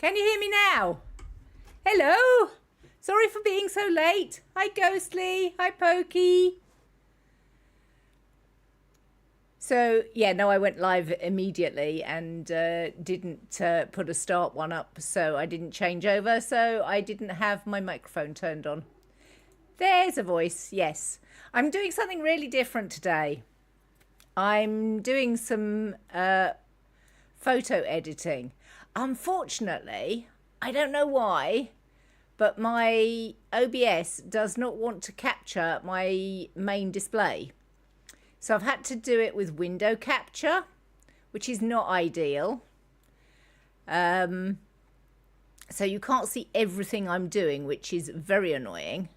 Can you hear me now? Hello. Sorry for being so late. Hi, Ghostly. Hi, Pokey. So, yeah, no, I went live immediately and didn't put a start one up, so I didn't change over, so I didn't have my microphone turned on. There's a voice, yes. I'm doing something really different today. I'm doing some photo editing. Unfortunately, I don't know why, but my OBS does not want to capture my main display. So I've had to do it with window capture, which is not ideal. So you can't see everything I'm doing, which is very annoying.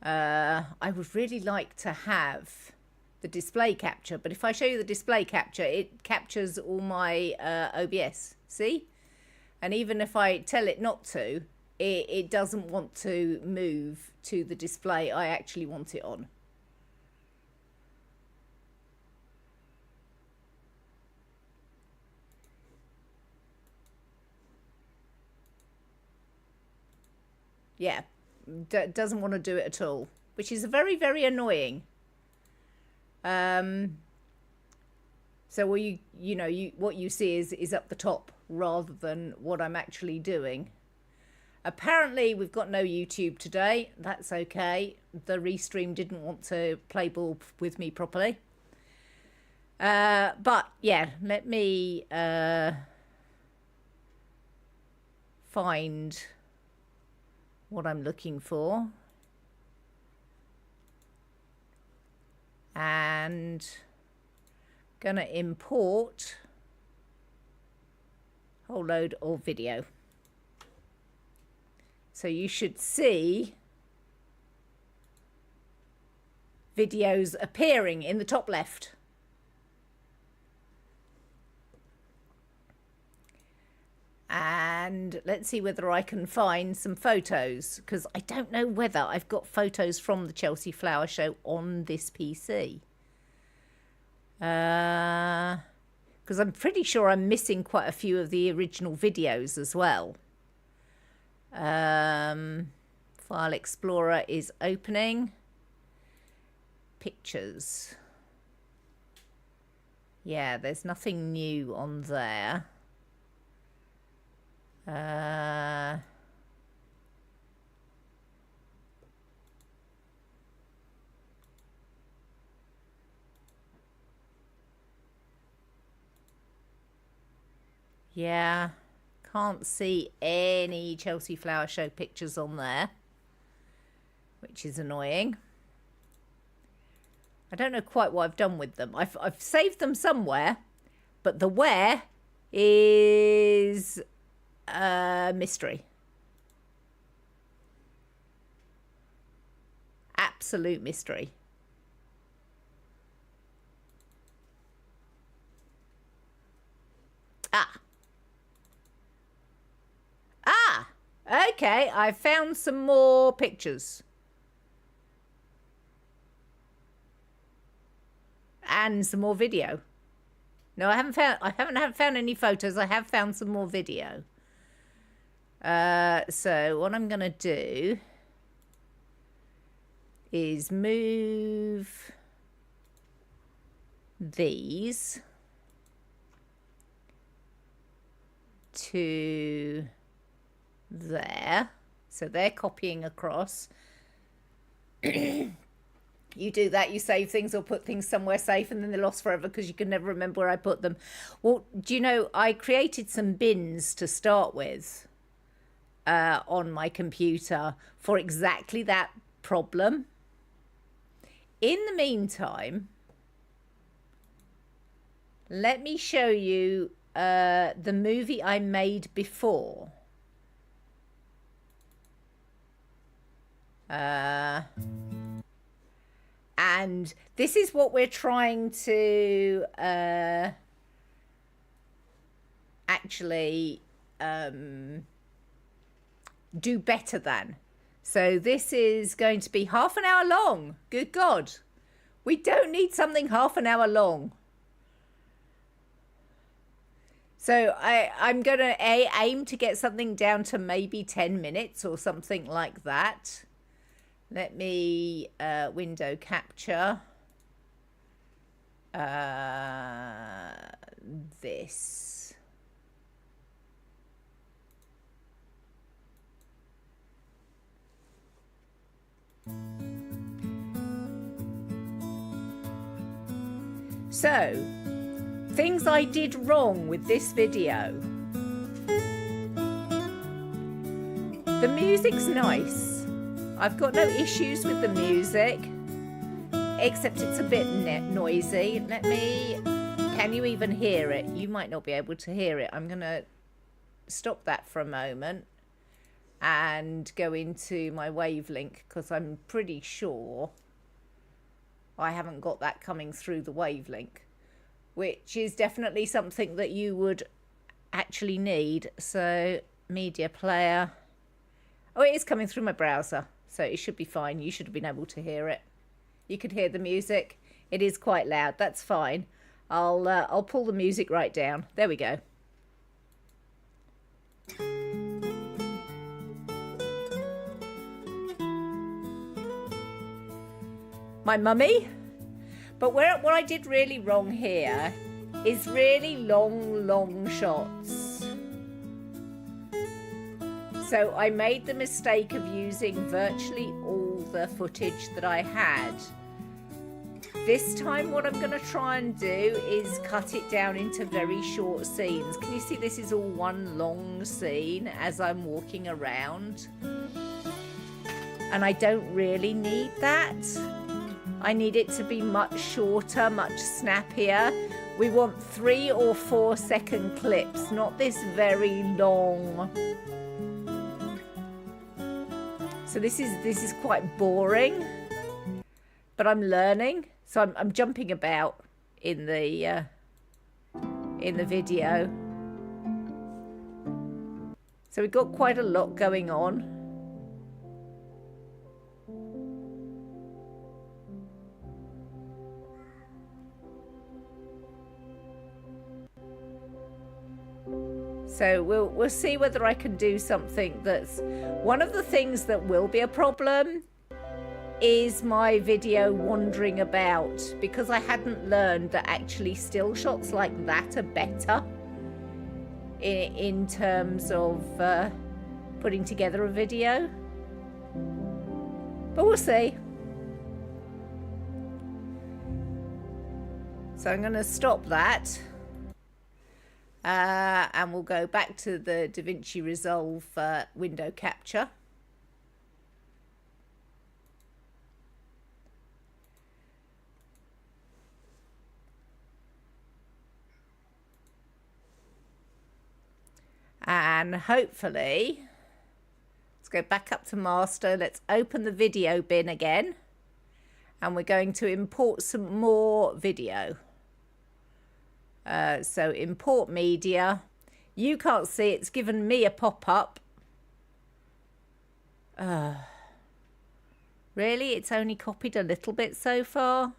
I would really like to have the display capture, but if I show you the display capture, it captures all my OBS, see? And even if I tell it not to, it doesn't want to move to the display I actually want it on. Yeah, doesn't want to do it at all, which is very, very annoying. So what you see is up the top rather than what I'm actually doing. Apparently we've got no YouTube today. That's okay. The restream didn't want to play ball with me properly. But yeah, let me find what I'm looking for. And gonna import a whole load of video. So you should see videos appearing in the top left. And let's see whether I can find some photos, because I don't know whether I've got photos from the Chelsea Flower Show on this PC. Because I'm pretty sure I'm missing quite a few of the original videos as well. File Explorer is opening. Pictures. Yeah, there's nothing new on there. Yeah, can't see any Chelsea Flower Show pictures on there, which is annoying. I don't know quite what I've done with them. I've saved them somewhere, but the where is a mystery. Absolute mystery. Okay, I found some more pictures. And some more video. No, I haven't found any photos. I have found some more video. So what I'm gonna do is move these to there, so they're copying across. You do that, you save things or put things somewhere safe, and then they're lost forever because you can never remember where I put them. Well, do you know, I created some bins to start with on my computer for exactly that problem. In the meantime, let me show you the movie I made before. And this is what we're trying to actually do better than. So this is going to be half an hour long. Good God. We don't need something half an hour long. So I'm going to aim to get something down to maybe 10 minutes or something like that. Let me window capture this. So, things I did wrong with this video. The music's nice. I've got no issues with the music, except it's a bit noisy. Can you even hear it? You might not be able to hear it. I'm going to stop that for a moment and go into my Wavelink, because I'm pretty sure I haven't got that coming through the Wavelink, which is definitely something that you would actually need. So media player. Oh, it is coming through my browser, so it should be fine. You should have been able to hear it. You could hear the music. It is quite loud. That's fine. I'll pull the music right down. There we go. My mummy. But what I did really wrong here is really long shots. So I made the mistake of using virtually all the footage that I had. This time what I'm going to try and do is cut it down into very short scenes. Can you see this is all one long scene as I'm walking around? And I don't really need that. I need it to be much shorter, much snappier. We want 3 or 4 second clips, not this very long. So this is quite boring, but I'm learning. So I'm jumping about in the video. So we've got quite a lot going on. So we'll see whether I can do something that's... One of the things that will be a problem is my video wandering about, because I hadn't learned that actually still shots like that are better in terms of putting together a video. But we'll see. So I'm going to stop that. And we'll go back to the DaVinci Resolve window capture. And hopefully, let's go back up to master. Let's open the video bin again. And we're going to import some more video. So import media. You can't see, it's given me a pop-up. Really? It's only copied a little bit so far?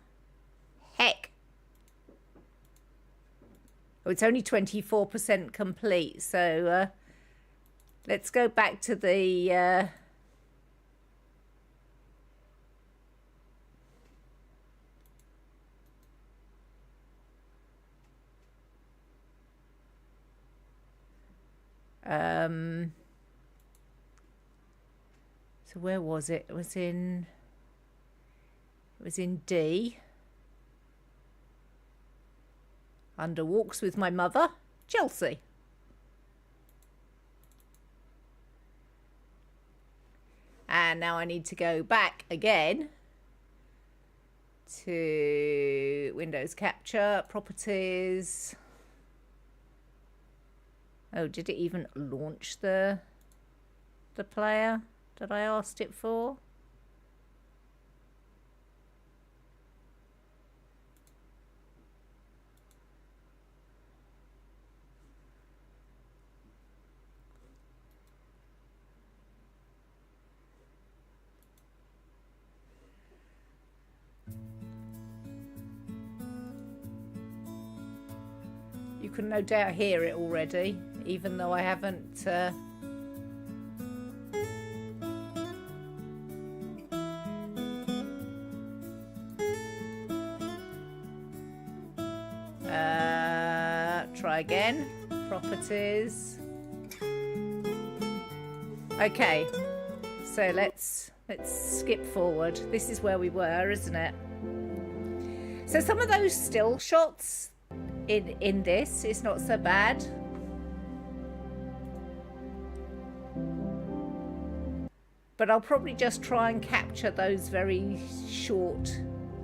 Heck. Oh, it's only 24% complete. So let's go back to the... so where was it? It was in D. Under Walks with My Mother, Chelsea. And now I need to go back again to Windows Capture, Properties. Oh, did it even launch the player that I asked it for? You can no doubt hear it already, even though I haven't... try again. Properties. Okay, so let's skip forward. This is where we were, isn't it? So some of those still shots in this is not so bad. But I'll probably just try and capture those very short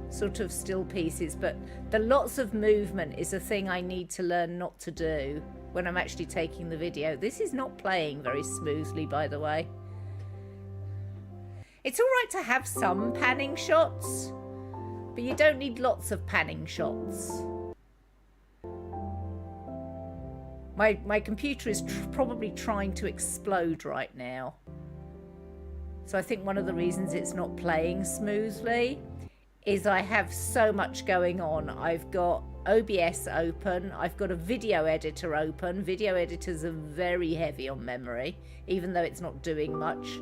sort of still pieces. But the lots of movement is a thing I need to learn not to do when I'm actually taking the video. This is not playing very smoothly, by the way. It's all right to have some panning shots, but you don't need lots of panning shots. My computer is probably trying to explode right now. So I think one of the reasons it's not playing smoothly is I have so much going on. I've got OBS open. I've got a video editor open. Video editors are very heavy on memory, even though it's not doing much.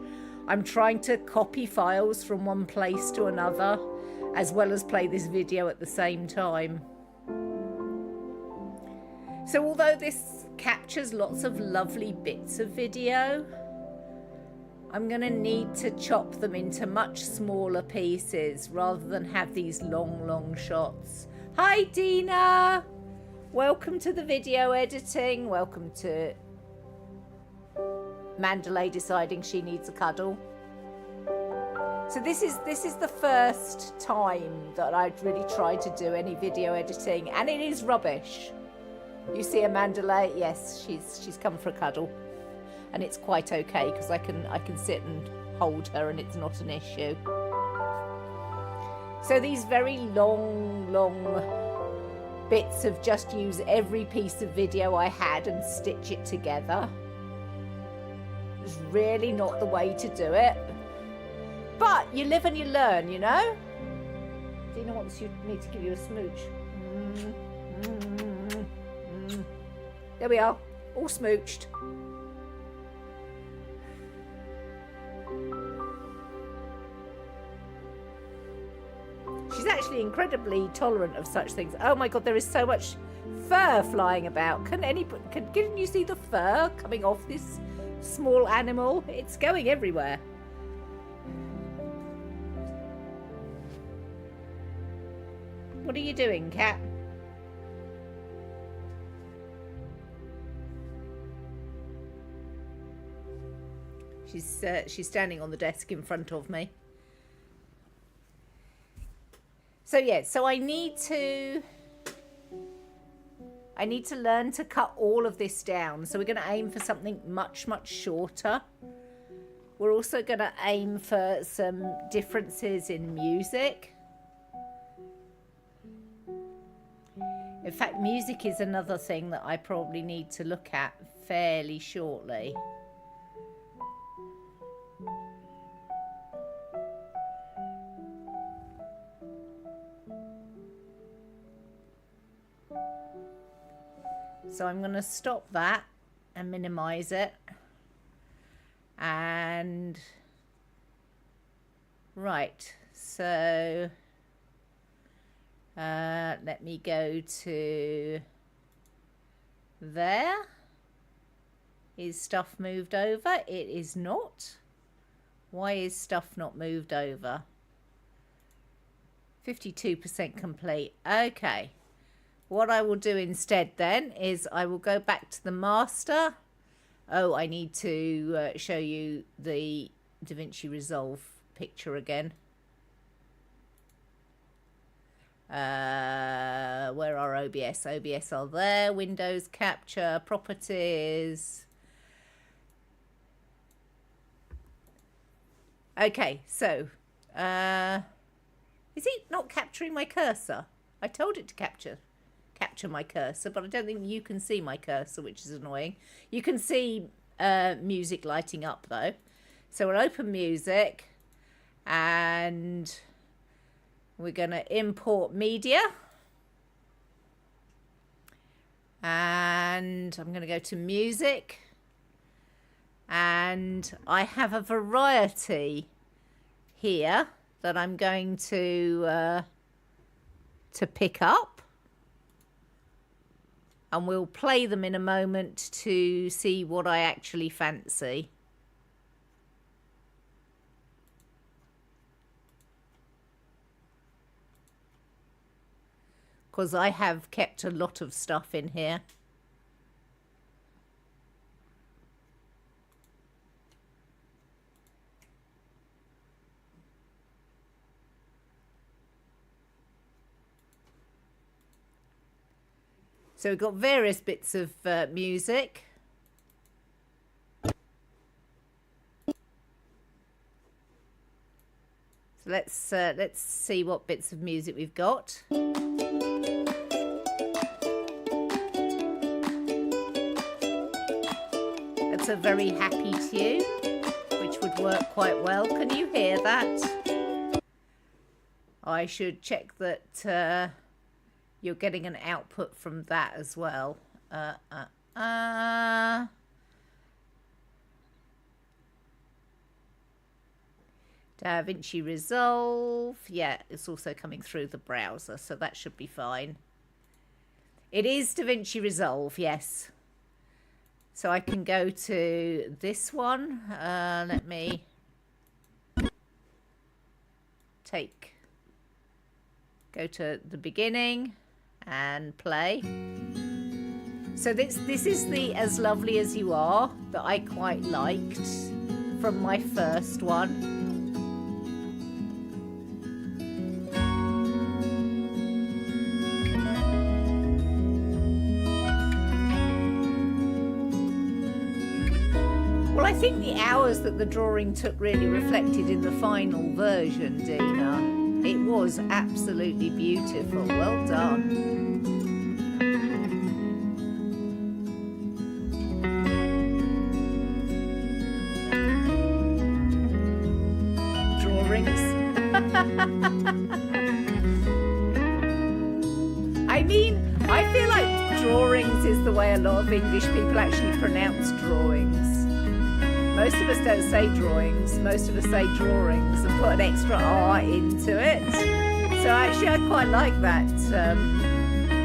I'm trying to copy files from one place to another, as well as play this video at the same time. So although this captures lots of lovely bits of video, I'm going to need to chop them into much smaller pieces rather than have these long shots. Hi, Dina! Welcome to the video editing. Welcome to Mandalay deciding she needs a cuddle. So this is the first time that I've really tried to do any video editing, and it is rubbish. You see a Mandalay? Yes, she's come for a cuddle. And it's quite okay because I can sit and hold her and it's not an issue. So these very long bits of just use every piece of video I had and stitch it together. It's really not the way to do it. But you live and you learn, you know? Dina wants me to give you a smooch. There we are, all smooched. She's actually incredibly tolerant of such things. Oh my god, there is so much fur flying about. Can you see the fur coming off this small animal? It's going everywhere. What are you doing, cat? She's standing on the desk in front of me. So yeah, so I need to learn to cut all of this down. So we're going to aim for something much shorter. We're also going to aim for some differences in music. In fact, music is another thing that I probably need to look at fairly shortly. So I'm going to stop that and minimize it. And right, so let me go to there. Is stuff moved over? It is not. Why is stuff not moved over? 52% complete. Okay. What I will do instead then is I will go back to the master. Oh, I need to show you the DaVinci Resolve picture again. Where are OBS? OBS are there. Windows Capture, Properties. Okay, so is it not capturing my cursor? I told it to capture my cursor, but I don't think you can see my cursor, which is annoying. You can see music lighting up though. So we'll open music and we're going to import media. And I'm going to go to music. And I have a variety here that I'm going to pick up. And we'll play them in a moment to see what I actually fancy. Because I have kept a lot of stuff in here. So we've got various bits of music. So let's see what bits of music we've got. That's a very happy tune, which would work quite well. Can you hear that? I should check that you're getting an output from that as well. DaVinci Resolve. Yeah, it's also coming through the browser, so that should be fine. It is DaVinci Resolve, yes. So I can go to this one. Let me go to the beginning and play. So this is the As Lovely As You Are that I quite liked from my first one. Well, I think the hours that the drawing took really reflected in the final version, Dina. It was absolutely beautiful. Well done. Drawings. I mean, I feel like drawings is the way a lot of English people actually pronounce drawings. Most of us don't say drawings, most of us say drawings and put an extra R into it. So actually I quite like that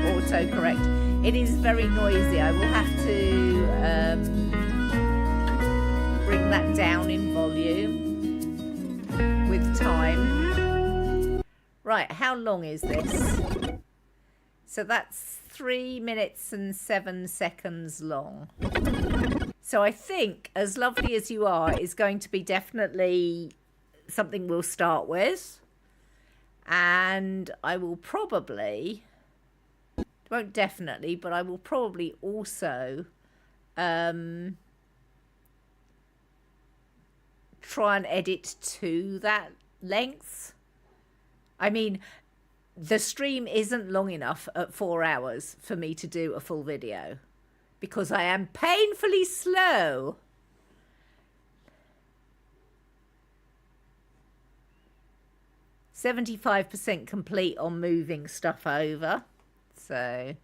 autocorrect. It is very noisy. I will have to bring that down in volume with time. Right, how long is this? So that's 3 minutes and 7 seconds long. So I think As Lovely As You Are is going to be definitely something we'll start with. And I will probably, won't definitely, but I will probably also try and edit to that length. I mean, the stream isn't long enough at 4 hours for me to do a full video. Because I am painfully slow. %75% complete on moving stuff over. So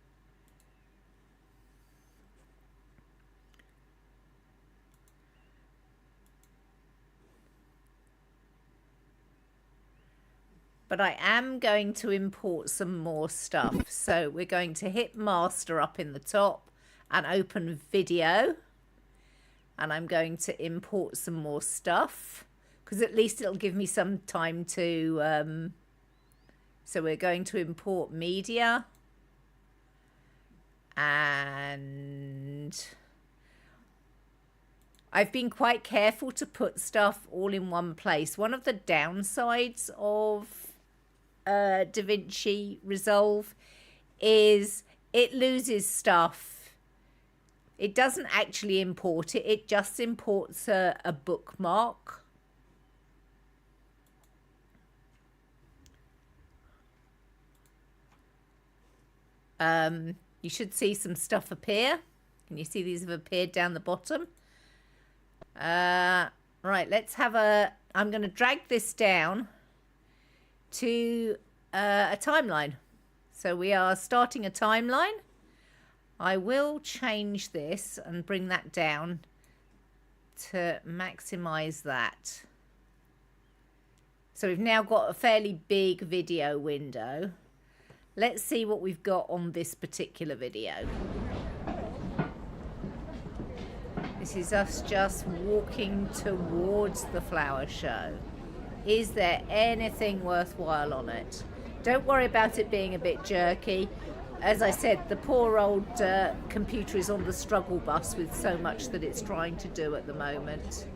but I am going to import some more stuff. So we're going to hit master up in the top and open video, and I'm going to import some more stuff because at least it'll give me some time to so we're going to import media, and I've been quite careful to put stuff all in one place. One of the downsides of DaVinci Resolve is it loses stuff. It doesn't actually import it. It just imports a bookmark. You should see some stuff appear. Can you see these have appeared down the bottom? Right, let's have I'm going to drag this down to a timeline. So we are starting a timeline. I will change this and bring that down to maximize that. So we've now got a fairly big video window. Let's see what we've got on this particular video. This is us just walking towards the flower show. Is there anything worthwhile on it? Don't worry about it being a bit jerky. As I said, the poor old computer is on the struggle bus with so much that it's trying to do at the moment.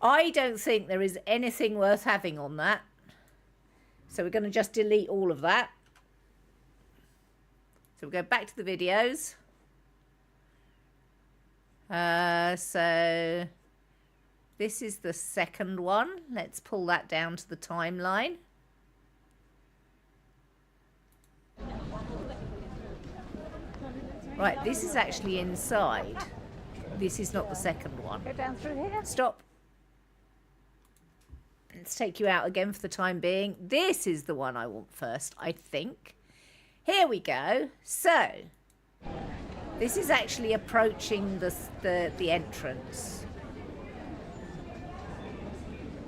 I don't think there is anything worth having on that. So we're going to just delete all of that. So we'll go back to the videos. So this is the second one. Let's pull that down to the timeline. Right, this is actually inside. This is not the second one. Go down through here. Stop. Let's take you out again for the time being. This is the one I want first, I think. Here we go. So, this is actually approaching the entrance.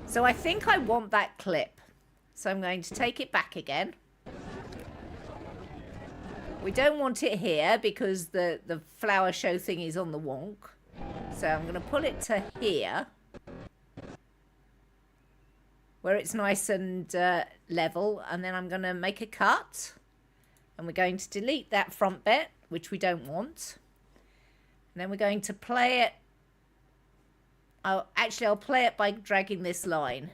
So I think I want that clip. So I'm going to take it back again. We don't want it here because the flower show thing is on the wonk. So I'm going to pull it to here, where it's nice and level, and then I'm going to make a cut, and we're going to delete that front bit, which we don't want, and then we're going to play it. I'll play it by dragging this line,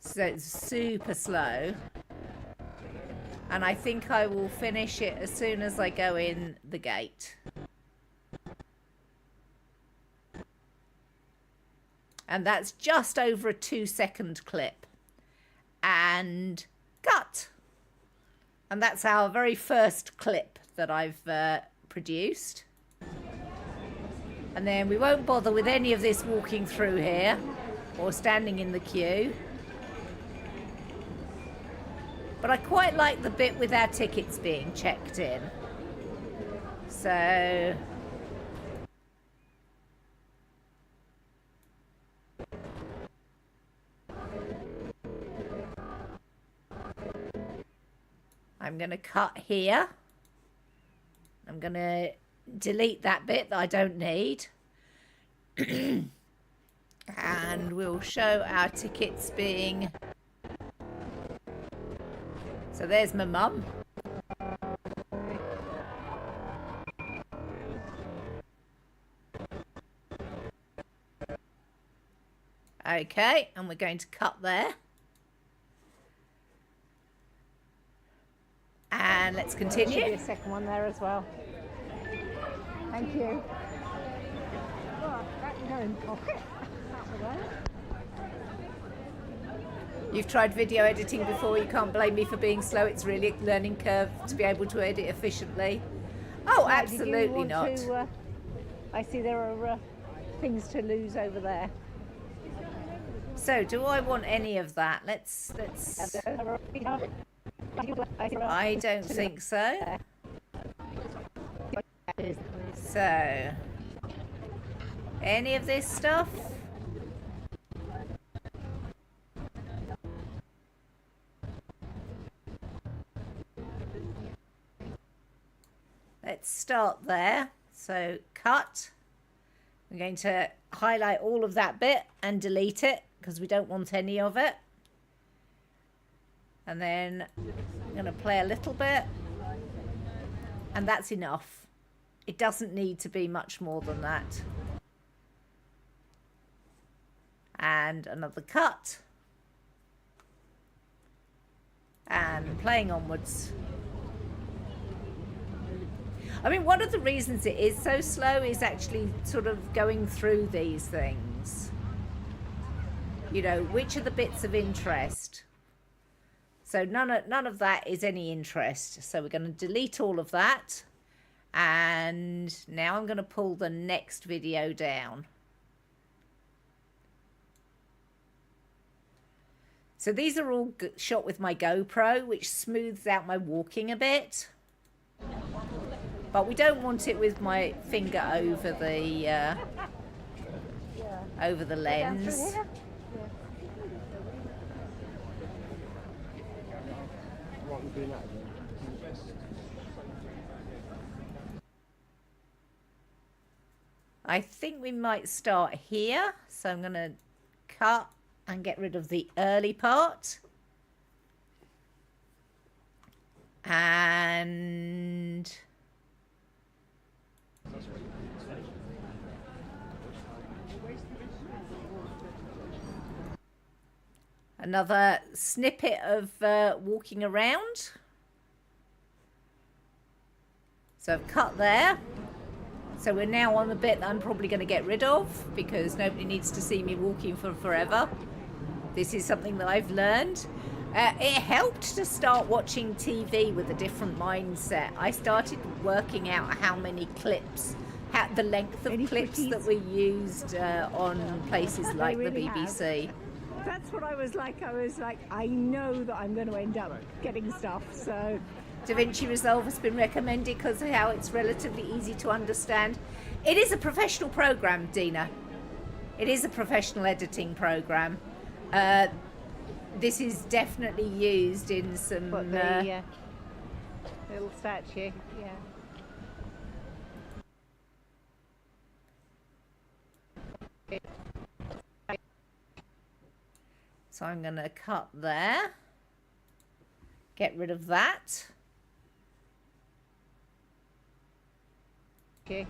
so it's super slow, and I think I will finish it as soon as I go in the gate. And that's just over a 2-second clip. And cut. And that's our very first clip that I've produced. And then we won't bother with any of this walking through here or standing in the queue. But I quite like the bit with our tickets being checked in. So I'm going to cut here. I'm going to delete that bit that I don't need. And we'll show our tickets being... So there's my mum. Okay, and we're going to cut there. And let's continue. There should be a second one there as well. Thank you. Oh, that can go in pocket. You've tried video editing before. You can't blame me for being slow. It's really a learning curve to be able to edit efficiently. Oh, Right, absolutely not. I see there are things to lose over there. So, do I want any of that? Let's. I don't think so. So, any of this stuff? Let's start there. So, cut. I'm going to highlight all of that bit and delete it because we don't want any of it. And then I'm going to play a little bit. And that's enough. It doesn't need to be much more than that. And another cut. And playing onwards. I mean, one of the reasons it is so slow is actually sort of going through these things. You know, which are the bits of interest? So none of that is any interest. So we're going to delete all of that. And now I'm going to pull the next video down. So these are all shot with my GoPro, which smooths out my walking a bit. But we don't want it with my finger over the lens. I think we might start here. So I'm going to cut and get rid of the early part. And another snippet of walking around. So I've cut there. So we're now on the bit that I'm probably going to get rid of because nobody needs to see me walking for forever. This is something that I've learned. It helped to start watching TV with a different mindset. I started working out how many clips, the length of clips that were used on places like the BBC. That's what I was like. I know that I'm going to end up getting stuff, so... DaVinci Resolve has been recommended because of how it's relatively easy to understand. It is a professional program, Dina. It is a professional editing program. This is definitely used in some... What, the little statue, yeah. So I'm going to cut there. Get rid of that. Yeah.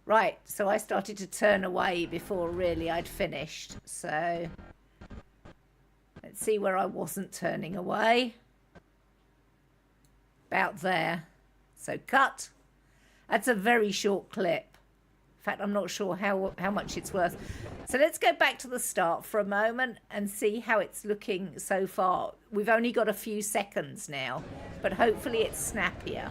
Right, so I started to turn away before really I'd finished. So let's see where I wasn't turning away. About there. So cut. That's a very short clip. In fact, I'm not sure how much it's worth. So let's go back to the start for a moment and see how it's looking so far. We've only got a few seconds now, but hopefully it's snappier.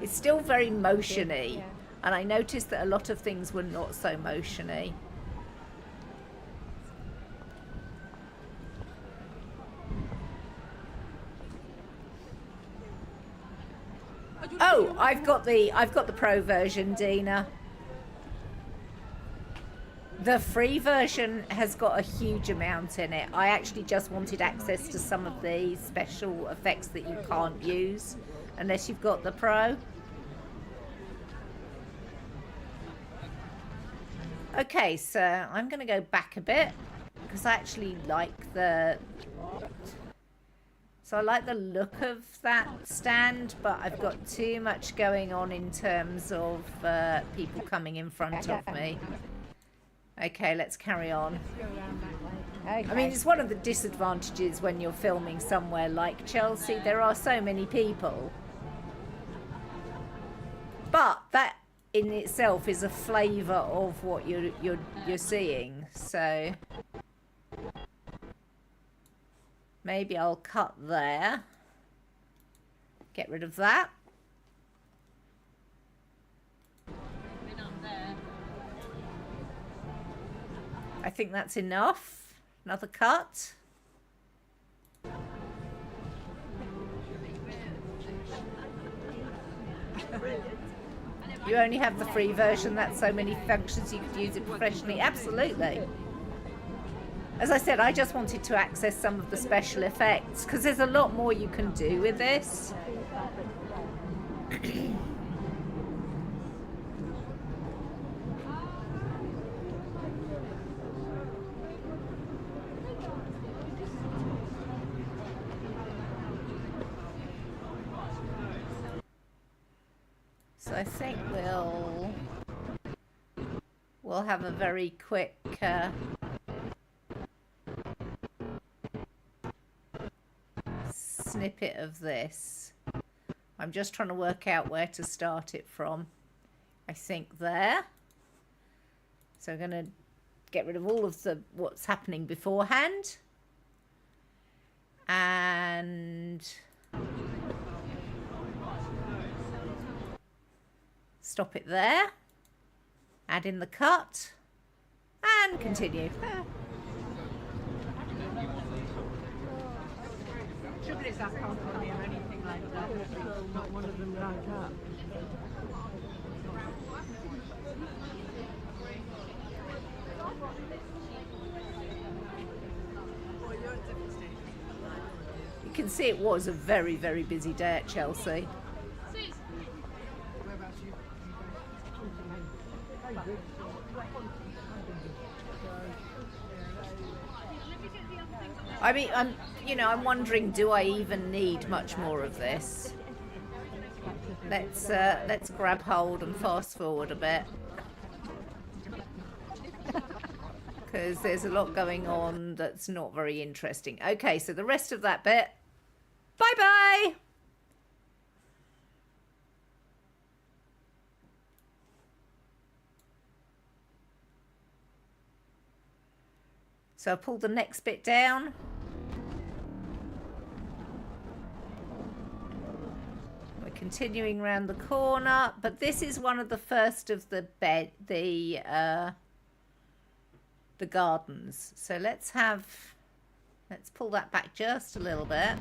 It's still very motiony. And I noticed that a lot of things were not so motiony. Oh, I've got the pro version, Dina. The free version has got a huge amount in it. I actually just wanted access to some of the special effects that you can't use unless you've got the pro. Okay, so I'm going to go back a bit because I actually like the... So I like the look of that stand, but I've got too much going on in terms of people coming in front of me. Okay, let's carry on. Okay. I mean, it's one of the disadvantages when you're filming somewhere like Chelsea. There are so many people. But that in itself is a flavour of what you're seeing. So maybe I'll cut there. Get rid of that. I think that's enough. Another cut. You only have the free version. That's so many functions you could use it professionally. Absolutely. As I said, I just wanted to access some of the special effects because there's a lot more you can do with this. So I think we'll have a very quick snippet of this. I'm just trying to work out where to start it from. I think there. So I'm going to get rid of all of the what's happening beforehand. And stop it there. Add in the cut. And continue. Trouble is, I can't tell you anything like that. Not one of them like that. You can see it was a very, very busy day at Chelsea. I mean, I'm wondering, do I even need much more of this? Let's grab hold and fast forward a bit, because there's a lot going on that's not very interesting. Okay, so the rest of that bit, bye bye. So I pull the next bit down. We're continuing round the corner, but this is one of the first of the gardens. So let's pull that back just a little bit.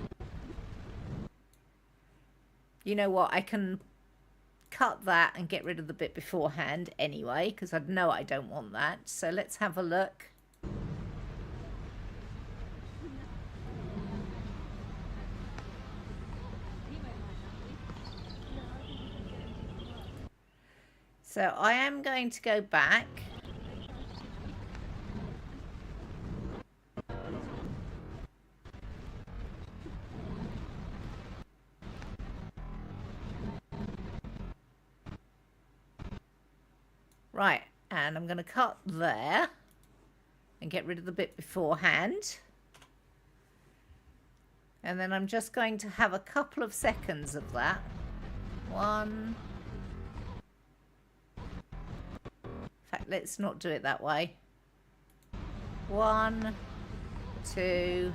You know what? I can cut that and get rid of the bit beforehand anyway, because I know I don't want that. So let's have a look. So I am going to go back. Right, and I'm going to cut there and get rid of the bit beforehand. And then I'm just going to have a couple of seconds of that. 1. In fact, let's not do it that way. 1, 2.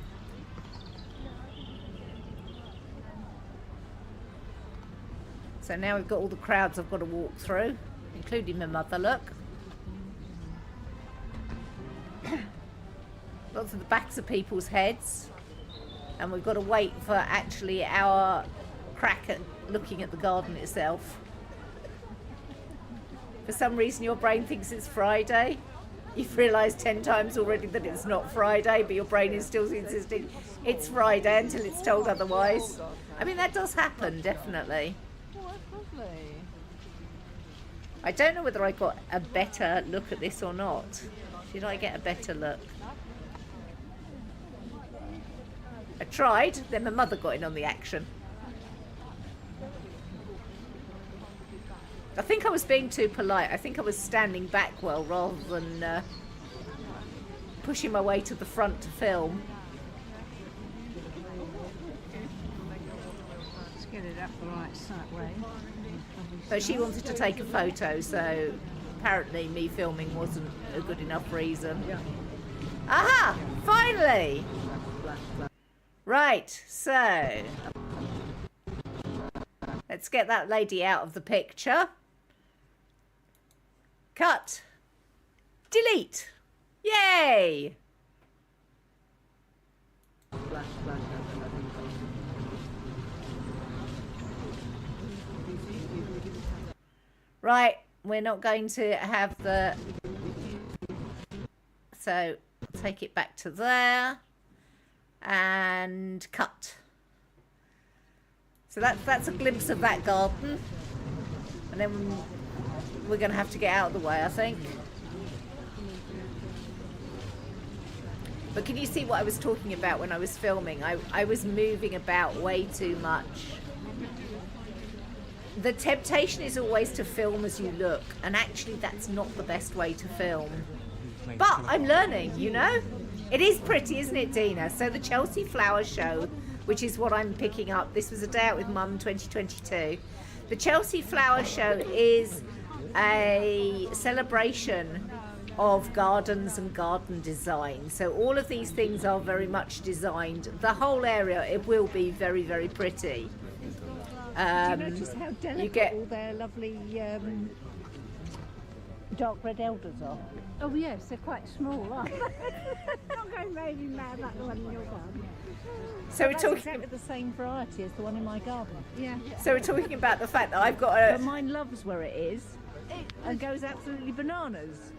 So now we've got all the crowds I've got to walk through, including my mother, look. Lots of the backs of people's heads. And we've got to wait for actually our crack at looking at the garden itself. For some reason your brain thinks it's Friday. You've realised 10 times already that it's not Friday, but your brain is still insisting it's Friday until it's told otherwise. I mean, that does happen, definitely. Oh, that's lovely. I don't know whether I got a better look at this or not. Did I get a better look? I tried, then my mother got in on the action. I think I was being too polite. I think I was standing back well rather than pushing my way to the front to film. Let's get it up the right side way. So she wanted to take a photo, so apparently me filming wasn't a good enough reason. Aha! Finally! Right, so let's get that lady out of the picture. Cut. Delete. Yay! Right, we're not going to have the... So, take it back to there. And cut. So that's a glimpse of that garden. And then we're going to have to get out of the way, I think. But can you see what I was talking about when I was filming? I was moving about way too much. The temptation is always to film as you look, and actually that's not the best way to film. But I'm learning, you know? It is pretty, isn't it, Dina? So the Chelsea Flower Show, which is what I'm picking up. This was a day out with Mum 2022. The Chelsea Flower Show is a celebration of gardens and garden design. So all of these things are very much designed. The whole area, it will be very, very pretty. Do you notice how delicate get- all their lovely dark red elders are? Oh yes, they're quite small, aren't they? Not going raving mad like the one in your garden. So we're That's talking. exactly the same variety as the one in my garden. Yeah. So we're talking about the fact that I've got But a. mine loves where it is and goes absolutely bananas.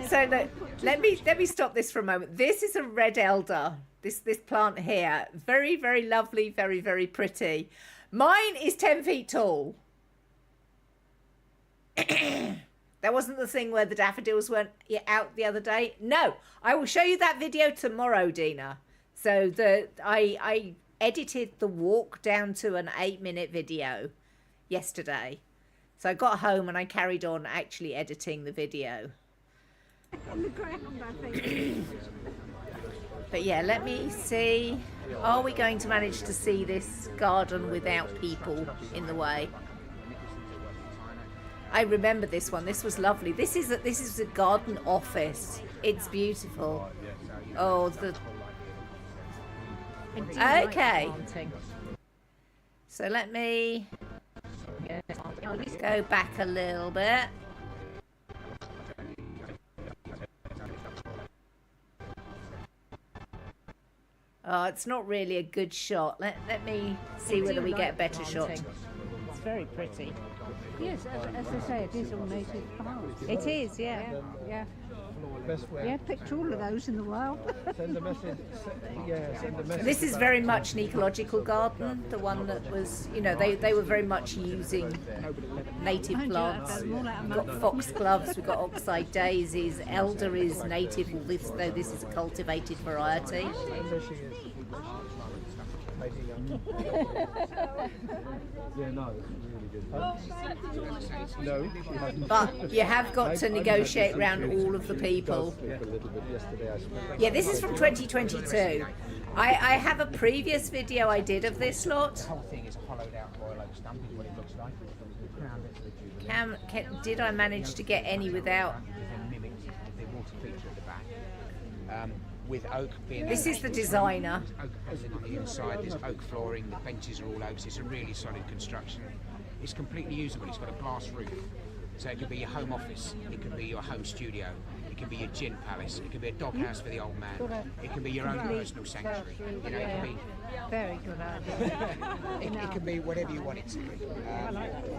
So let me stop this for a moment. This is a red elder. This plant here, very, very lovely, very, very pretty. Mine is 10 feet tall. That wasn't the thing where the daffodils weren't out the other day. No, I will show you that video tomorrow, Dina. So I edited the walk down to an 8-minute video yesterday. So I got home and I carried on actually editing the video. On the ground, I think. But yeah, let me see. Are we going to manage to see this garden without people in the way? I remember this one. This was lovely. This is a garden office. It's beautiful. Oh, the okay. So let me go back a little bit. Oh, it's not really a good shot. Let me see whether we get a better shot. It's very pretty. Yes, as I say, it is all native plants. It is, yeah. Yeah. Best way. Yeah, picked all of those in the wild. Send a message. Send a message. This is very much an ecological garden. The one that was, they were very much using native plants. We've got foxgloves, we've got oxeye daisies. Elder is native, though this is a cultivated variety. There she is. Yeah, no, it's really good. No, she hasn't. But you have got to negotiate around all of the people. A little bit yesterday. I spoke. Yeah, this is from 2022. I have a previous video I did of this lot. The whole thing is a hollowed out royal oak stump is what it looks like. The crown bits of the jubilee. Did I manage to get any without? Then mimicked the water feature at the back. With oak being... This is the designer. Oak resin on the inside, there's oak flooring, the benches are all oaks, it's a really solid construction. It's completely usable, it's got a glass roof. So it could be your home office, it could be your home studio, it can be your gin palace, it can be a doghouse for the old man, it can be your own personal sanctuary. You know, it can be... Very good idea. It can be whatever you want it to be.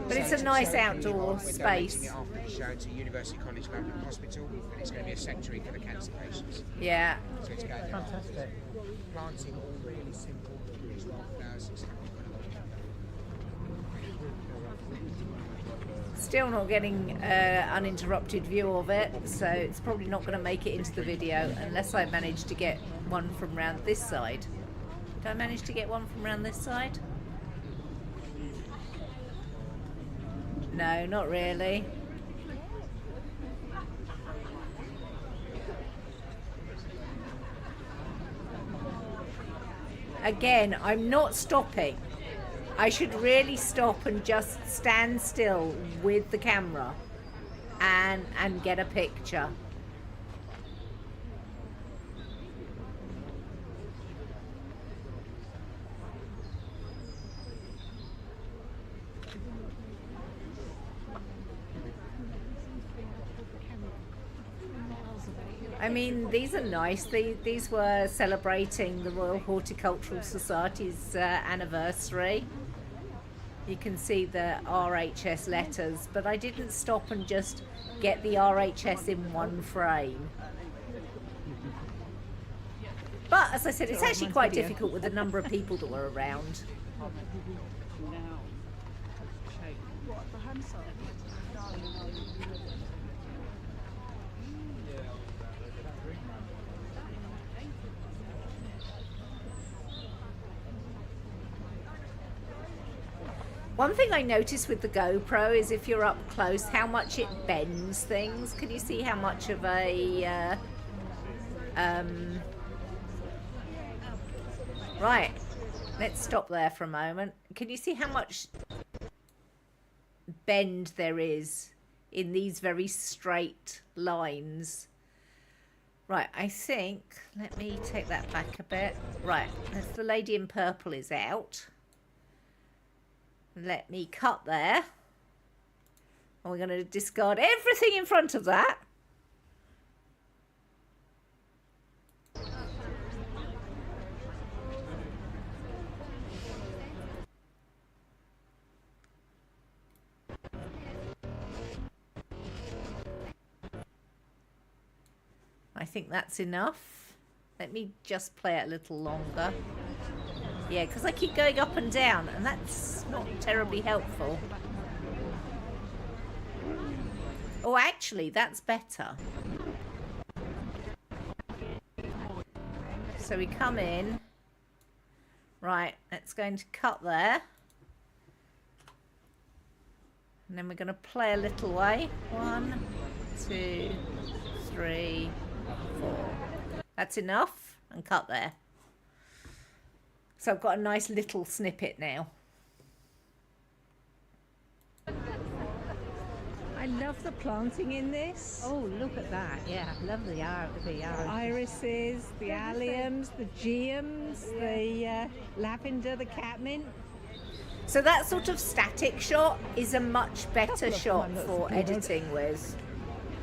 But it's a nice outdoor We're donating space. it after the show to University College London Hospital, and it's going to be a sanctuary for the cancer patients. Yeah. So it's going fantastic. Planting all really simple, really small flowers. Still not getting uninterrupted view of it, so it's probably not going to make it into the video unless I manage to get one from round this side. Did I manage to get one from round this side? No, not really. Again, I'm not stopping. I should really stop and just stand still with the camera and get a picture. I mean, these are nice. These were celebrating the Royal Horticultural Society's anniversary. You can see the RHS letters, but I didn't stop and just get the RHS in one frame. But as I said, it's actually quite difficult with the number of people that were around. One thing I noticed with the GoPro is if you're up close, how much it bends things. Can you see how much of a... Right, let's stop there for a moment. Can you see how much bend there is in these very straight lines. Right, I think, let me take that back a bit. Right, as the lady in purple is out, let me cut there. And we're going to discard everything in front of that. I think that's enough. Let me just play it a little longer. Yeah, because I keep going up and down, and that's not terribly helpful. Oh, actually, that's better. So we come in. Right, let's go into cut there. And then we're going to play a little way. 1, 2, 3, 4. That's enough, and cut there. So I've got a nice little snippet now. I love the planting in this. Oh, look at that. Yeah, love the Irises, the alliums, the geums, the lavender, the catmint. So that sort of static shot is a much better shot them that for look good. editing with.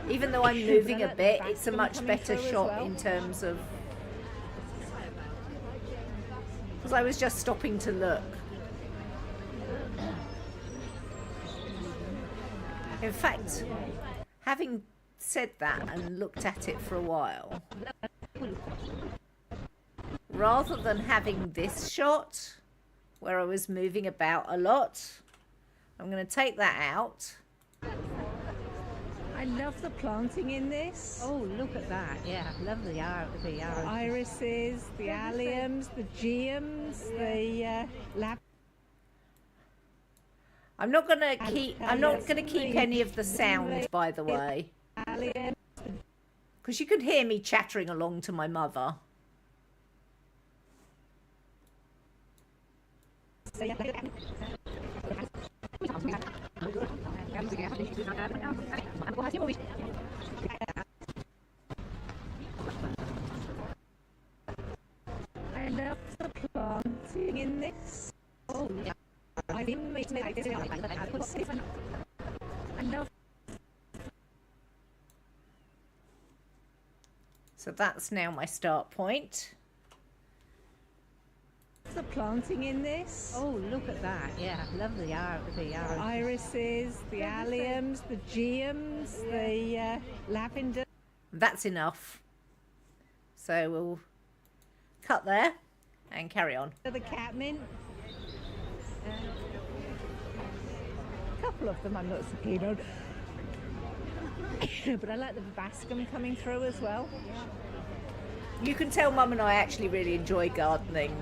Even though I'm moving a But bit, the it's a back much coming better through as shot well. in terms of... Because I was just stopping to look. In fact, having said that and looked at it for a while, rather than having this shot where I was moving about a lot, I'm going to take that out. I love the planting in this. Oh, look at that. Yeah, love the Irises, the alliums, the geums, the lavender. I'm not going to keep any of the sound, by the way, because you could hear me chattering along to my mother. I love the planting in this. Oh, yeah. I love. So that's now my start point. The planting in this. Oh, look at that. Yeah, love the Irises, the alliums, the geums, the lavender. That's enough. So we'll cut there and carry on. The catmint. A couple of them I'm not so keen on. But I like the Bascom coming through as well. You can tell Mum and I actually really enjoy gardening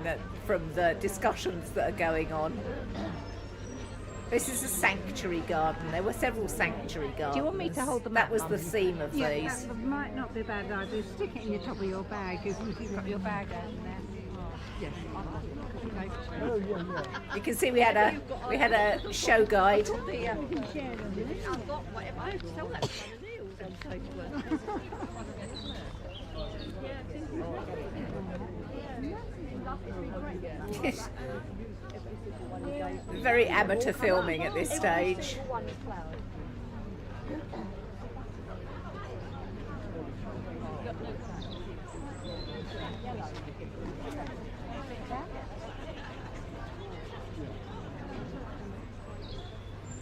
from the discussions that are going on. This is a sanctuary garden. There were several sanctuary gardens. Do you want me to hold them That up, was Mum? the theme of these. That might not be a bad idea. Stick it in your top of your bag if you've got your bag out there. Yes. You can see we had a show guide. I've got whatever. I sell that kind of deals on Facebook. Very amateur filming at this stage.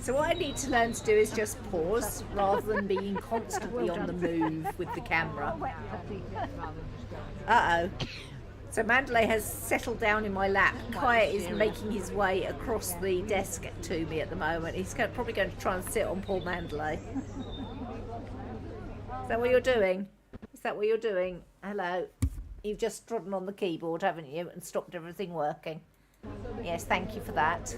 So what I need to learn to do is just pause rather than being constantly on the move with the camera. Uh-oh. So Mandalay has settled down in my lap. Kaya is making his way across the desk to me at the moment. He's probably going to try and sit on poor Mandalay. Is that what you're doing? Is that what you're doing? Hello. You've just trodden on the keyboard, haven't you? And stopped everything working. Yes, thank you for that.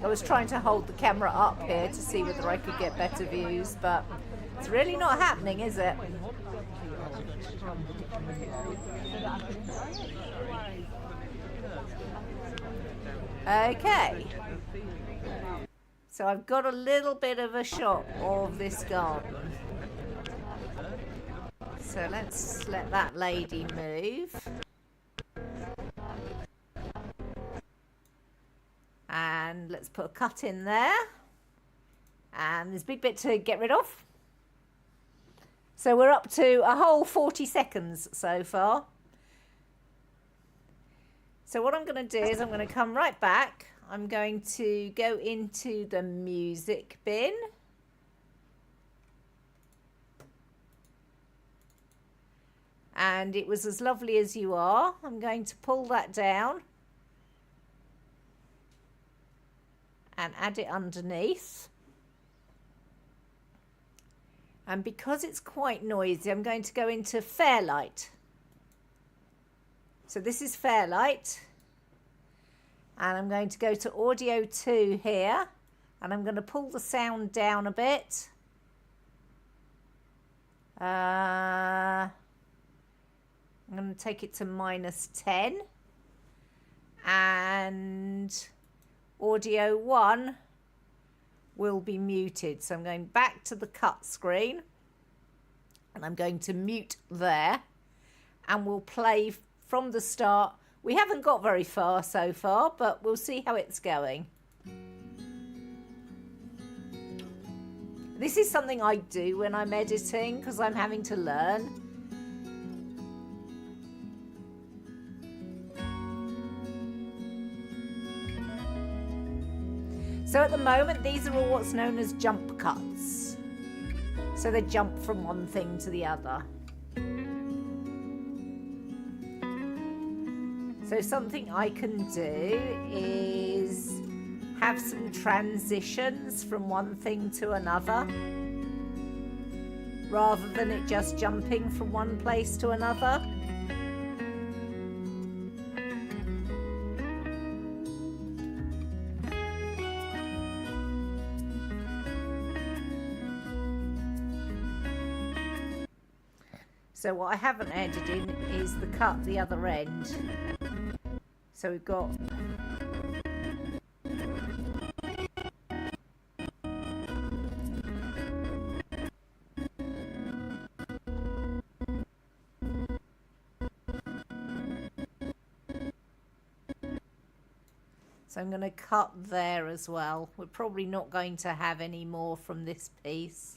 I was trying to hold the camera up here to see whether I could get better views, but It's really not happening, is it? Okay. So I've got a little bit of a shot of this garden. So let's let that lady move. And let's put a cut in there. And there's a big bit to get rid of. So we're up to a whole 40 seconds so far. So what I'm going to do is I'm going to come right back. I'm going to go into the music bin. And it was as lovely as you are. I'm going to pull that down and add it underneath. And because it's quite noisy, I'm going to go into Fairlight. So this is Fairlight. And I'm going to go to Audio 2 here. And I'm going to pull the sound down a bit. I'm going to take it to -10. And Audio 1 will be muted. So I'm going back to the cut screen. And I'm going to mute there. And we'll play from the start. We haven't got very far so far, but we'll see how it's going. This is something I do when I'm editing because I'm having to learn. So at the moment, these are all what's known as jump cuts. So they jump from one thing to the other. So something I can do is have some transitions from one thing to another, rather than it just jumping from one place to another. So what I haven't added in is the cut the other end. So we've got so I'm going to cut there as well. We're probably not going to have any more from this piece.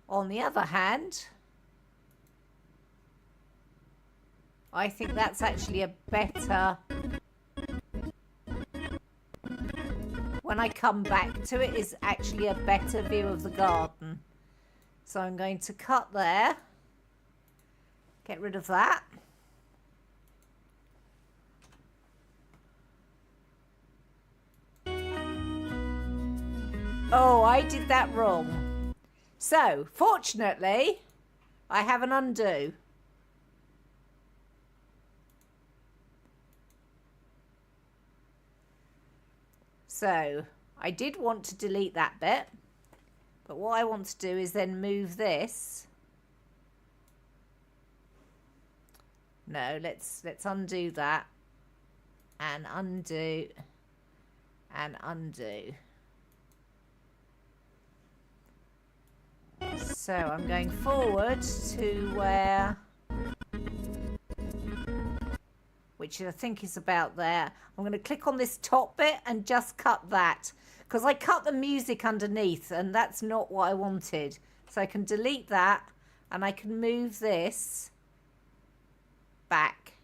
On the other hand, I think that's actually a better, when I come back to it, is actually a better view of the garden. So I'm going to cut there, get rid of that. Oh, I did that wrong. So, fortunately, I have an undo. So, I did want to delete that bit, but what I want to do is then move this. No, let's undo that, and undo, and undo. So I'm going forward to where, which I think is about there. I'm going to click on this top bit and just cut that, because I cut the music underneath and that's not what I wanted. So I can delete that and I can move this back.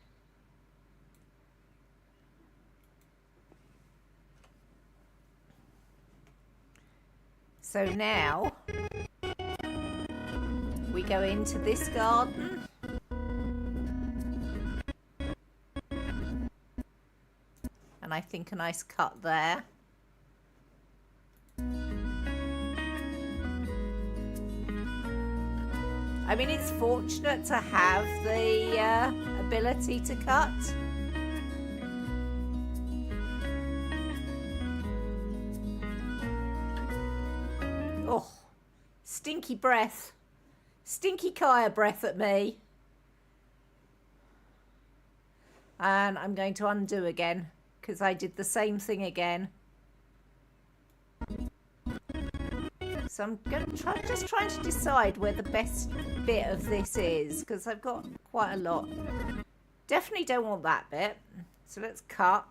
So now we go into this garden. And I think a nice cut there. I mean, it's fortunate to have the ability to cut. Oh, stinky breath. Stinky Kaya breath at me. And I'm going to undo again because I did the same thing again. So I'm going to just trying to decide where the best bit of this is because I've got quite a lot. Definitely don't want that bit. So let's cut.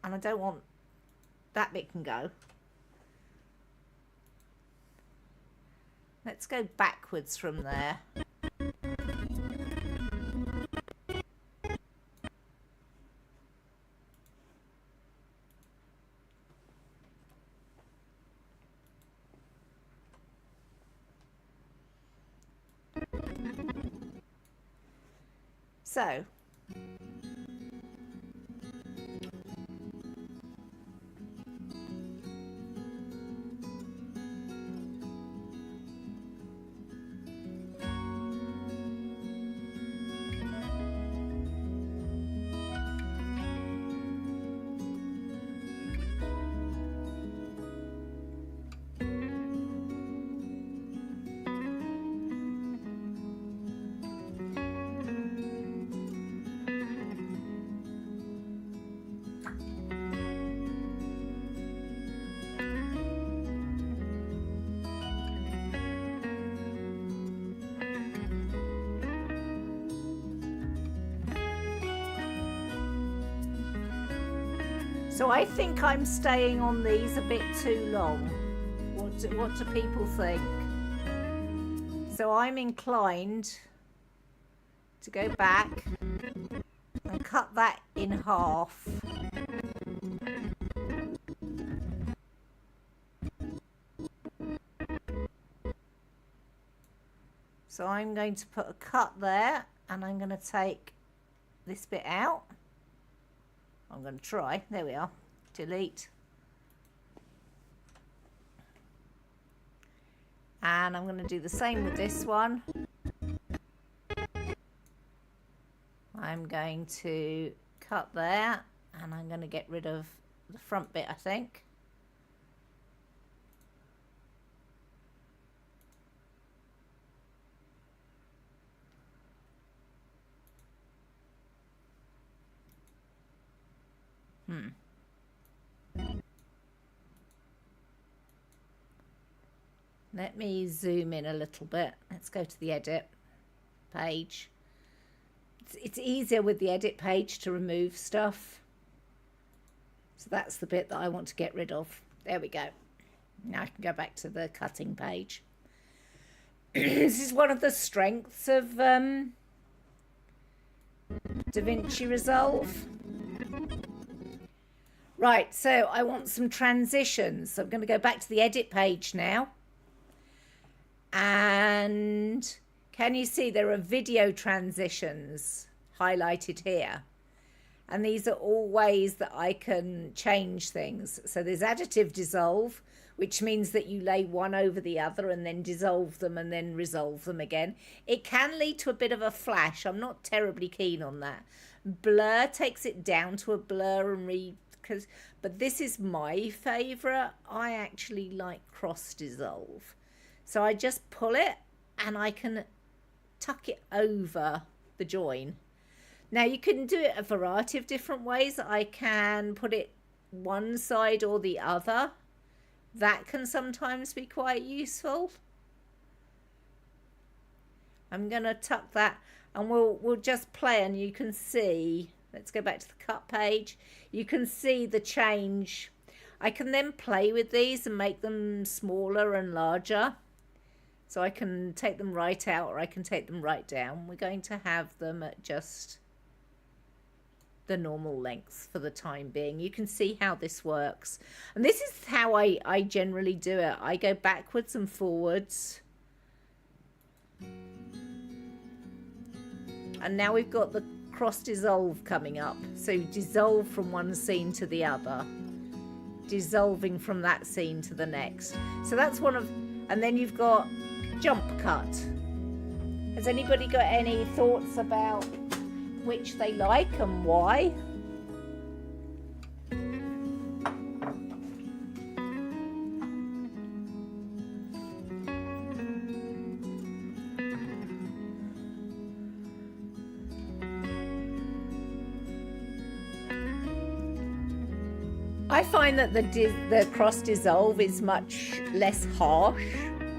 And I don't want that bit can go. Let's go backwards from there. So, So I think I'm staying on these a bit too long. What do people think? So I'm inclined to go back and cut that in half. So I'm going to put a cut there and I'm going to take this bit out. I'm going to try. There we are. Delete. And I'm going to do the same with this one. I'm going to cut there and I'm going to get rid of the front bit, I think. Let me zoom in a little bit. Let's go to the edit page. It's easier with the edit page to remove stuff. So that's the bit that I want to get rid of. There we go. Now I can go back to the cutting page. This is one of the strengths of DaVinci Resolve. Right, so I want some transitions. So I'm going to go back to the edit page now. And can you see there are video transitions highlighted here? And these are all ways that I can change things. So there's additive dissolve, which means that you lay one over the other and then dissolve them and then resolve them again. It can lead to a bit of a flash. I'm not terribly keen on that. Blur takes it down to a blur and but this is my favourite. I actually like cross dissolve. So I just pull it and I can tuck it over the join. Now you can do it a variety of different ways. I can put it one side or the other. That can sometimes be quite useful. I'm going to tuck that and we'll just play and you can see. Let's go back to the cut page. You can see the change. I can then play with these and make them smaller and larger. So I can take them right out or I can take them right down. We're going to have them at just the normal length for the time being. You can see how this works. And this is how I generally do it. I go backwards and forwards. And now we've got the cross dissolve coming up. So dissolve from one scene to the other. Dissolving from that scene to the next. So that's one of, and then you've got jump cut. Has anybody got any thoughts about which they like and why? I find that the cross dissolve is much less harsh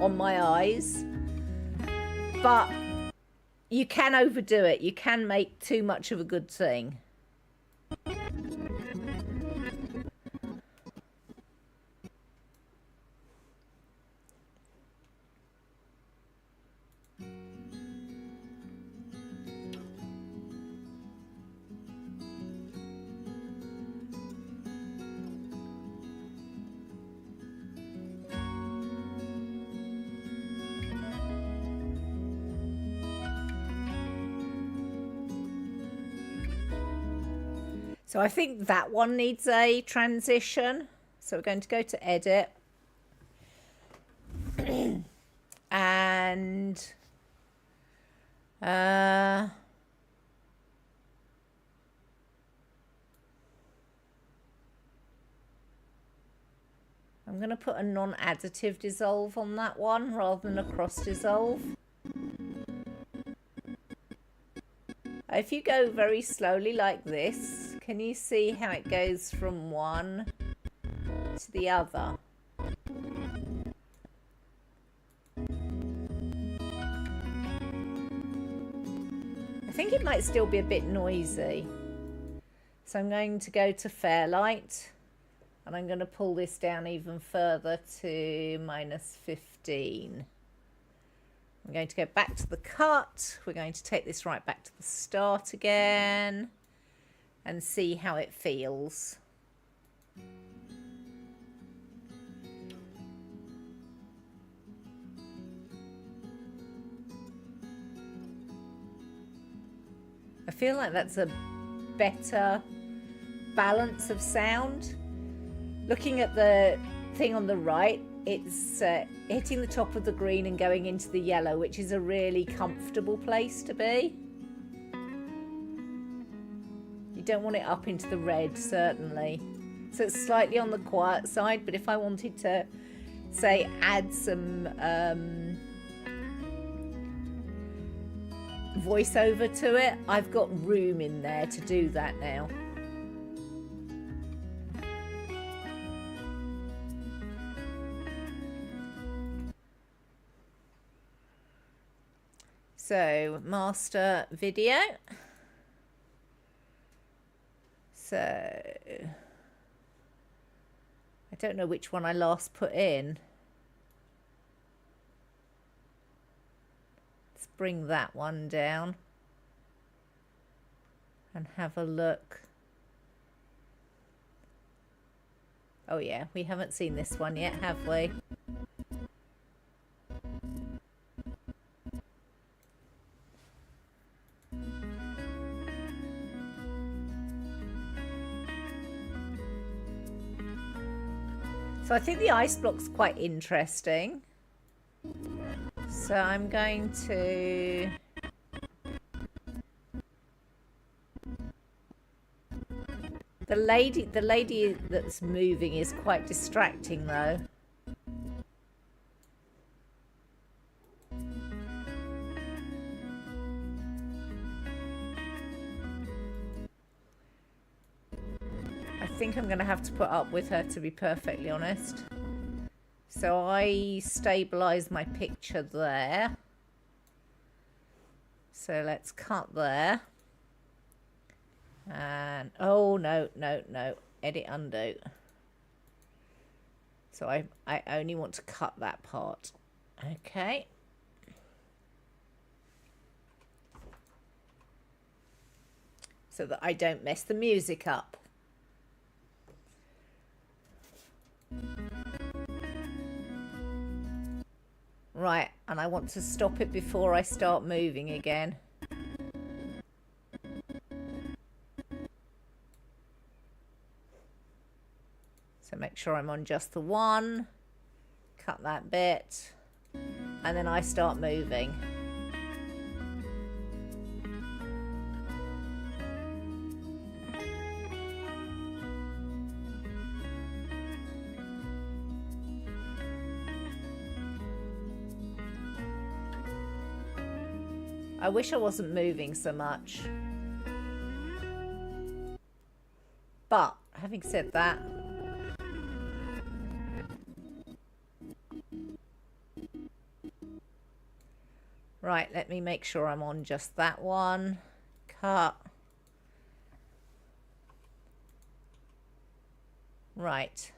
on my eyes, but you can overdo it. You can make too much of a good thing. So I think that one needs a transition. So we're going to go to edit. And I'm going to put a non-additive dissolve on that one rather than a cross dissolve. If you go very slowly like this, can you see how it goes from one to the other? I think it might still be a bit noisy. So I'm going to go to Fairlight and I'm going to pull this down even further to -15. I'm going to go back to the cut. We're going to take this right back to the start again and see how it feels. I feel like that's a better balance of sound. Looking at the thing on the right, it's hitting the top of the green and going into the yellow, which is a really comfortable place to be. You don't want it up into the red, certainly. So it's slightly on the quiet side, but if I wanted to, say, add some voiceover to it, I've got room in there to do that now. So, master video. So, I don't know which one I last put in. Let's bring that one down and have a look. Oh yeah, we haven't seen this one yet, have we? So I think the ice block's quite interesting. So I'm going to the lady that's moving is quite distracting though. I think I'm going to have to put up with her, to be perfectly honest. So I stabilize my picture there. So let's cut there. And oh no, edit undo. So I only want to cut that part. Okay. So that I don't mess the music up. Right, and I want to stop it before I start moving again. So make sure I'm on just the one, cut that bit, and then I start moving. I wish I wasn't moving so much. But, having said that, right, let me make sure I'm on just that one. Cut. Right.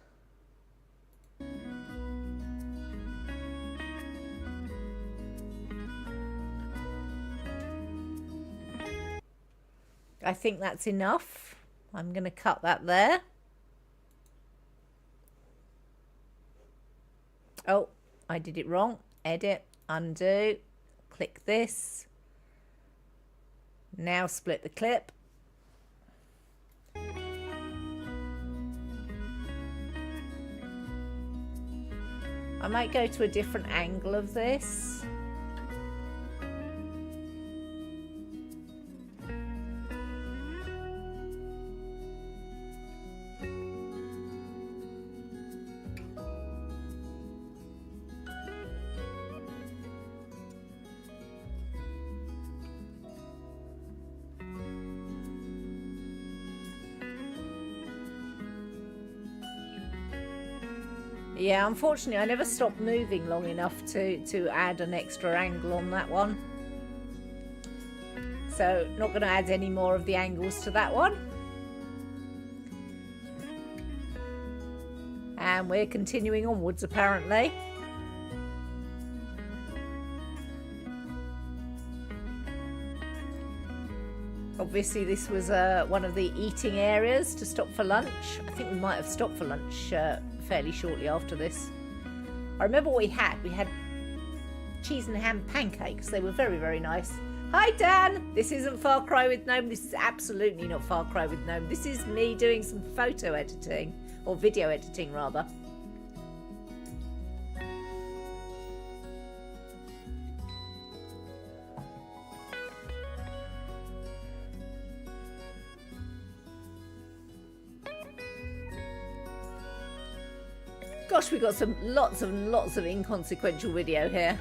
I think that's enough. I'm going to cut that there. Oh, I did it wrong. Edit, undo, click this. Now split the clip. I might go to a different angle of this. Yeah, unfortunately, I never stopped moving long enough to add an extra angle on that one. So, not going to add any more of the angles to that one. And we're continuing onwards, apparently. Obviously, this was one of the eating areas to stop for lunch. I think we might have stopped for lunch fairly shortly after this. I remember what we had. We had cheese and ham pancakes. They were very, very nice. Hi, Dan. This isn't Far Cry with Gnome. This is absolutely not Far Cry with Gnome. This is me doing some photo editing, or video editing, rather. Gosh, we got some lots and lots of inconsequential video here.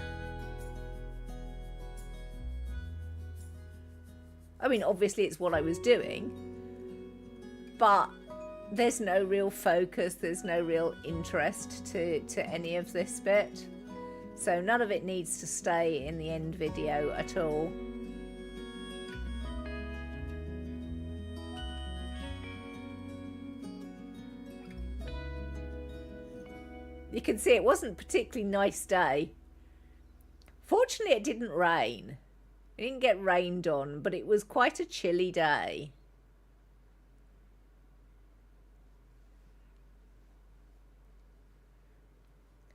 I mean, obviously it's what I was doing, but there's no real focus, there's no real interest to any of this bit. So none of it needs to stay in the end video at all. You can see it wasn't a particularly nice day. Fortunately, it didn't rain. It didn't get rained on, but it was quite a chilly day.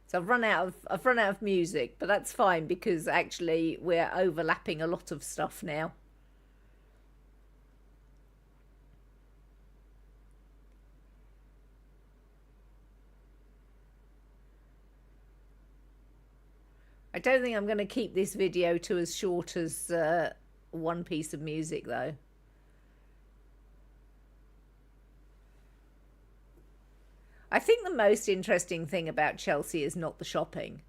So I've run out of music, but that's fine because actually we're overlapping a lot of stuff now. I don't think I'm going to keep this video to as short as one piece of music, though. I think the most interesting thing about Chelsea is not the shopping.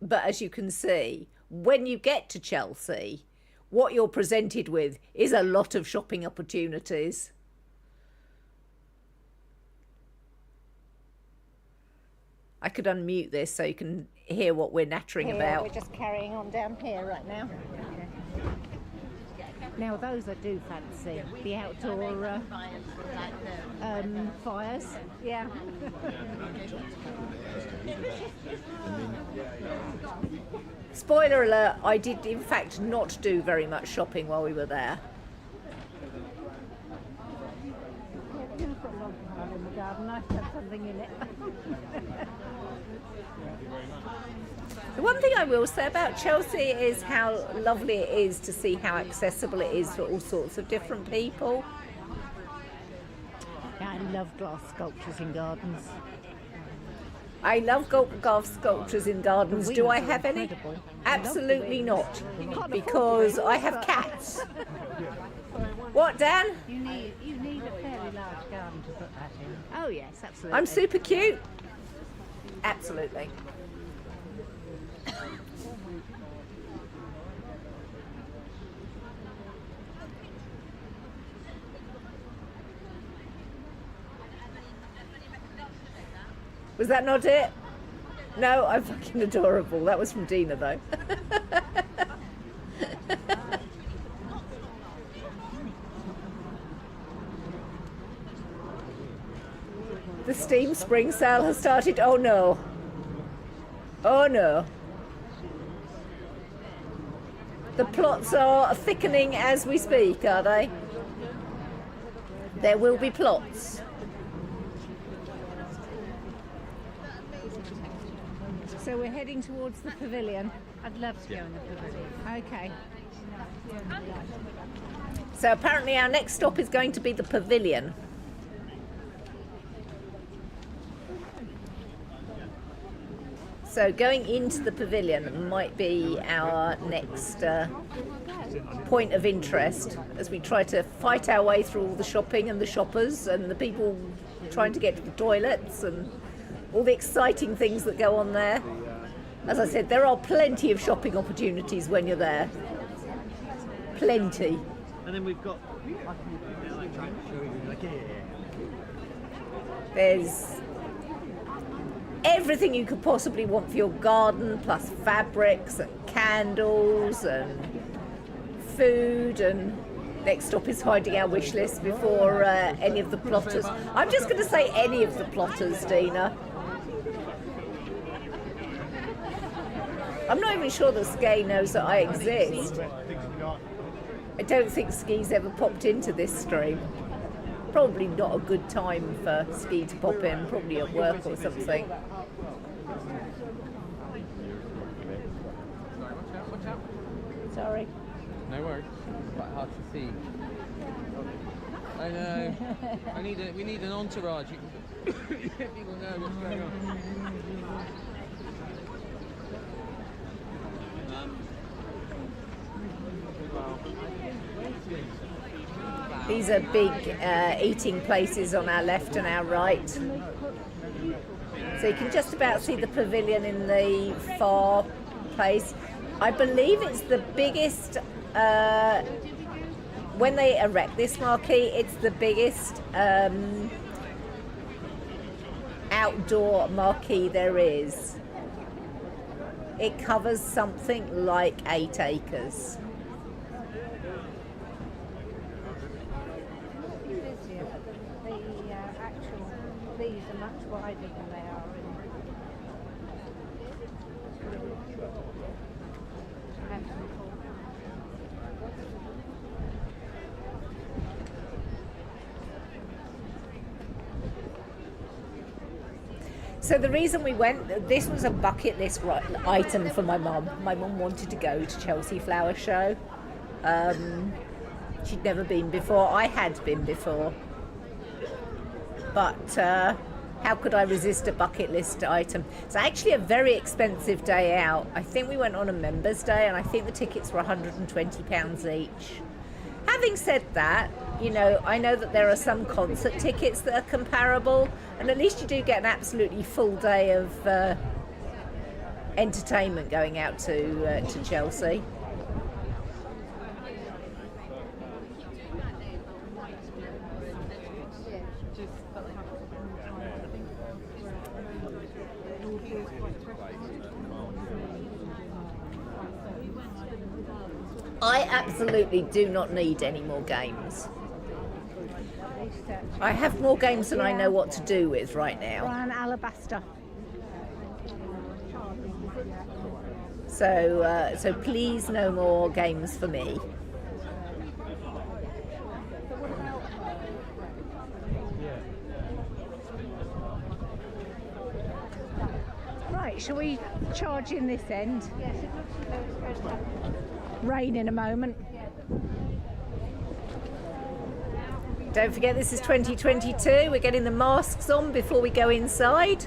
But as you can see, when you get to Chelsea, what you're presented with is a lot of shopping opportunities. I could unmute this so you can hear what we're nattering about. We're just carrying on down here right now. Now those I do fancy, the outdoor fires. Yeah. Spoiler alert, I did in fact not do very much shopping while we were there. You've got a long pile in the garden, nice to have something in it. The one thing I will say about Chelsea is how lovely it is to see how accessible it is for all sorts of different people. Yeah, I love glass sculptures in gardens. I love glass sculptures in gardens. Do I have any? Incredible. Absolutely not, because I have cats. What, Dan? You need a fairly large garden to put that in. Oh yes, absolutely. I'm super cute. Absolutely. Was that not it? No, I'm fucking adorable. That was from Dina, though. The steam spring sale has started. Oh no. Oh no. The plots are thickening as we speak, are they? There will be plots. So we're heading towards the pavilion. I'd love to go in the pavilion. Okay. So apparently our next stop is going to be the pavilion. So going into the pavilion might be our next point of interest as we try to fight our way through all the shopping and the shoppers and the people trying to get to the toilets and all the exciting things that go on there. As I said, there are plenty of shopping opportunities when you're there. Plenty. And then we've got. There's everything you could possibly want for your garden, plus fabrics and candles and food, and next stop is hiding our wish list before any of the plotters. I'm just going to say any of the plotters, Dina. I'm not even sure that Skye knows that I exist. I don't think Ski's ever popped into this stream. Probably not a good time for Ski to pop in, probably at work or something. Sorry. No worries. Quite hard to see. I know. We need an entourage. People know what's going on. These are big eating places on our left and our right. So you can just about see the pavilion in the far place. I believe it's the biggest, when they erect this marquee, it's the biggest outdoor marquee there is. It covers something like 8 acres. These are much wider than they are in Hampton Court. So the reason we went, this was a bucket list item for my mum. My mum wanted to go to Chelsea Flower Show. She'd never been before. I had been before. But how could I resist a bucket list item? It's actually a very expensive day out. I think we went on a members day and I think the tickets were £120 each. Having said that, you know, I know that there are some concert tickets that are comparable, and at least you do get an absolutely full day of entertainment going out to Chelsea. I absolutely do not need any more games. I have more games than I know what to do with right now. Brian Alabaster. So please no more games for me. Right, shall we charge in this end? Yes, it looks as though it's going to happen. Rain in a moment. Don't forget this is 2022. We're getting the masks on before we go inside.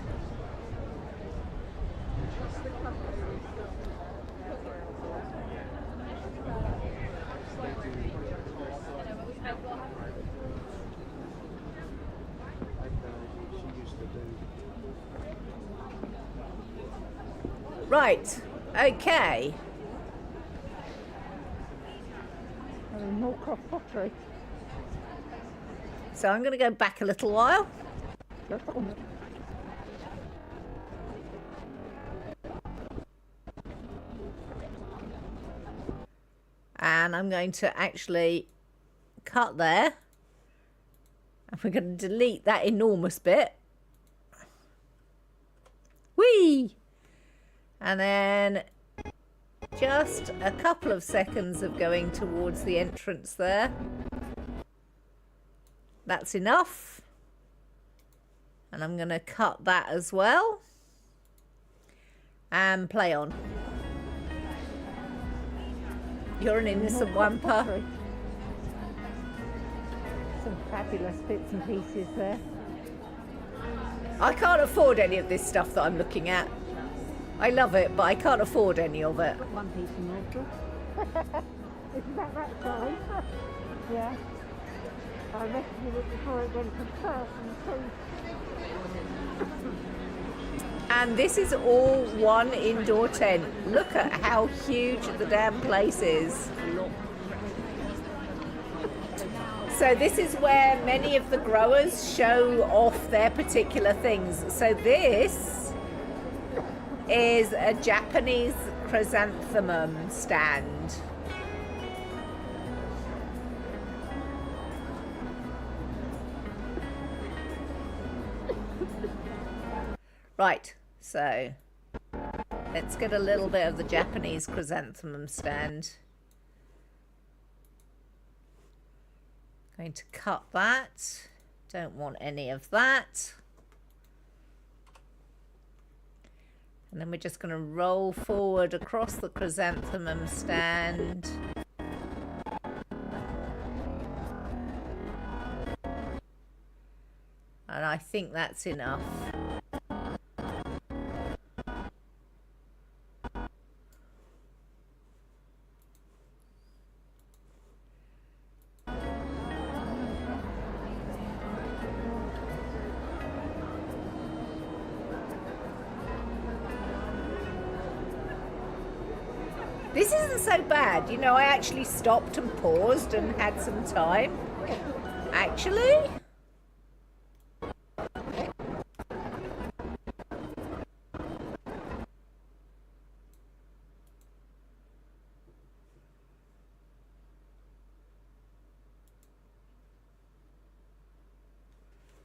Right, okay. More cross pottery. So I'm going to go back a little while. And I'm going to actually cut there. And we're going to delete that enormous bit. Whee! And then just a couple of seconds of going towards the entrance there. That's enough. And I'm going to cut that as well. And play on. You're an innocent wamper. Some fabulous bits and pieces there. I can't afford any of this stuff that I'm looking at. I love it, but I can't afford any of it. One piece of mortar. It's about that size. Yeah. I rescued it before it went to first and two. And this is all one indoor tent. Look at how huge the damn place is. So this is where many of the growers show off their particular things. So this is a Japanese chrysanthemum stand. Right, so let's get a little bit of the Japanese chrysanthemum stand. Going to cut that. Don't want any of that. And then we're just going to roll forward across the chrysanthemum stand. And I think that's enough. This isn't so bad. You know, I actually stopped and paused and had some time. Actually.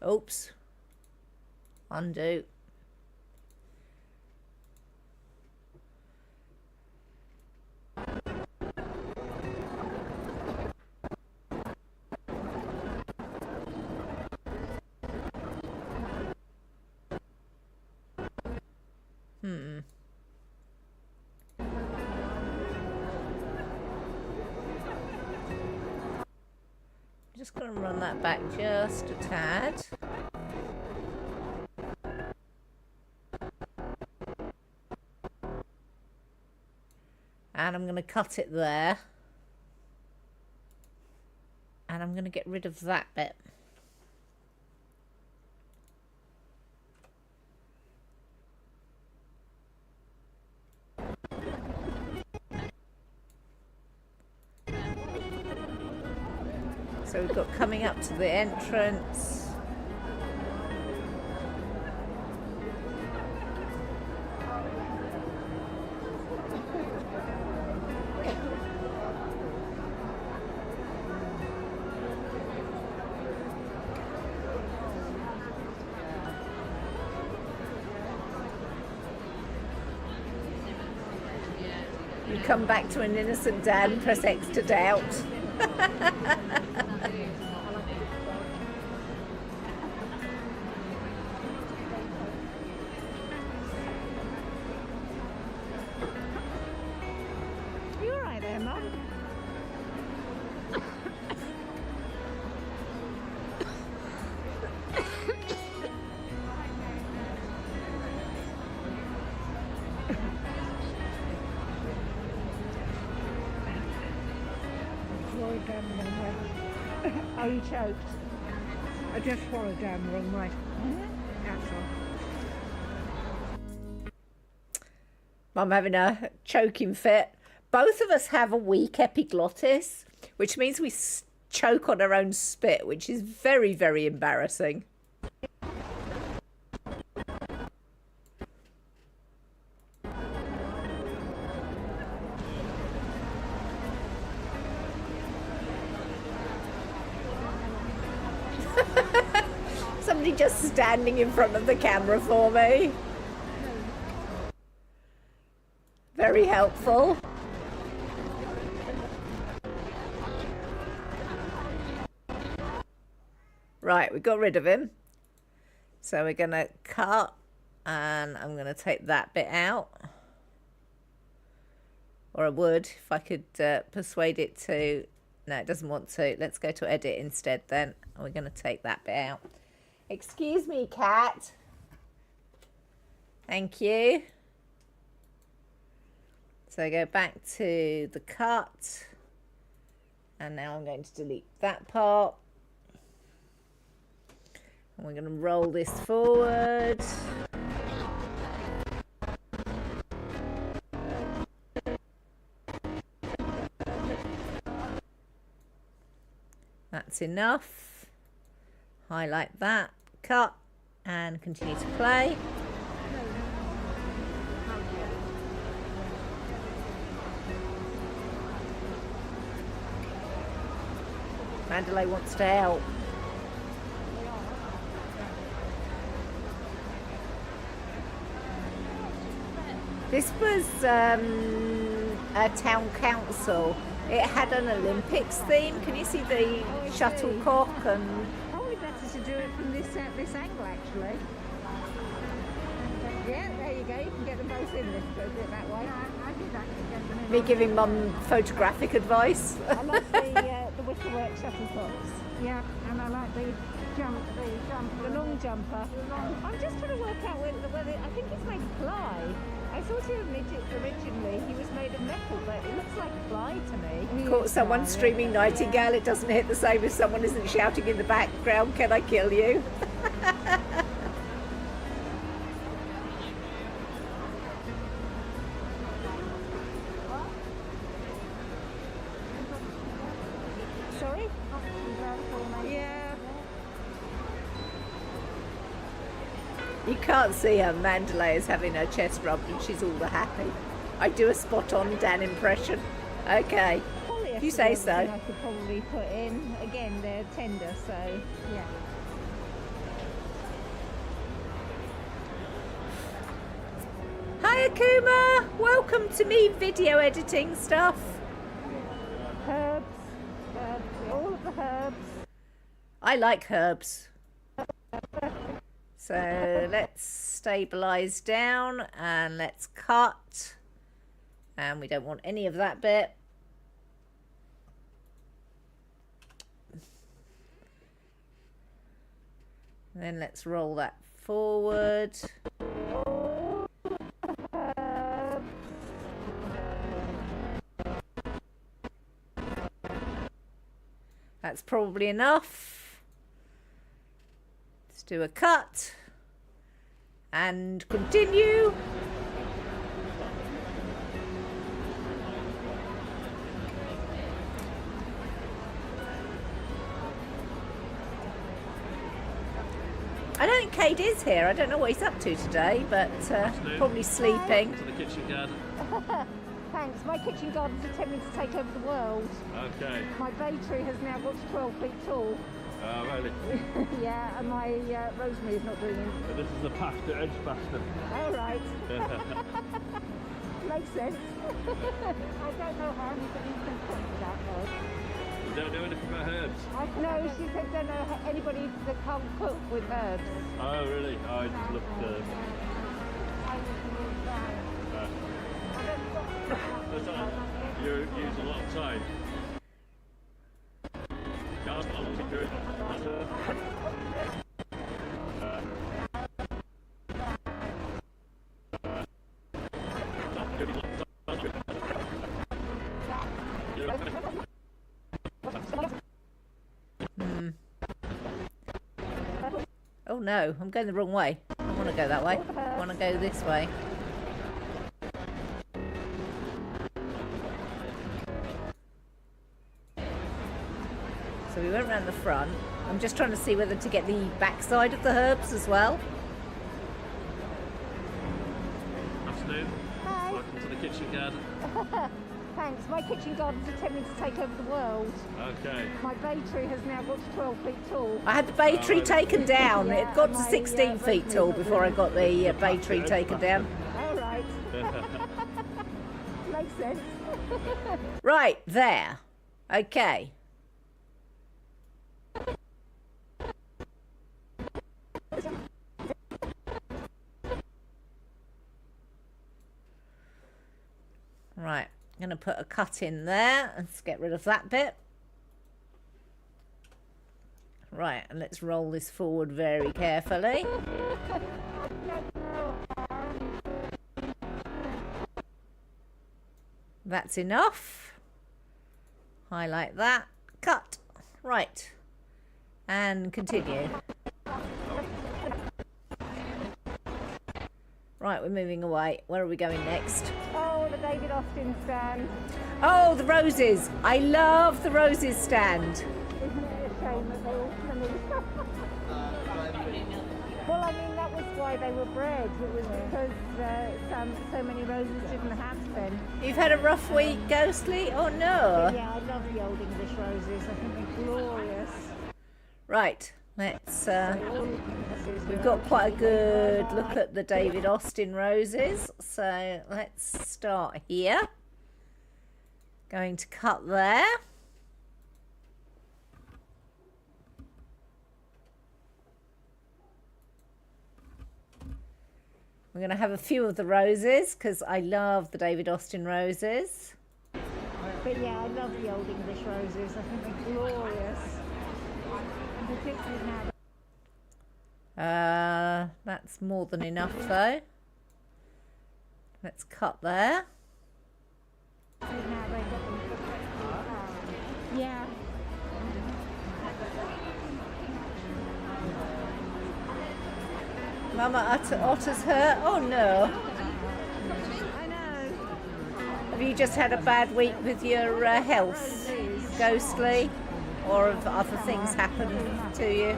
Oops. Undo. Just going to run that back just a tad. And I'm going to cut it there. And I'm going to get rid of that bit. So we've got coming up to the entrance. You come back to an innocent Dan, press X to doubt. You all right there, Mum? Swallowed down the wrong way. Oh, you choked. I just swallowed down the wrong way. That's all. I'm having a choking fit. Both of us have a weak epiglottis, which means we choke on our own spit, which is very, very embarrassing. Andy just standing in front of the camera for me. Very helpful. Right, we got rid of him. So we're going to cut, and I'm going to take that bit out. Or I would, if I could persuade it to... No, it doesn't want to. Let's go to edit instead then. We're going to take that bit out. Excuse me, cat. Thank you. So go back to the cut. And now I'm going to delete that part. And we're going to roll this forward. That's enough. Highlight that, cut, and continue to play. Mandalay wants to help. This was a town council. It had an Olympics theme. Can you see the shuttlecock and... Probably better to do it from this angle, actually. Yeah, there you go. You can get them both in this. Do it that way. I did actually get them in. me giving Mum photographic advice? I like the wickerwork shuttlecocks. Yeah, and I like the long jumper. I'm just trying to work out whether I think it's made of ply. I thought originally he was made of metal, but it looks like ply to me. Caught someone streaming Nightingale. It doesn't hit the same if someone isn't shouting in the background, "Can I kill you?" Sorry? Yeah. You can't see her. Mandalay is having her chest rubbed and she's all the happy. I do a spot on Dan impression. Okay. If you say so. I could probably put in. Again, they're tender, so yeah. Hi Akuma! Welcome to me video editing stuff. Herbs, all of the herbs. I like herbs. So let's stabilise down and let's cut. And we don't want any of that bit. And then let's roll that forward. That's probably enough. Let's do a cut and continue. I don't think Cade is here. I don't know what he's up to today, but probably sleeping. To the kitchen garden. Thanks. My kitchen garden's attempting to take over the world. Okay. My bay tree has now got to 12 feet tall. Really? Yeah, and my rosemary is not doing it. This is the path to Edgbaston. All right. Makes sense. I don't know how anybody can cook without herbs. You don't know anything about herbs? No, she said don't know anybody that can't cook with herbs. Oh, really? I just looked... you use a lot of time. Oh no, I'm going the wrong way. I don't want to go that way. I want to go this way. So we went around the front. I'm just trying to see whether to get the backside of the herbs as well. Afternoon. Hi. Welcome to the kitchen garden. Thanks. My kitchen garden's attempting to take over the world. Okay. My bay tree has now got to 12 feet tall. I had the bay tree taken down. Yeah, It got to my, 16 feet tall before I got the bay tree taken down. All right. Makes sense. Right, there. Okay. Right, I'm going to put a cut in there. Let's get rid of that bit. Right, and let's roll this forward very carefully. That's enough. Highlight that. Cut. Right. And continue. Right, we're moving away. Where are we going next? Oh, the David Austin stand. Oh, the roses. I love the roses stand. Isn't it a shame that they all finish? Well, I mean, that was why they were bred. It was because so many roses didn't have them. You've had a rough week, Ghostly? Oh, no. Yeah, I love the old English roses. I think they're glorious. Right, let's... we've got quite a good look at the David Austin roses. So let's start here. Going to cut there. We're going to have a few of the roses because I love the David Austin roses. But yeah, I love the old English roses. I think they're glorious. And particularly now. That's more than enough though. Let's cut there. Now they got them perfectly. Yeah. Mama Otter's hurt. Oh no. I know. Have you just had a bad week with your health, Ghostly? Or have other things happened to you?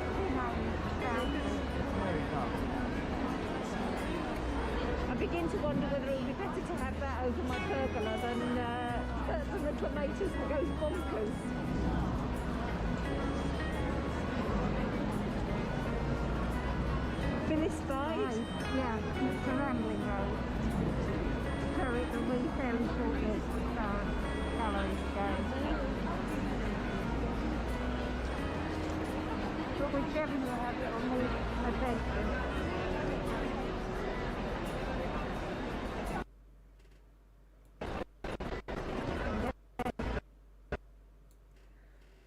I begin to wonder whether it would be better to have that over my pergola than the clematis that goes bonkers. Phyllis Bide? Yeah, it's a rambling road. So it will be fairly short-lived as far as calories go. But whichever you have, it will need attention.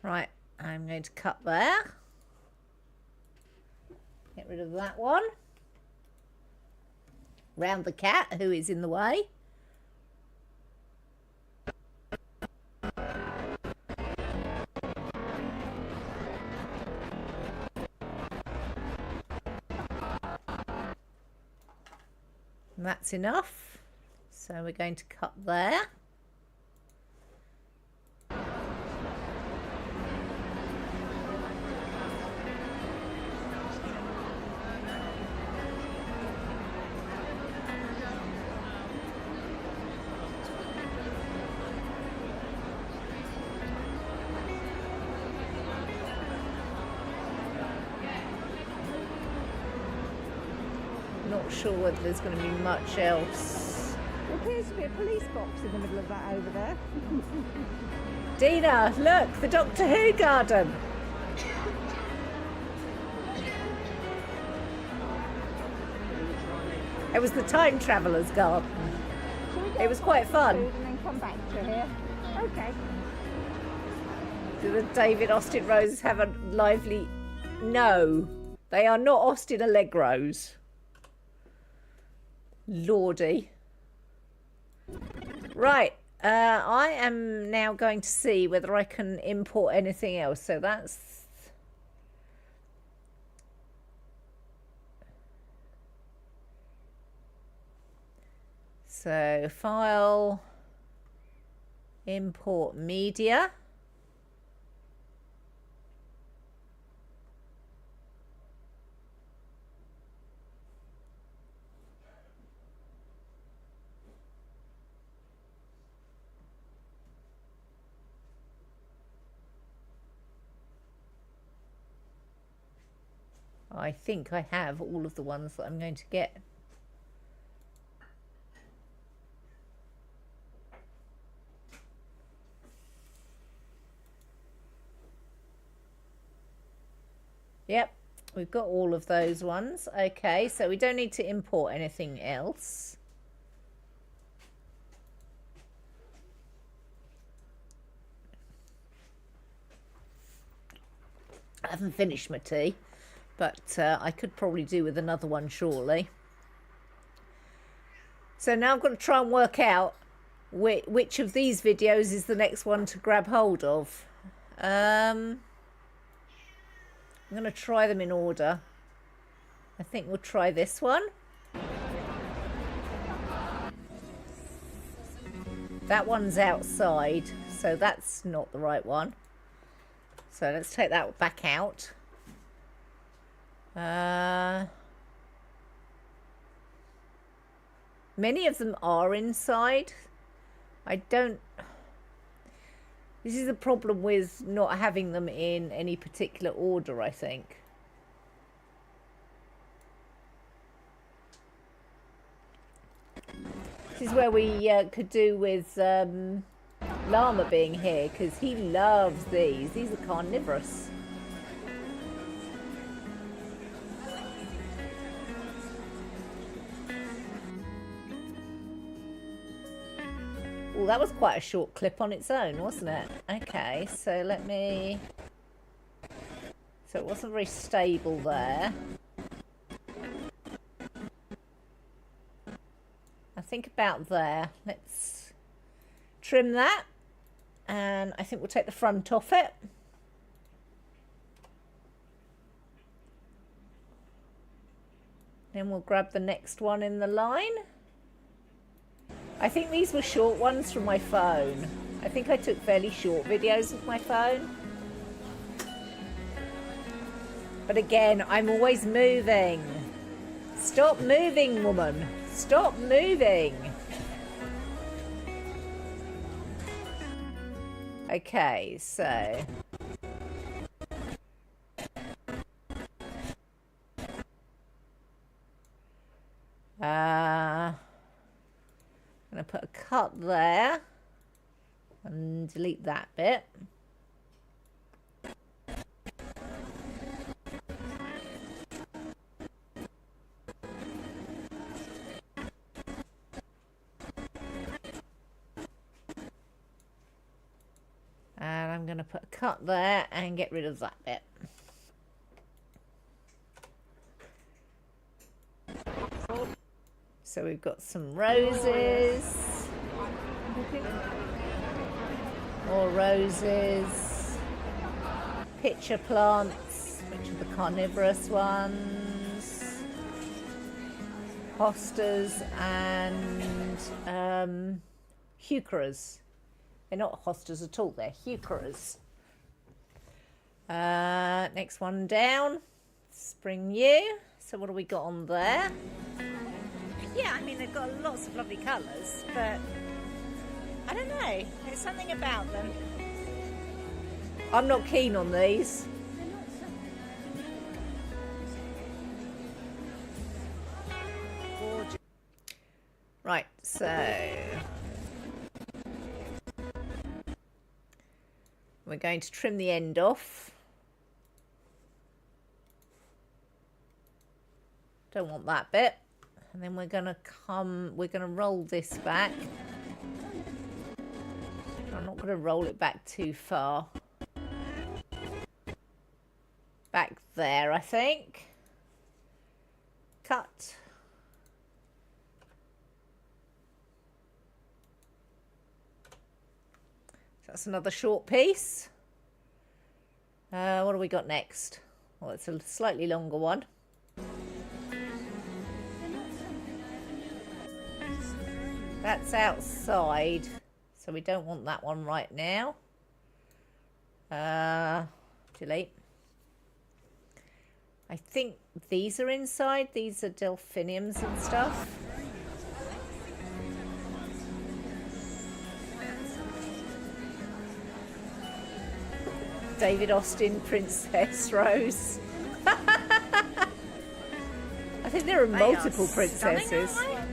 Right, I'm going to cut there. Get rid of that one. Round the cat who is in the way. And that's enough. So we're going to cut there. Not sure whether there's going to be much else. There appears to be a police box in the middle of that over there. Dina, look, the Doctor Who garden. It was the Time Traveller's garden. Shall we go It was and quite find fun. food and then come back to here? Okay. Do the David Austin roses have a lively... No, they are not Austin Allegros. Lordy. Right, I am now going to see whether I can import anything else. So that's... So, file, import media. I think I have all of the ones that I'm going to get. Yep, we've got all of those ones. Okay, so we don't need to import anything else. I haven't finished my tea, but I could probably do with another one shortly. So now I've got to try and work out which of these videos is the next one to grab hold of. I'm going to try them in order. I think we'll try this one. That one's outside, so that's not the right one. So let's take that back out. Many of them are inside. I don't... This is the problem with not having them in any particular order, I think. This is where we could do with Llama being here, because he loves these. These are carnivorous. Well, that was quite a short clip on its own, wasn't it? Okay, so let me... So it wasn't very stable there. I think about there. Let's trim that. And I think we'll take the front off it. Then we'll grab the next one in the line. I think these were short ones from my phone. I think I took fairly short videos with my phone. But again, I'm always moving. Stop moving, woman. Stop moving. Okay, so... I'm going to put a cut there and delete that bit. And I'm going to put a cut there and get rid of that bit. So we've got some roses, more roses, pitcher plants, which are the carnivorous ones, hostas and heucheras. They're not hostas at all, they're heucheras. Next one down, spring yew. So what have we got on there? Yeah, I mean, they've got lots of lovely colours, but I don't know. There's something about them. I'm not keen on these. Right, so we're going to trim the end off. Don't want that bit. And then we're going to roll this back. I'm not going to roll it back too far. Back there, I think. Cut. That's another short piece. What do we got next? Well, it's a slightly longer one. That's outside, so we don't want that one right now. Delete. I think these are inside. These are delphiniums and stuff. David Austin, Princess Rose. there are They multiple are stunning, princesses. aren't they?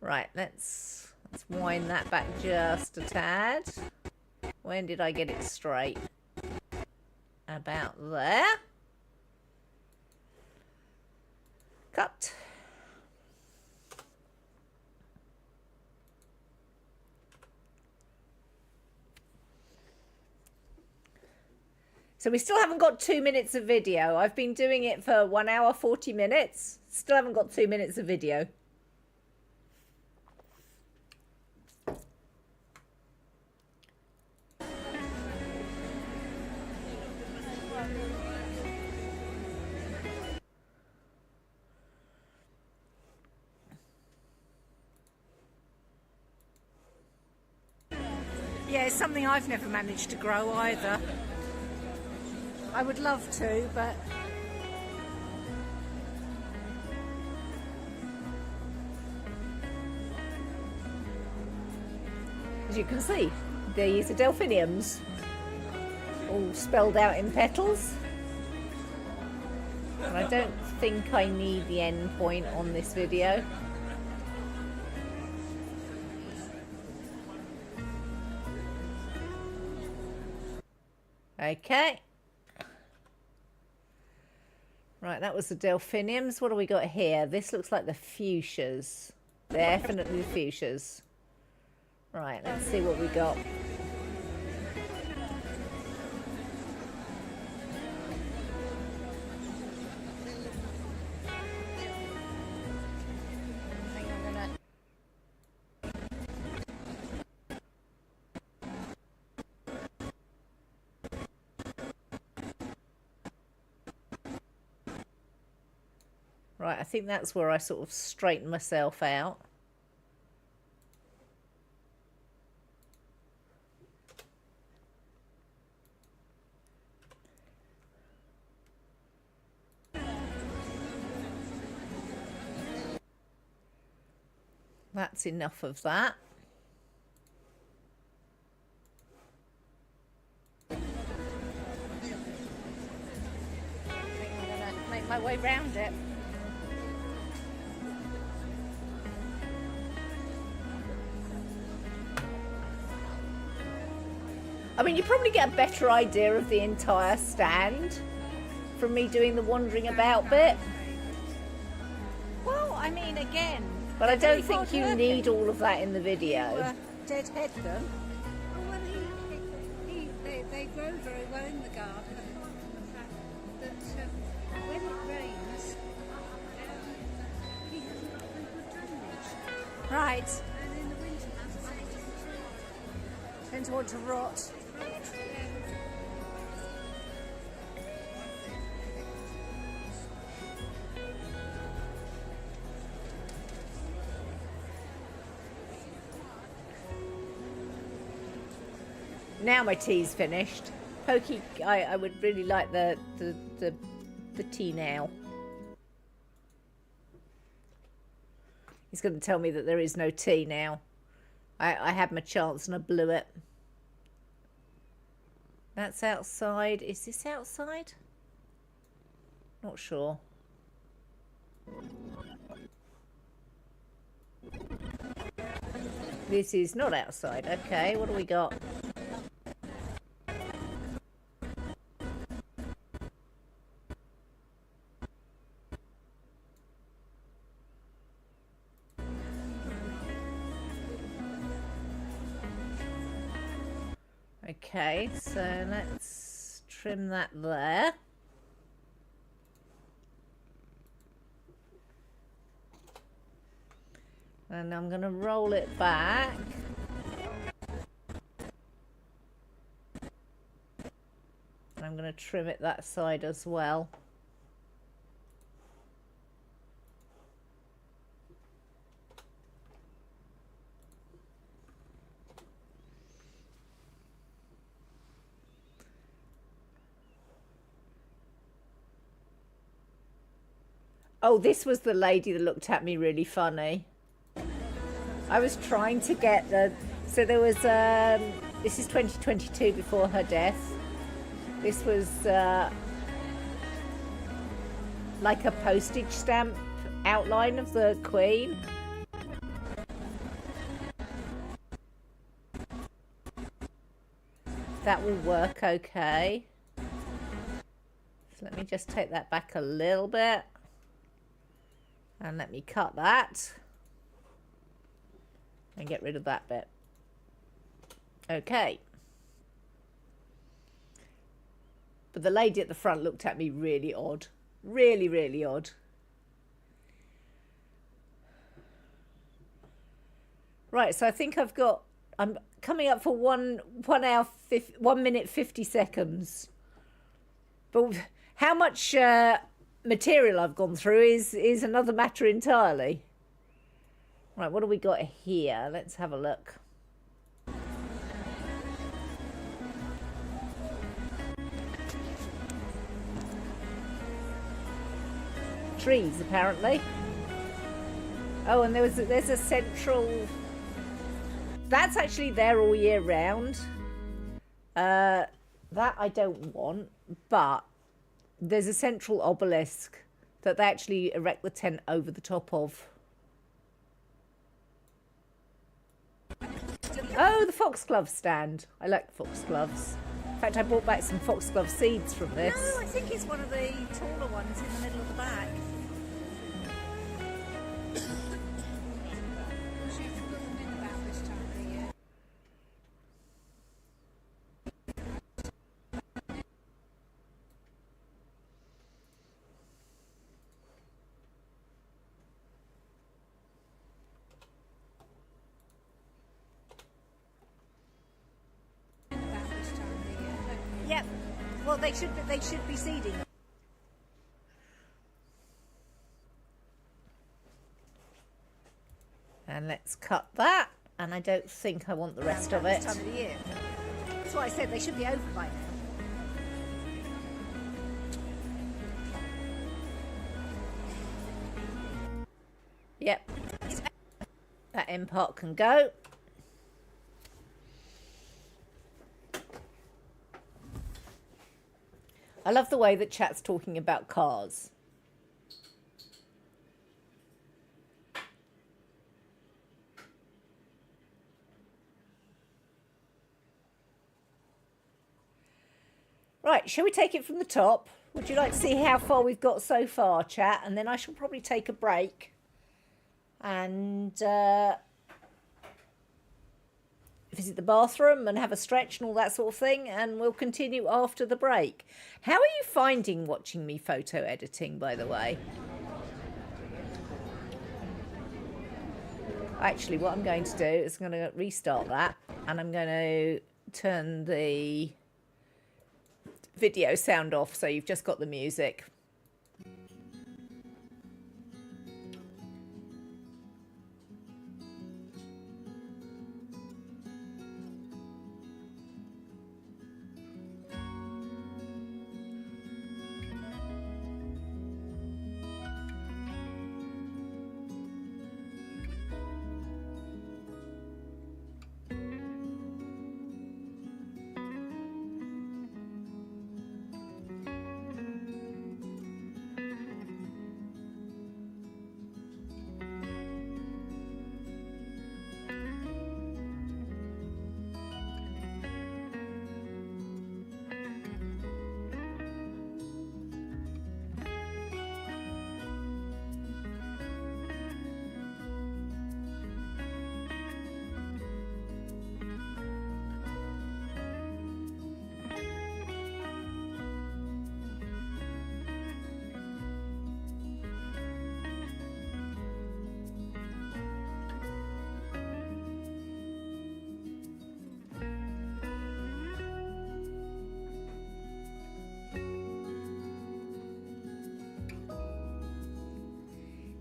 Right, let's wind that back just a tad. When did I get it straight? About there. Cut. So we still haven't got 2 minutes of video. I've been doing it for 1 hour, 40 minutes. Still haven't got 2 minutes of video. Yeah, it's something I've never managed to grow either. I would love to, but As you can see, these are delphiniums, all spelled out in petals. And I don't think I need the end point on this video. Okay. Right, that was the delphiniums. What do we got here? This looks like the fuchsias. Definitely the fuchsias. Right, let's see what we got. Right, I think that's where I sort of straighten myself out. That's enough of that. I think I'm going to make my way round it. I mean, you probably get a better idea of the entire stand from me doing the wandering about bit. well, I mean, again. But I don't really think hard you working. need all of that in the video. Deadhead them. Oh, well, they grow very well in the garden, apart from the fact that when it rains, he has not very good drainage. Right. And in the winter, that's Tend to want to rot. Now my tea's finished. Pokey, I would really like the tea now. He's going to tell me that there is no tea now. I had my chance and I blew it. That's outside. Is this outside? Not sure. This is not outside. Okay, what do we got? Okay, so let's trim that there. And I'm going to roll it back. And I'm going to trim it that side as well. Oh, this was the lady that looked at me really funny. I was trying to get the... So there was... this is 2022 before her death. This was like a postage stamp outline of the Queen. That will work okay. So let me just take that back a little bit. And let me cut that. And get rid of that bit. Okay. But the lady at the front looked at me really odd. Really, really odd. Right, so I think I'm coming up for 1 minute 50 seconds. But how much material I've gone through is another matter entirely. Right, what do we got here? Let's have a look. Trees, apparently. Oh, and there's a central... That's actually there all year round. That I don't want, but there's a central obelisk that they actually erect the tent over the top of. Oh, the foxglove stand. I like the foxgloves. In fact, I brought back some foxglove seeds from this. No, I think it's one of the taller ones in the middle of the back. She used to put them in about this time of the year. About this time of the year. Yep. Well, they should be seeding. And let's cut that. And I don't think I want the rest of it. This time of the year. That's why I said they should be over by now. Yep. That end part can go. I love the way that chat's talking about cars. Right, shall we take it from the top? Would you like to see how far we've got so far, chat? And then I shall probably take a break and visit the bathroom and have a stretch and all that sort of thing, and we'll continue after the break. How are you finding watching me photo editing, by the way? Actually, what I'm going to do is I'm going to restart that, and I'm going to turn the video sound off so you've just got the music.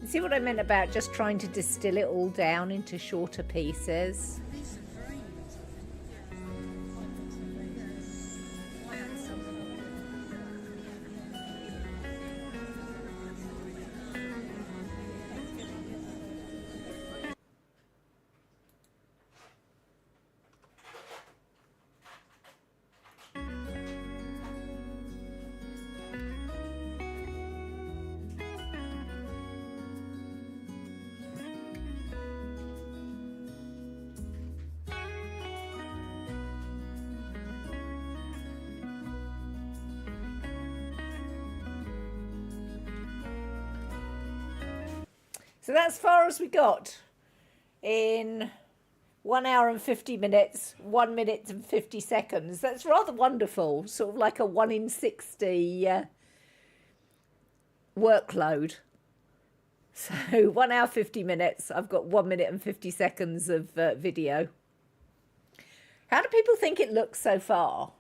See what I meant about just trying to distill it all down into shorter pieces? So that's as far as we got in 1 hour and 50 minutes, 1 minute and 50 seconds. That's rather wonderful, sort of like a 1 in 60 workload. So 1 hour, 50 minutes, I've got 1 minute and 50 seconds of video. How do people think it looks so far?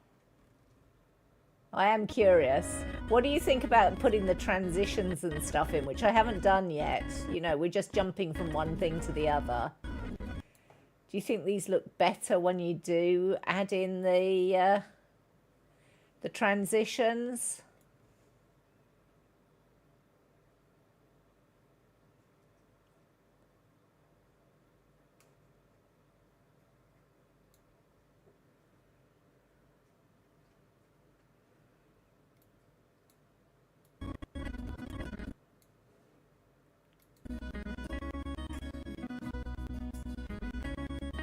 I am curious. What do you think about putting the transitions and stuff in, which I haven't done yet? You know, we're just jumping from one thing to the other. Do you think these look better when you do add in the transitions?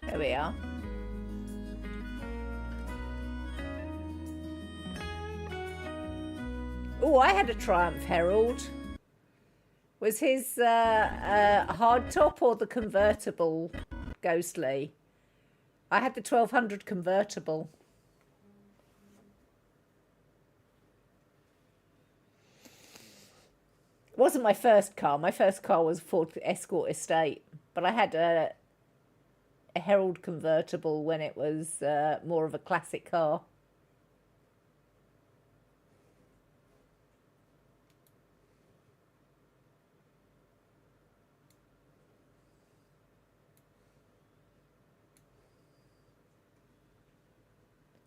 There we are. Oh, I had a Triumph Herald. Was his hard top or the convertible ghostly? I had the 1200 convertible. It wasn't my first car. My first car was Ford Escort Estate, but I had a Herald convertible when it was more of a classic car.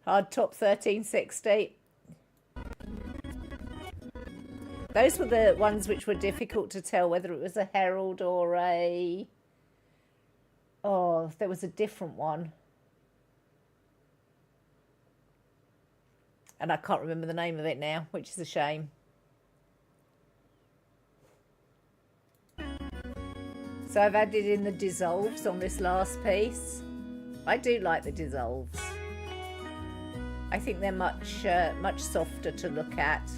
Hardtop 1360. Those were the ones which were difficult to tell whether it was a Herald or a... Oh, there was a different one. And I can't remember the name of it now, which is a shame. So I've added in the dissolves on this last piece. I do like the dissolves. I think they're much softer to look at.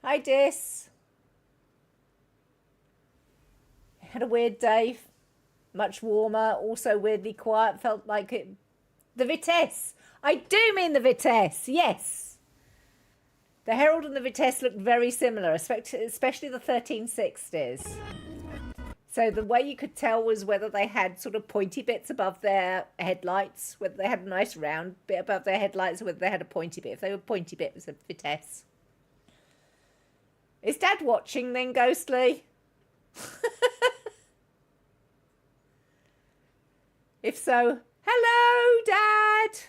Hi, Dis. Had a weird day. Much warmer, also weirdly quiet. Felt like it. The Vitesse. I do mean the Vitesse, yes. The Herald and the Vitesse looked very similar, especially the 1360s. So the way you could tell was whether they had sort of pointy bits above their headlights, whether they had a nice round bit above their headlights, or whether they had a pointy bit. If they were pointy bit, it was a Vitesse. Is Dad watching then, Ghostly? If so, hello, Dad.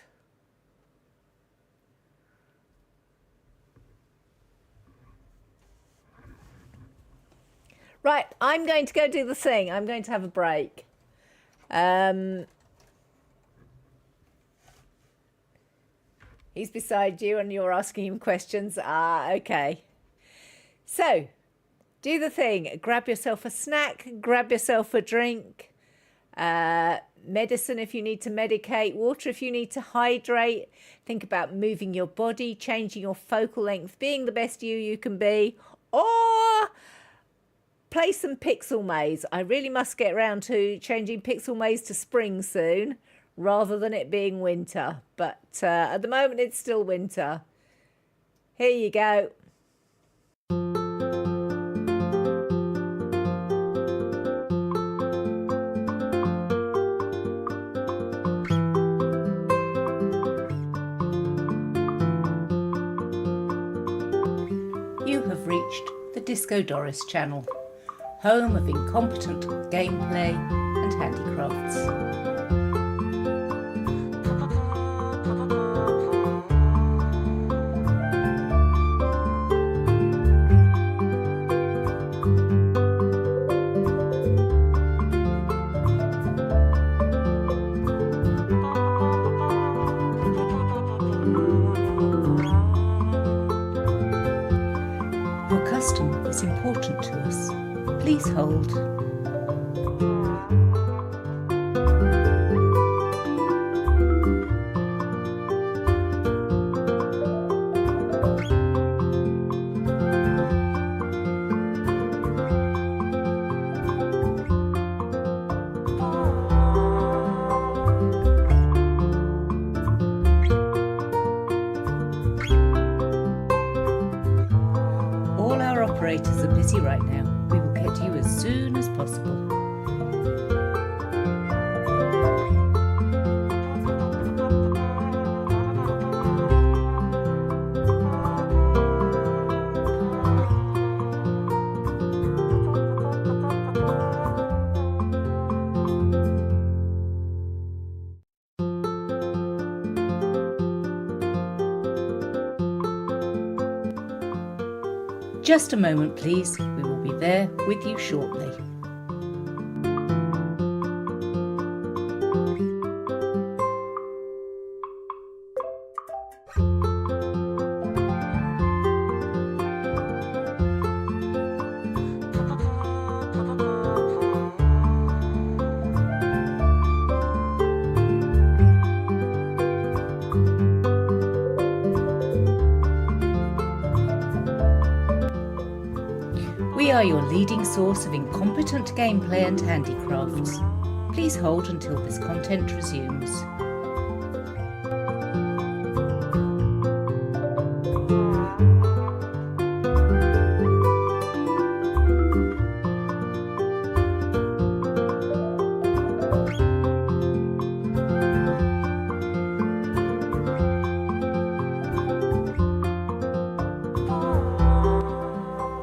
Right, I'm going to go do the thing. I'm going to have a break. He's beside you and you're asking him questions. Ah, okay. So, do the thing. Grab yourself a snack, grab yourself a drink, medicine if you need to medicate, water if you need to hydrate. Think about moving your body, changing your focal length, being the best you can be, or play some Pixel Maze. I really must get around to changing Pixel Maze to spring soon, rather than it being winter. But at the moment, it's still winter. Here you go. You have reached the Disco Doris channel, home of incompetent gameplay and handicrafts. Your custom is important to us. Please hold. busy right now. We will get to you as soon as possible. Just a moment, please. We will be there with you shortly. We are your leading source of incompetent gameplay and handicrafts. Please hold until this content resumes.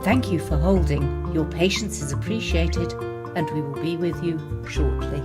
Thank you for holding. Your patience is appreciated, and we will be with you shortly.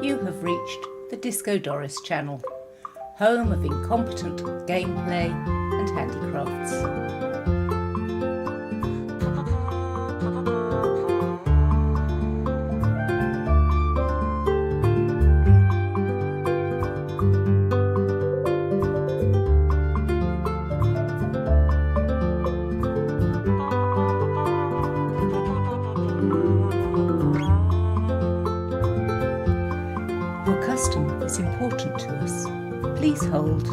You have reached the Disco Doris channel, home of incompetent gameplay and handicrafts. Your custom is important to us. Please hold.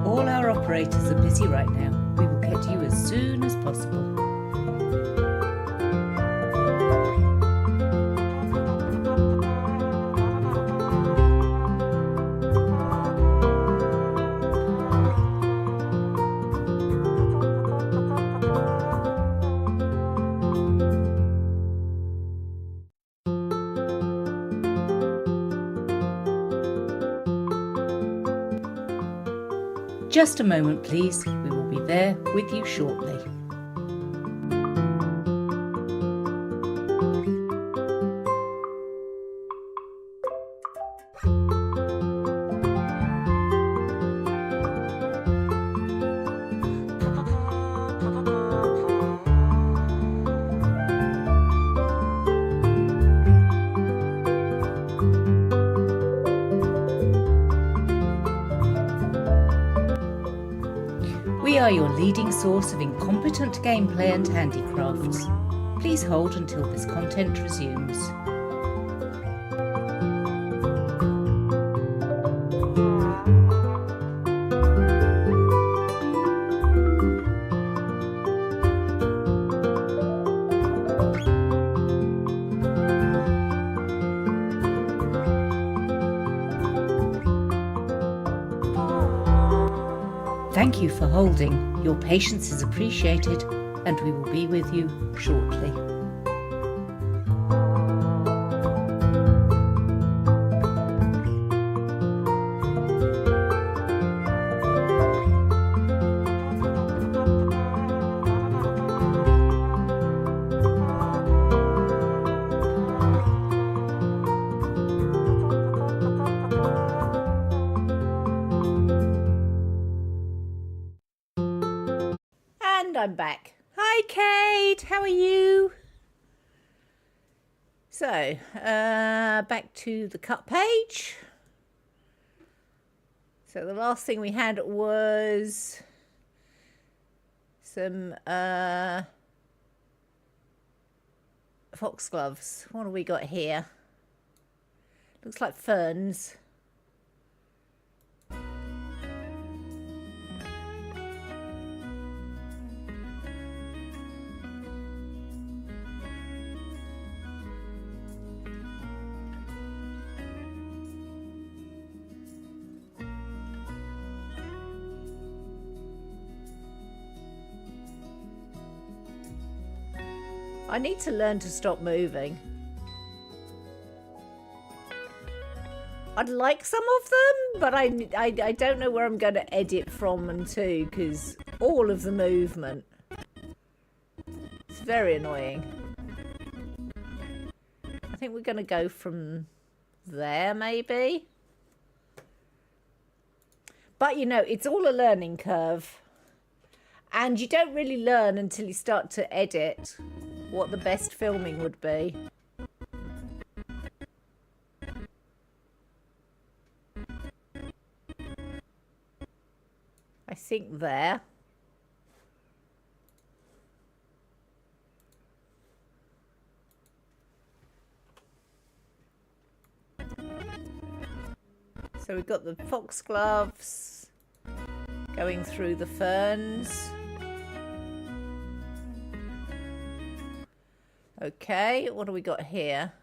All our operators are busy right now. We will get to you as soon as possible. Just a moment, please. We will be there with you shortly. We are your leading source of incompetent gameplay and handicrafts. Please hold until this content resumes. Thank you for holding. Your patience is appreciated, and we will be with you shortly. I'm back. Hi, Kate. How are you? So, back to the cut page. So the last thing we had was some foxgloves. What have we got here? Looks like ferns. I need to learn to stop moving. I'd like some of them, but I don't know where I'm going to edit from and to, because all of the movement. It's very annoying. I think we're going to go from there, maybe. But, you know, it's all a learning curve. And you don't really learn until you start to edit what the best filming would be. I think there. So we've got the foxgloves going through the ferns. Okay, what do we got here?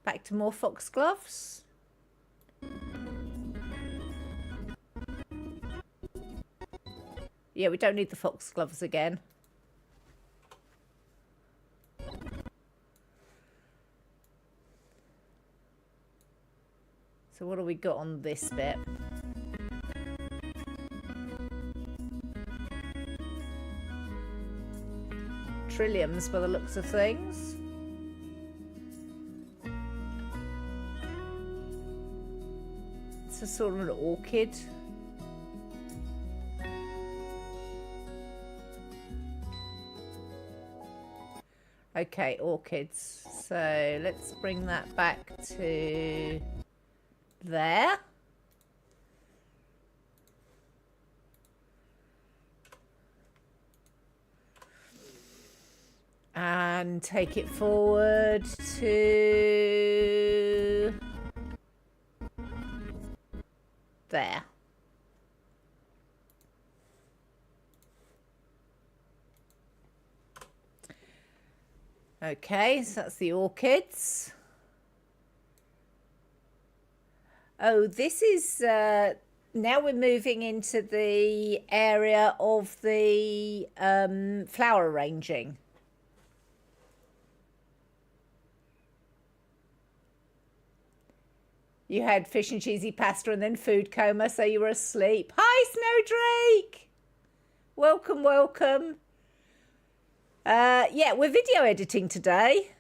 Back to more foxgloves. Yeah, we don't need the foxgloves again. So what do we got on this bit? Trilliums by the looks of things. It's a sort of an orchid. Okay, orchids. So let's bring that back to there. And take it forward to there. Okay, so that's the orchids. Oh, this is now we're moving into the area of the flower arranging. You had fish and cheesy pasta and then food coma, so you were asleep. Hi, Snowdrake! Welcome, welcome. Yeah, we're video editing today.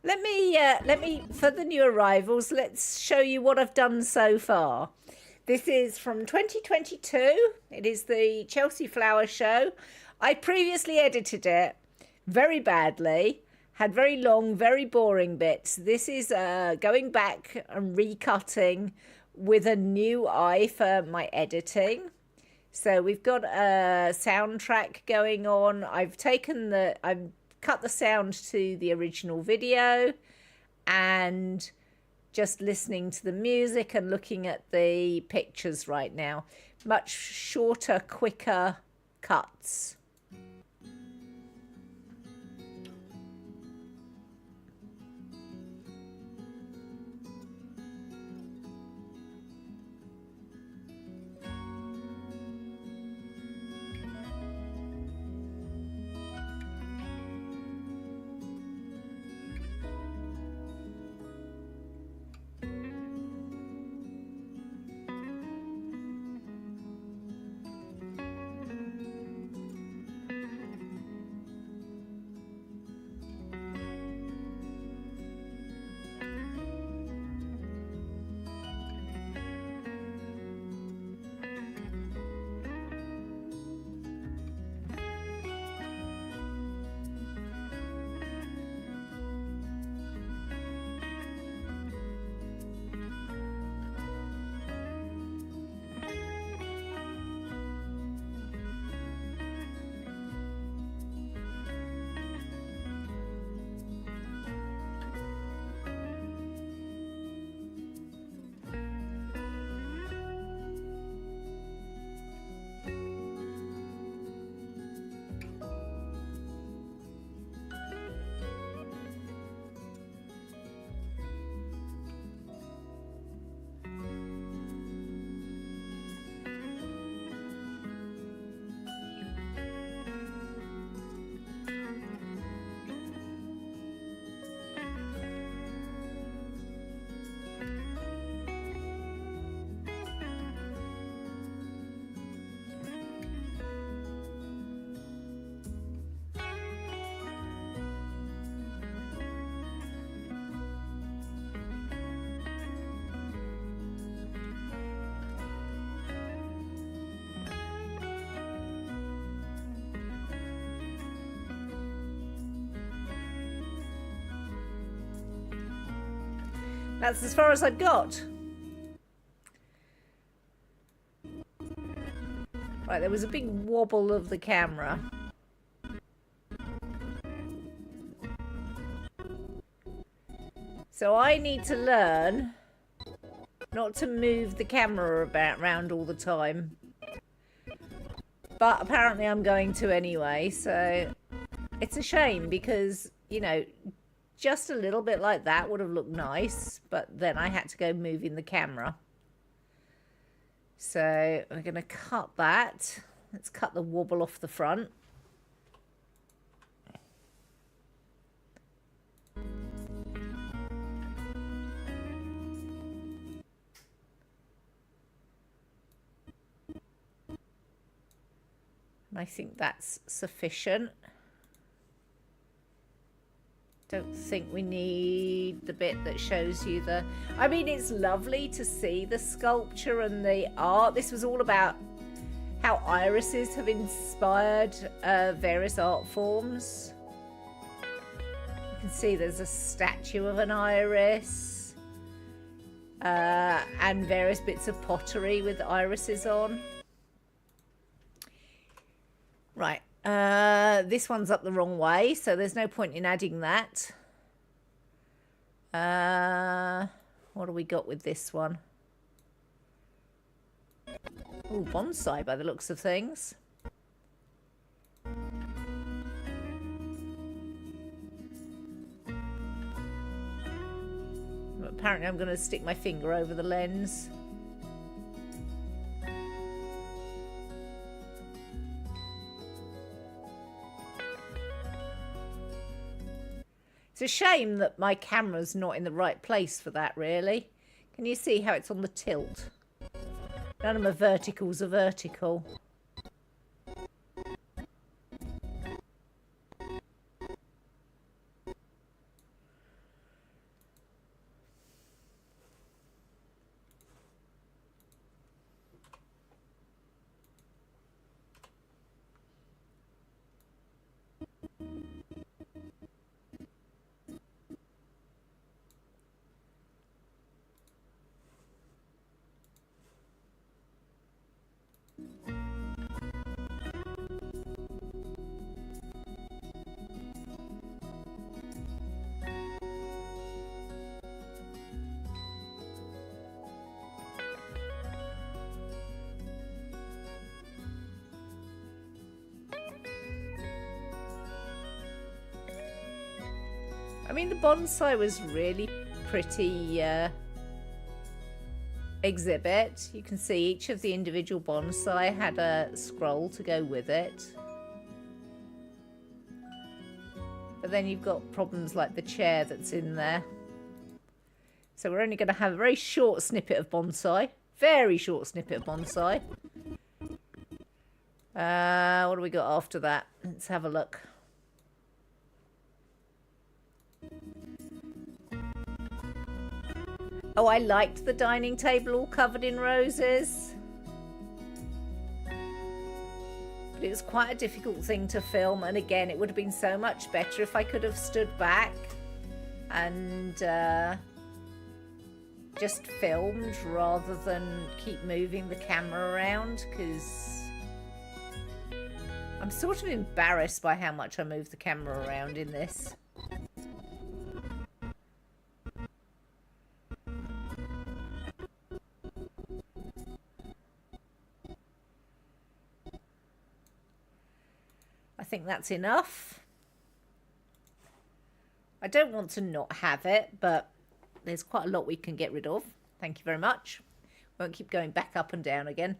Let me, for the new arrivals, let's show you what I've done so far. This is from 2022. It is the Chelsea Flower Show. I previously edited it very badly. Had very long, very boring bits. This is going back and recutting with a new eye for my editing. So we've got a soundtrack going on. I've cut the sound to the original video and just listening to the music and looking at the pictures right now. Much shorter, quicker cuts. That's as far as I've got. Right, there was a big wobble of the camera. So I need to learn not to move the camera around all the time. But apparently I'm going to anyway, so it's a shame because, you know, just a little bit like that would have looked nice, but then I had to go moving the camera. So we're going to cut that. Let's cut the wobble off the front. I think that's sufficient. Don't think we need the bit that shows you the... I mean, it's lovely to see the sculpture and the art. This was all about how irises have inspired various art forms. You can see there's a statue of an iris and various bits of pottery with irises on. Right, this one's up the wrong way, so there's no point in adding that. What do we got with this one? Oh, bonsai by the looks of things. Apparently I'm going to stick my finger over the lens. It's a shame that my camera's not in the right place for that, really. Can you see how it's on the tilt? None of my verticals are vertical. I mean, the bonsai was really pretty exhibit. You can see each of the individual bonsai had a scroll to go with it. But then you've got problems like the chair that's in there. So we're only going to have a very short snippet of bonsai. Very short snippet of bonsai. What do we got after that? Let's have a look. Oh, I liked the dining table all covered in roses. But it was quite a difficult thing to film. And again, it would have been so much better if I could have stood back and just filmed rather than keep moving the camera around, because I'm sort of embarrassed by how much I move the camera around in this. I think that's enough. I don't want to not have it, but there's quite a lot we can get rid of. Thank you very much. Won't keep going back up and down again.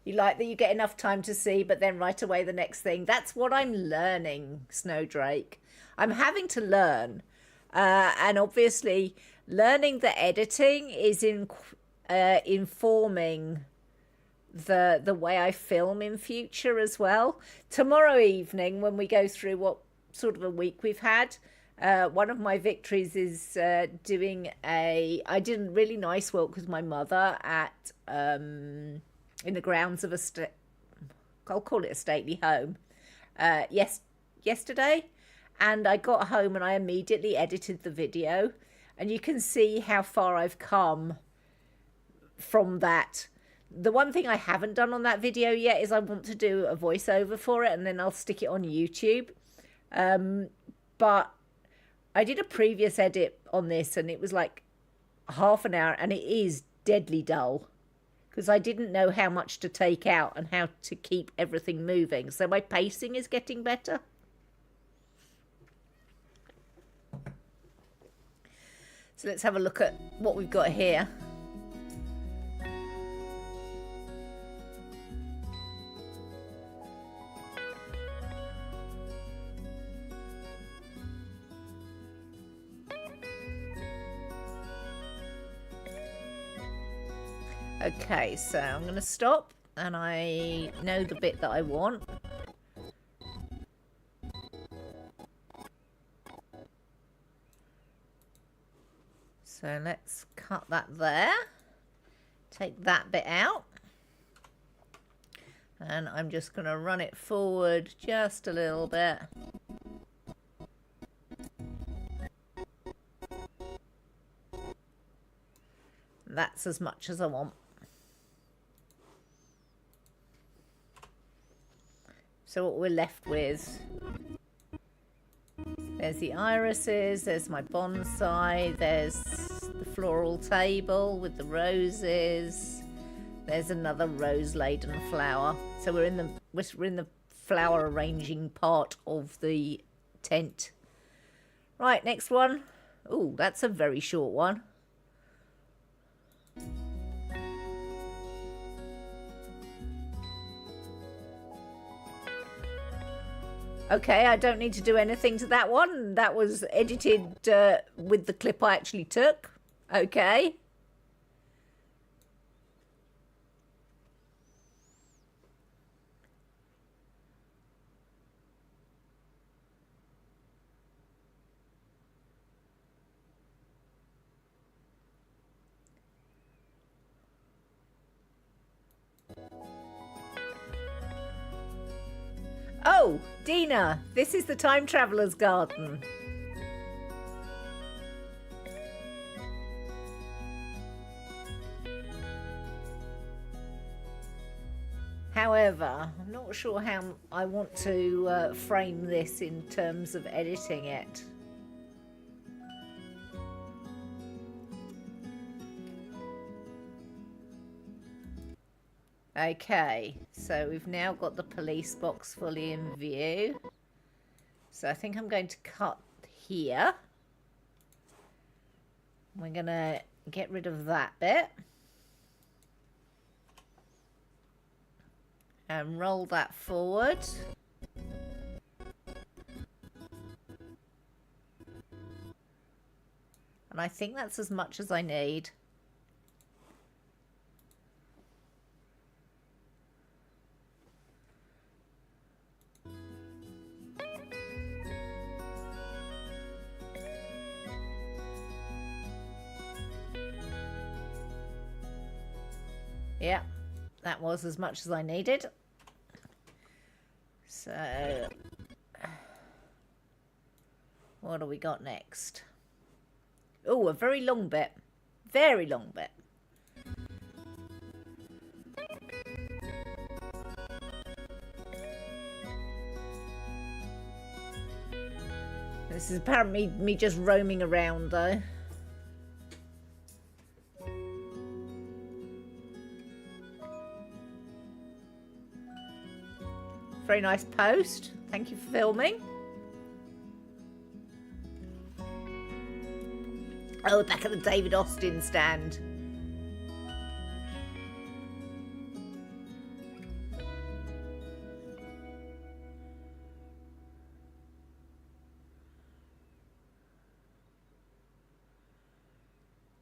You like that you get enough time to see, but then right away the next thing. That's what I'm learning, Snowdrake. I'm having to learn. And obviously, learning the editing is informing the way I film in future as well. Tomorrow evening, when we go through what sort of a week we've had, one of my victories is doing I did a really nice walk with my mother at in the grounds of I'll call it a stately home, yesterday, and I got home and I immediately edited the video, and you can see how far I've come from that. The one thing I haven't done on that video yet is I want to do a voiceover for it, and then I'll stick it on YouTube. But I did a previous edit on this, and it was like half an hour, and it is deadly dull because I didn't know how much to take out and how to keep everything moving. So my pacing is getting better. So let's have a look at what we've got here. Okay, so I'm going to stop, and I know the bit that I want. So let's cut that there. Take that bit out. And I'm just going to run it forward just a little bit. That's as much as I want. So what we're left with, there's the irises, there's my bonsai, there's the floral table with the roses, there's another rose-laden flower. So we're in the flower arranging part of the tent. Right, next one. Oh, that's a very short one. Okay, I don't need to do anything to that one. That was edited with the clip I actually took. Okay. Oh, Dina, this is the Time Traveller's Garden. However, I'm not sure how I want to frame this in terms of editing it. Okay, so we've now got the police box fully in view. So I think I'm going to cut here. We're going to get rid of that bit. And roll that forward. And I think that's as much as I need. Yeah, that was as much as I needed. So, what do we got next? Oh, a very long bit. Very long bit. This is apparently me just roaming around though. Very nice post. Thank you for filming. Oh, back at the David Austin stand.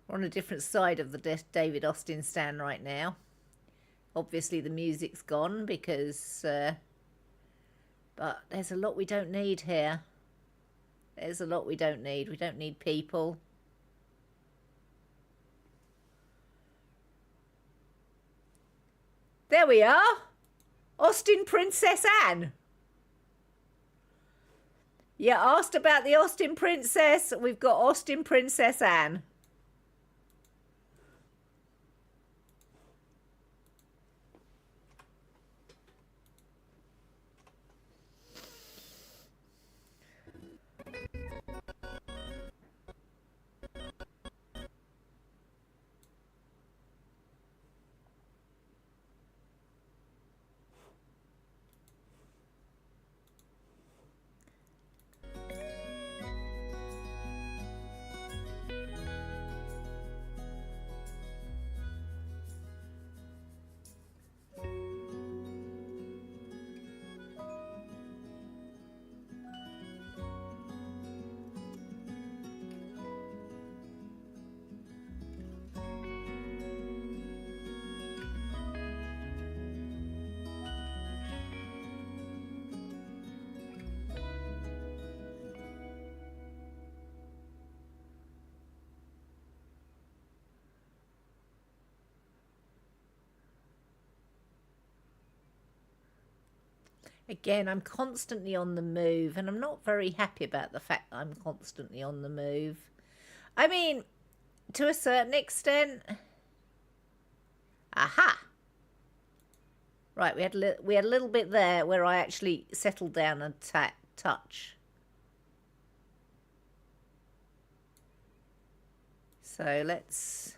We're on a different side of the David Austin stand right now. Obviously the music's gone because... but there's a lot we don't need here. There's a lot we don't need. We don't need people. There we are. Austin Princess Anne. You asked about the Austin Princess. We've got Austin Princess Anne. Again, I'm constantly on the move, and I'm not very happy about the fact that I'm constantly on the move. I mean, to a certain extent. Aha! Right, we had a little bit there where I actually settled down and touch. So let's...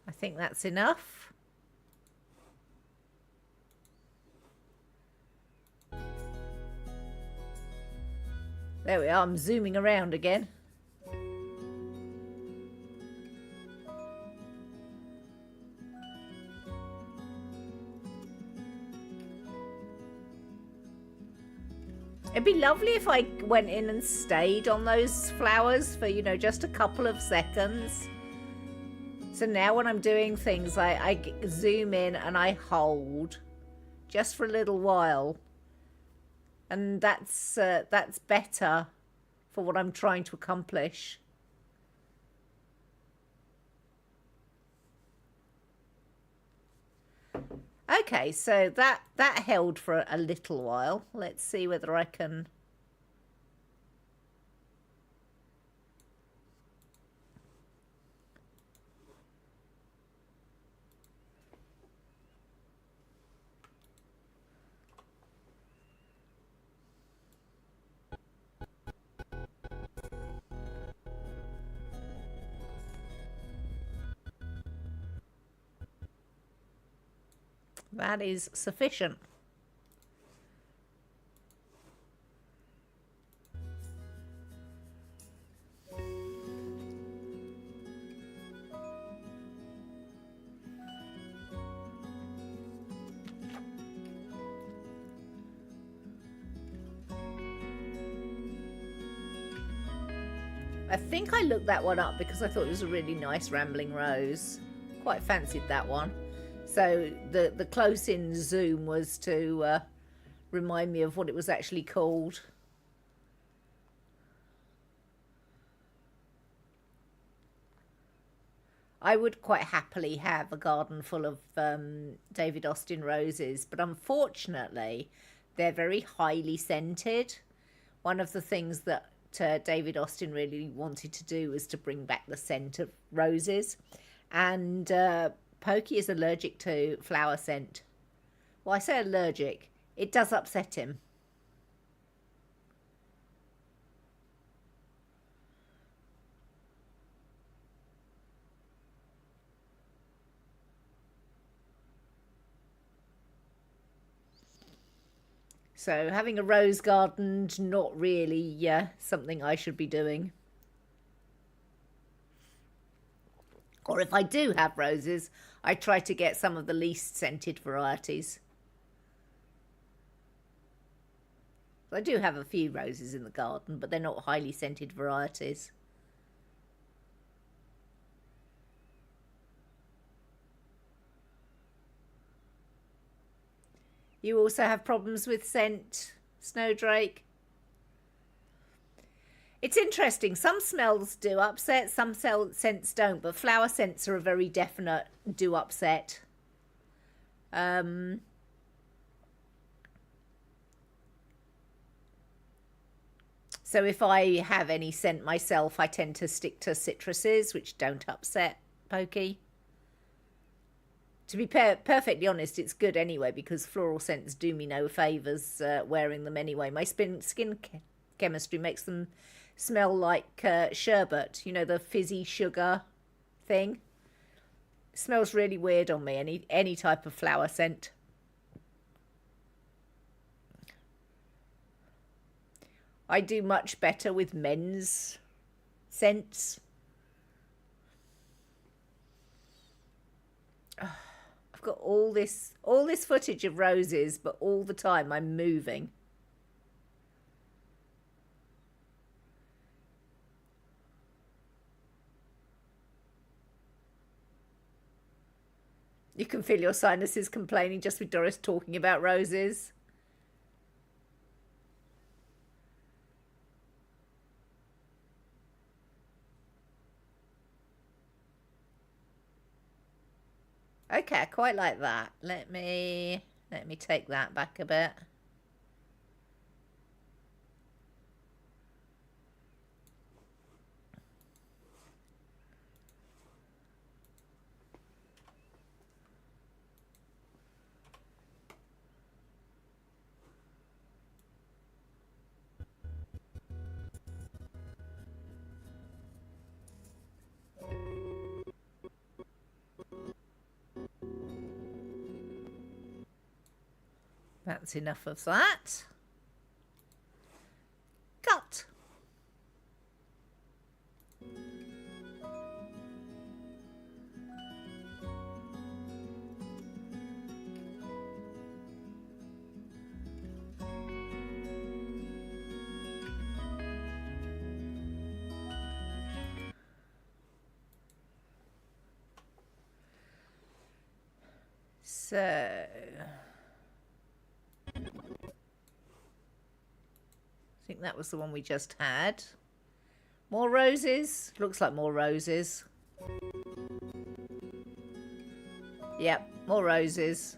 I think that's enough. There we are, I'm zooming around again. It'd be lovely if I went in and stayed on those flowers for, you know, just a couple of seconds. So now when I'm doing things, I zoom in and I hold just for a little while. And that's better for what I'm trying to accomplish. Okay, so that held for a little while. Let's see whether I can... That is sufficient. I think I looked that one up because I thought it was a really nice rambling rose. Quite fancied that one. So the close-in zoom was to remind me of what it was actually called. I would quite happily have a garden full of David Austin roses, but unfortunately they're very highly scented. One of the things that David Austin really wanted to do was to bring back the scent of roses. And Pokey is allergic to flower scent. Well, I say allergic. It does upset him. So having a rose garden, not really something I should be doing. Or if I do have roses, I try to get some of the least scented varieties. I do have a few roses in the garden, but they're not highly scented varieties. You also have problems with scent, Snowdrake? It's interesting. Some smells do upset, some scents don't, but flower scents are a very definite do upset. So if I have any scent myself, I tend to stick to citruses, which don't upset Pokey. To be perfectly honest, it's good anyway, because floral scents do me no favours wearing them anyway. My skin chemistry makes them smell like sherbet, you know, the fizzy sugar thing. It smells really weird on me, any type of flower scent. I do much better with men's scents. I've got all this footage of roses, but all the time I'm moving. You can feel your sinuses complaining just with Doris talking about roses. Okay, I quite like that. Let me take that back a bit. That's enough of that. Cut. So I think that was the one we just had. More roses. Looks like more roses. Yep, more roses.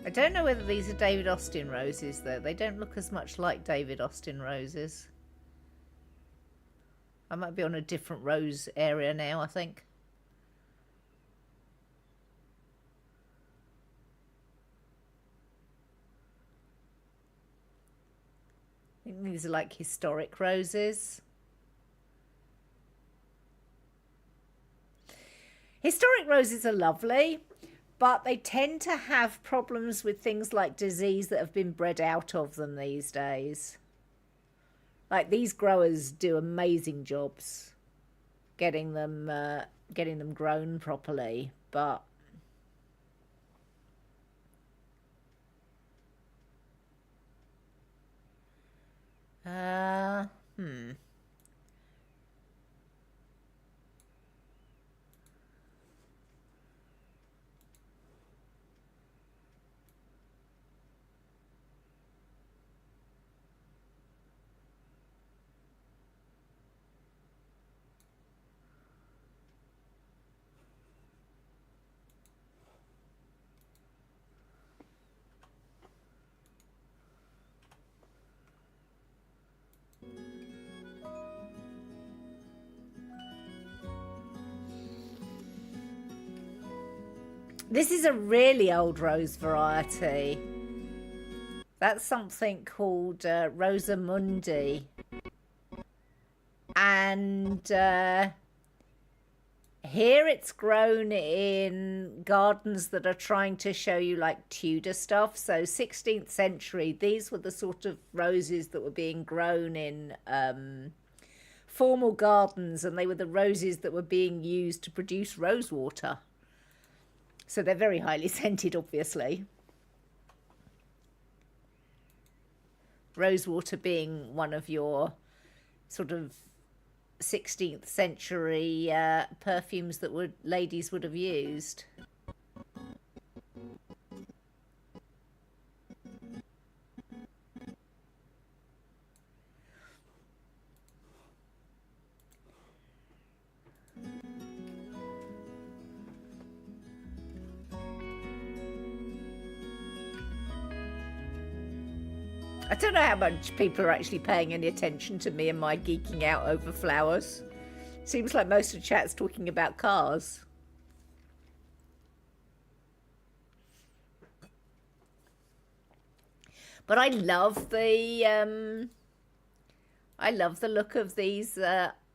I don't know whether these are David Austin roses though. They don't look as much like David Austin roses. I might be on a different rose area now, I think. I think these are like historic roses. Historic roses are lovely, but they tend to have problems with things like disease that have been bred out of them these days. Like, these growers do amazing jobs getting them grown properly, but this is a really old rose variety. That's something called Rosamundi. And here it's grown in gardens that are trying to show you like Tudor stuff. So 16th century, these were the sort of roses that were being grown in formal gardens, and they were the roses that were being used to produce rose water. So they're very highly scented, obviously. Rosewater being one of your sort of 16th century perfumes that ladies would have used. I don't know how much people are actually paying any attention to me and my geeking out over flowers. Seems like most of the chat's talking about cars. But I love the look of these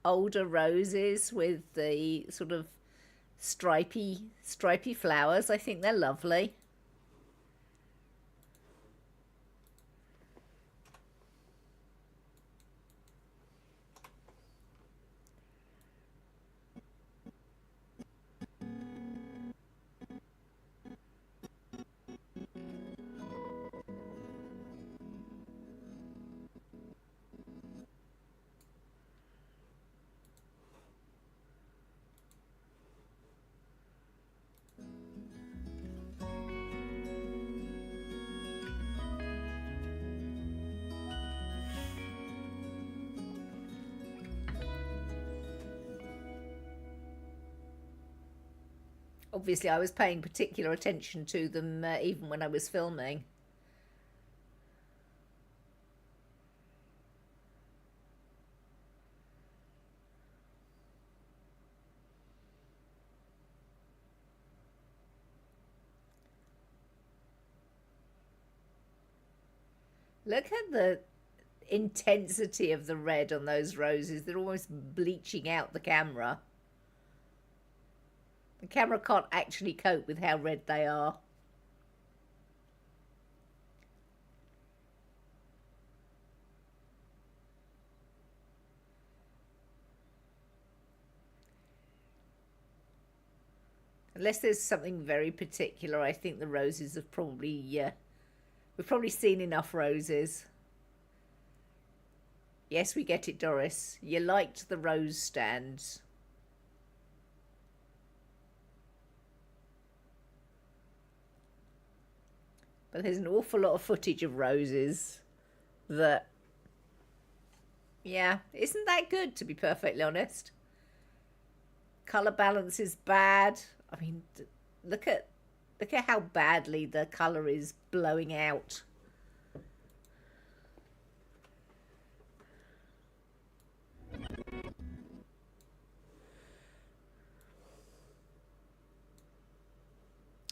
older roses with the sort of stripy flowers. I think they're lovely. Obviously, I was paying particular attention to them even when I was filming. Look at the intensity of the red on those roses. They're almost bleaching out the camera. The camera can't actually cope with how red they are. Unless there's something very particular, I think the roses have probably, we've probably seen enough roses. Yes, we get it, Doris. You liked the rose stands. But there's an awful lot of footage of roses that, yeah, isn't that good, to be perfectly honest? Colour balance is bad. I mean, look at how badly the colour is blowing out.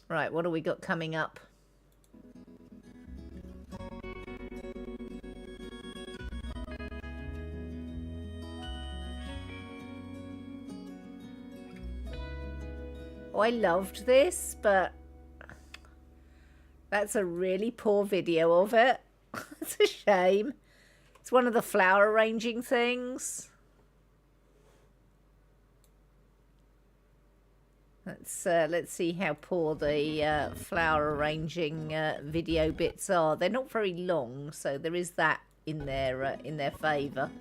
Right, what do we got coming up? Oh, I loved this, but that's a really poor video of it. It's a shame. It's one of the flower arranging things. Let's see how poor the flower arranging video bits are. They're not very long, so there is that in their favour.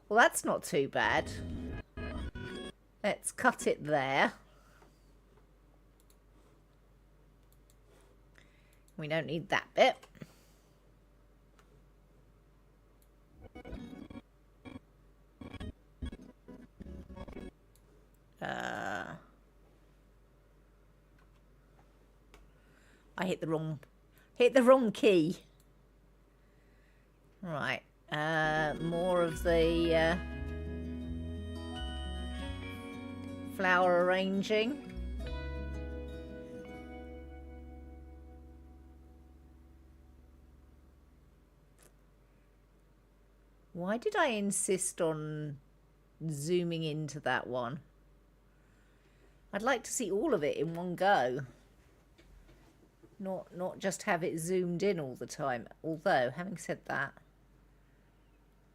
Well, that's not too bad. Let's cut it there. We don't need that bit. I hit the wrong key. Right. More of the flower arranging. Why did I insist on zooming into that one? I'd like to see all of it in one go. Not just have it zoomed in all the time. Although, having said that,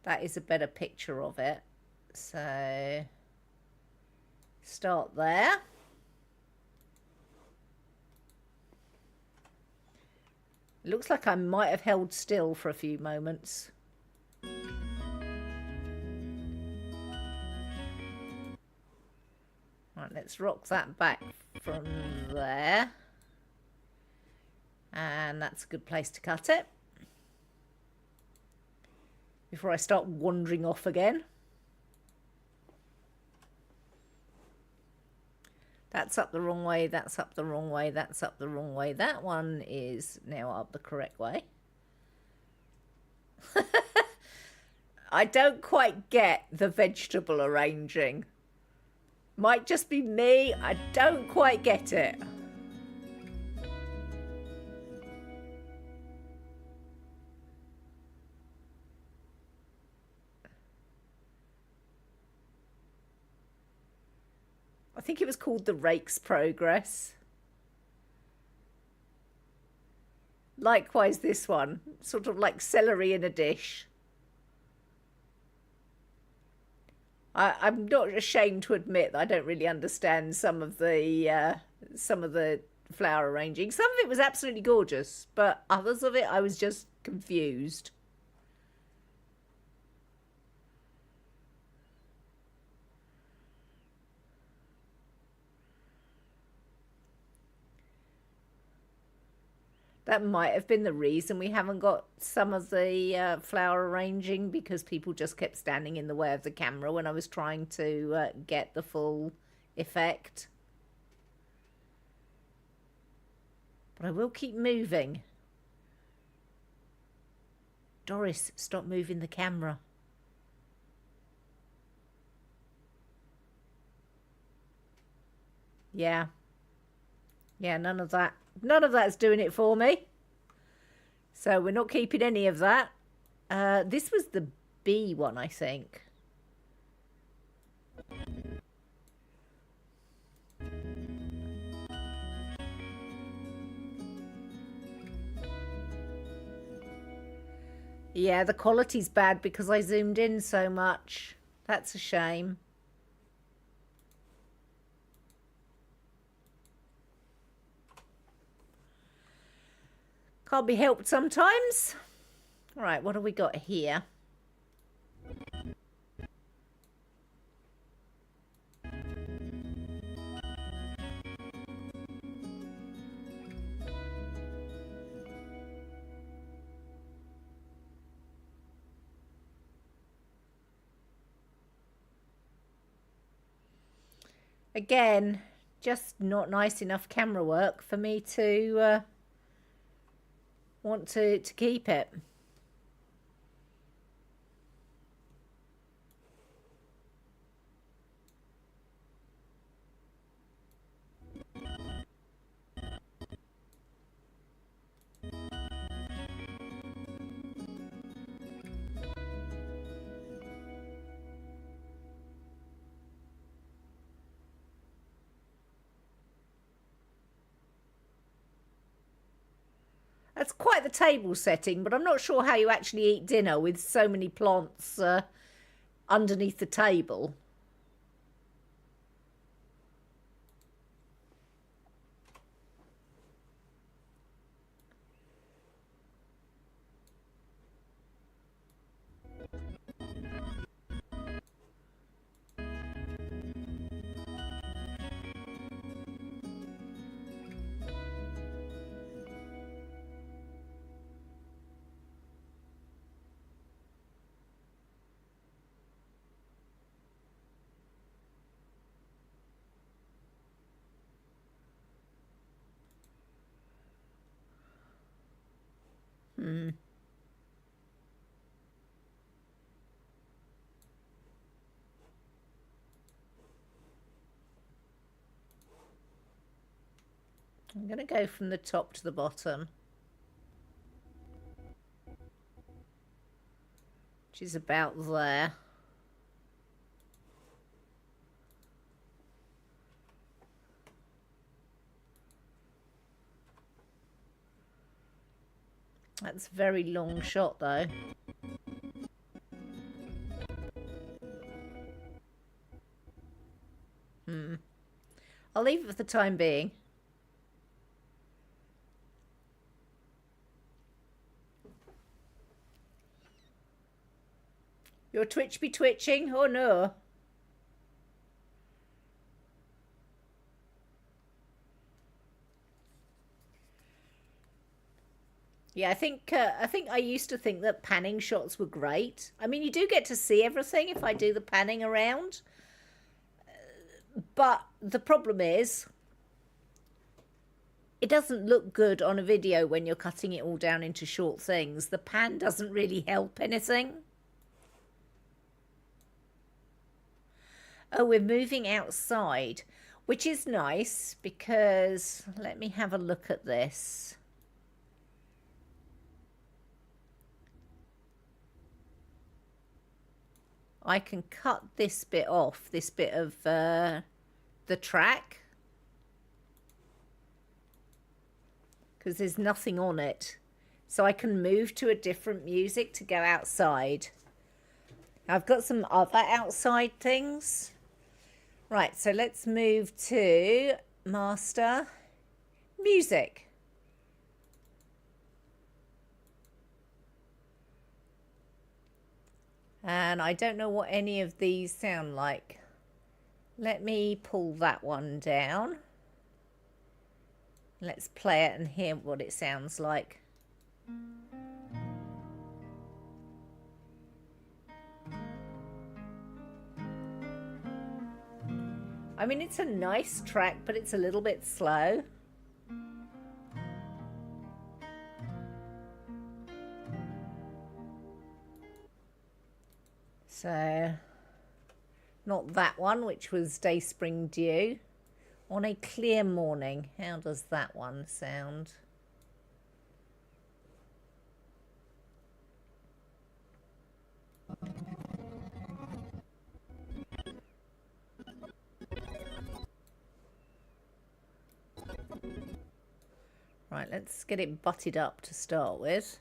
that is a better picture of it. So Start there. It looks like I might have held still for a few moments. Right, let's rock that back from there. And that's a good place to cut it. Before I start wandering off again. That's up the wrong way, that's up the wrong way, that's up the wrong way. That one is now up the correct way. I don't quite get the vegetable arranging. Might just be me, I don't quite get it. I think it was called the Rake's Progress. Likewise this one, sort of like celery in a dish. I'm not ashamed to admit that I don't really understand some of the flower arranging. Some of it was absolutely gorgeous, but others of it I was just confused. That might have been the reason we haven't got some of the flower arranging, because people just kept standing in the way of the camera when I was trying to get the full effect. But I will keep moving. Doris, stop moving the camera. Yeah. Yeah, none of that. None of that's doing it for me. So we're not keeping any of that. This was the B one, I think. Yeah, the quality's bad because I zoomed in so much. That's a shame. Can't be helped sometimes. Right, what have we got here? Again, just not nice enough camera work for me to want to keep it. That's quite the table setting, but I'm not sure how you actually eat dinner with so many plants underneath the table. I'm going to go from the top to the bottom, which is about there. That's a very long shot though. Hmm. I'll leave it for the time being. Your Twitch be twitching? Oh no. Yeah, I think I used to think that panning shots were great. I mean, you do get to see everything if I do the panning around. But the problem is, it doesn't look good on a video when you're cutting it all down into short things. The pan doesn't really help anything. Oh, we're moving outside, which is nice because let me have a look at this. I can cut this bit off, this bit of the track, because there's nothing on it. So I can move to a different music to go outside. I've got some other outside things. Right, so let's move to master music. And I don't know what any of these sound like. Let me pull that one down. Let's play it and hear what it sounds like. I mean, it's a nice track, but it's a little bit slow. So, not that one, which was Day Spring Dew. On a Clear Morning. How does that one sound? Right, let's get it butted up to start with.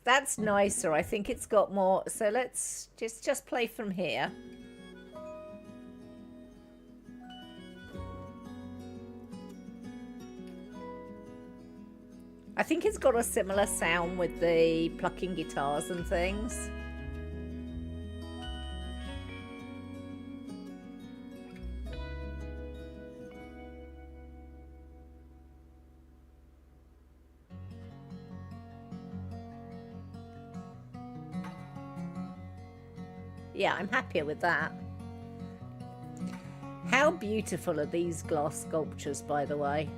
That's nicer. I think it's got more. So let's just play from here. I think it's got a similar sound with the plucking guitars and things. Yeah, I'm happier with that. How beautiful are these glass sculptures, by the way?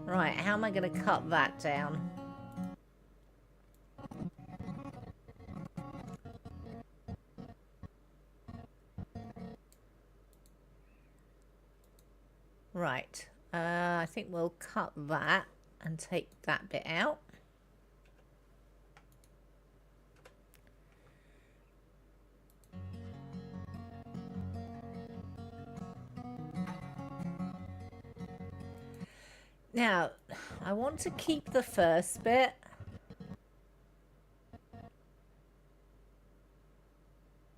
Right, how am I going to cut that down? Right, I think we'll cut that and take that bit out. Now, I want to keep the first bit.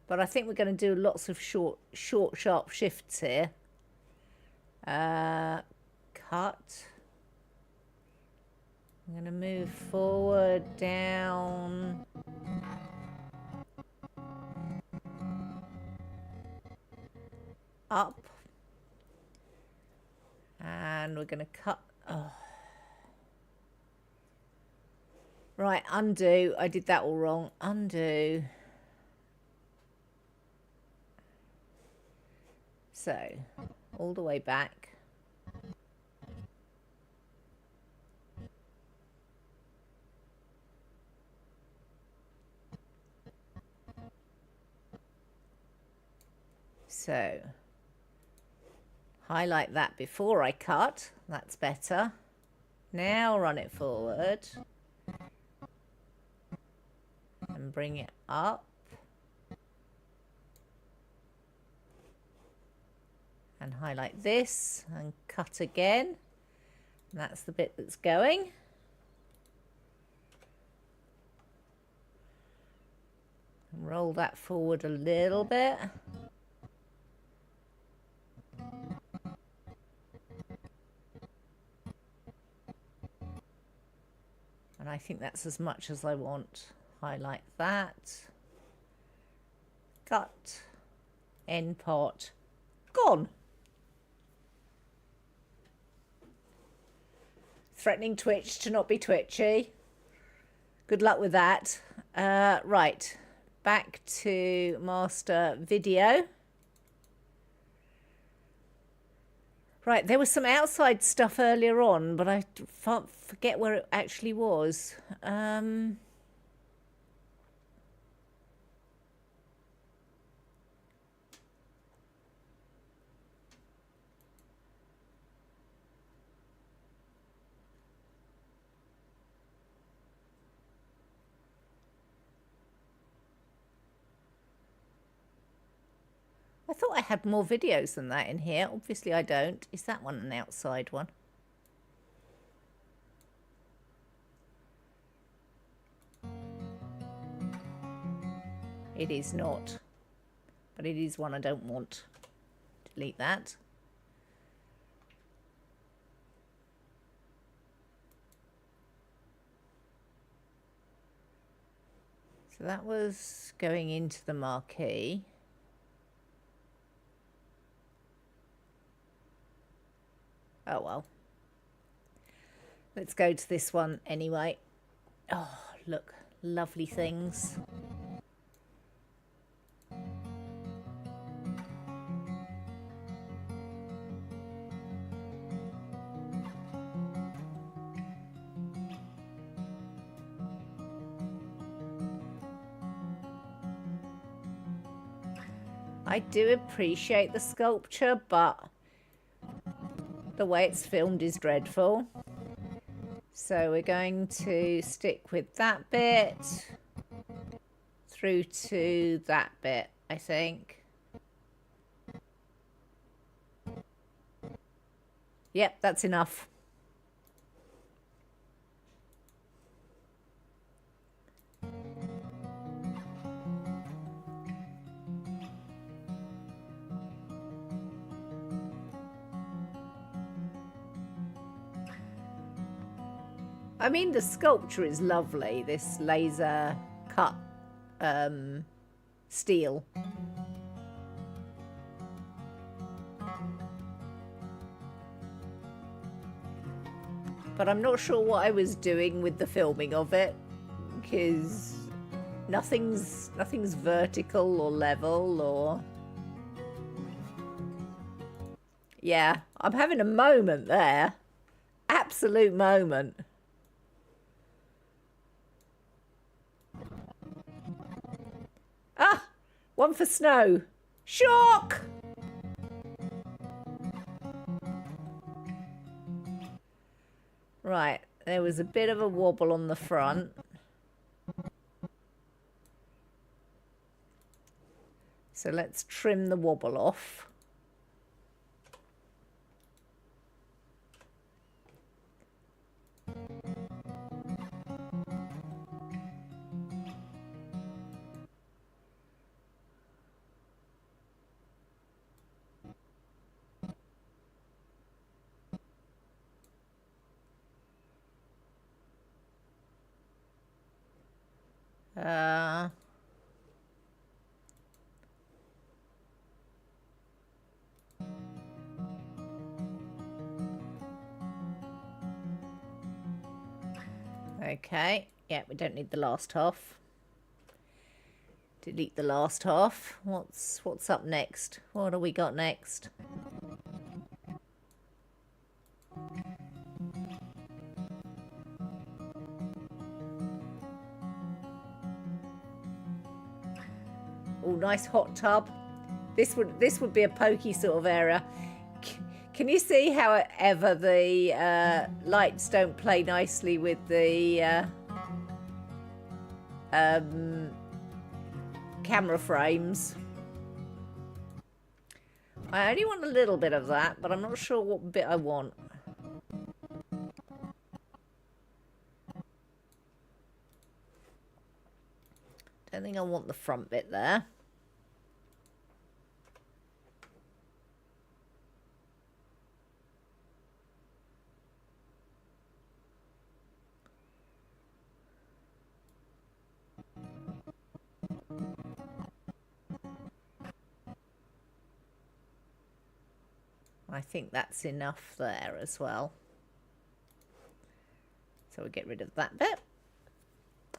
But I think we're going to do lots of short, sharp shifts here. Cut. I'm going to move forward, down. Up. And we're going to cut. Oh. Right, undo. I did that all wrong. Undo. So, all the way back. So, highlight that before I cut. That's better. Now run it forward. And bring it up. And highlight this and cut again. And that's the bit that's going. And roll that forward a little bit. And I think that's as much as I want. Highlight that. Cut. End part. Gone. Threatening Twitch to not be twitchy. Good luck with that. Right. Back to master video. Right, there was some outside stuff earlier on, but I forget where it actually was. I thought I had more videos than that in here. Obviously I don't. Is that one an outside one? It is not. But it is one I don't want. Delete that. So that was going into the marquee. Oh well. Let's go to this one anyway. Oh, look. Lovely things. I do appreciate the sculpture, but the way it's filmed is dreadful. So we're going to stick with that bit through to that bit, I think. Yep, that's enough. I mean, the sculpture is lovely, this laser cut steel. But I'm not sure what I was doing with the filming of it, because nothing's vertical or level or... Yeah, I'm having a moment there. Absolute moment. Ah, one for snow. Shock! Right, there was a bit of a wobble on the front. So let's trim the wobble off. Okay, yeah, we don't need the last half. Delete the last half. What's up next? What have we got next? Oh, nice hot tub. This would be a pokey sort of area. Can you see how ever the lights don't play nicely with the camera frames? I only want a little bit of that, but I'm not sure what bit I want. Don't think I want the front bit there. I think that's enough there as well. So we'll get rid of that bit.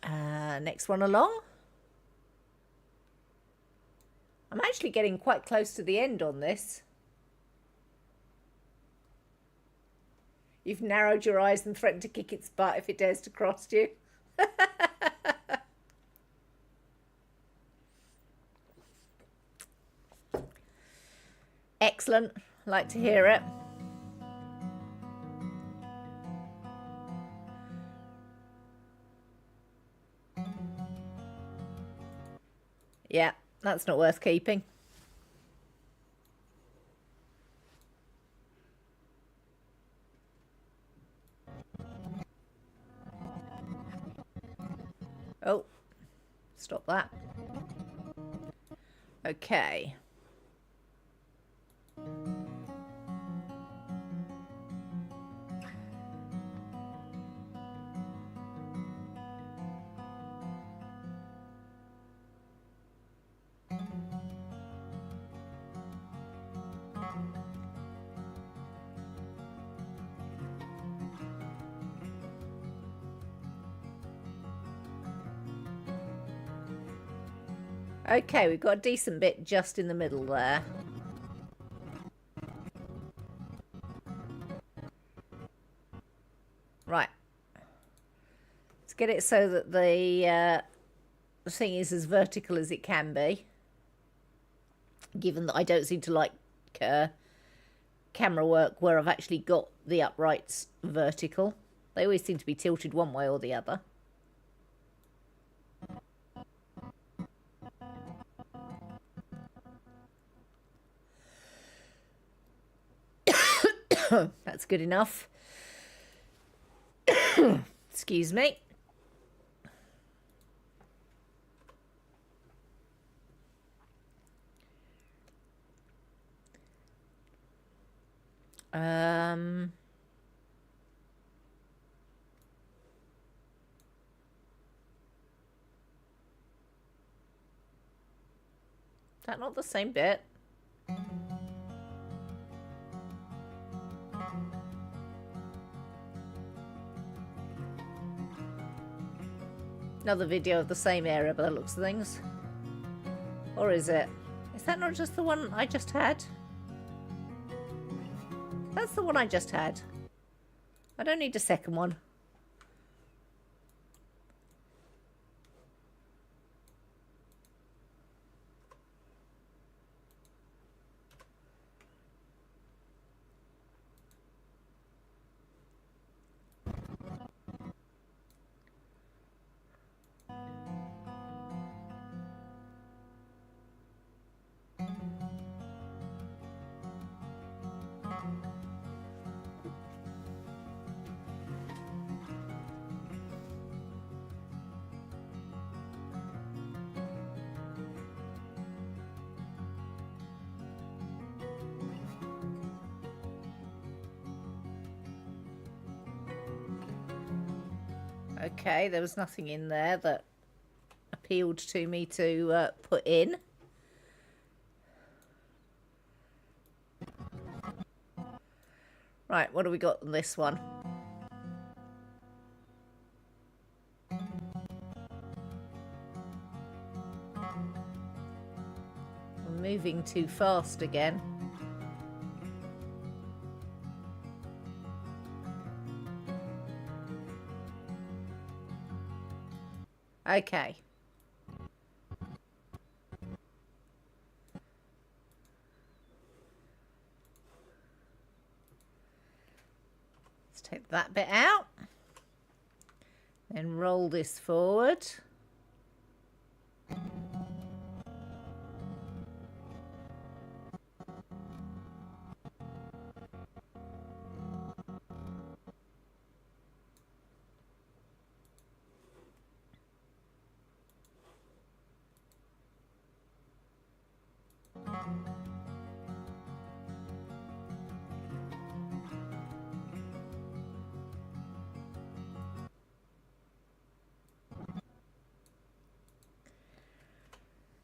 Next one along. I'm actually getting quite close to the end on this. You've narrowed your eyes and threatened to kick its butt if it dares to cross you. Excellent. Like to hear it. Yeah, that's not worth keeping. Oh, stop that. Okay. Okay, we've got a decent bit just in the middle there. Right. Let's get it so that the thing is as vertical as it can be. Given that I don't seem to like camera work where I've actually got the uprights vertical. They always seem to be tilted one way or the other. That's good enough. Excuse me. Is that not the same bit? Another video of the same area by the looks of things. Or is it? Is that not just the one I just had? That's the one I just had. I don't need a second one. Okay, there was nothing in there that appealed to me to put in. Right, what do we got on this one? I'm moving too fast again. Okay. Let's take that bit out. Then roll this forward.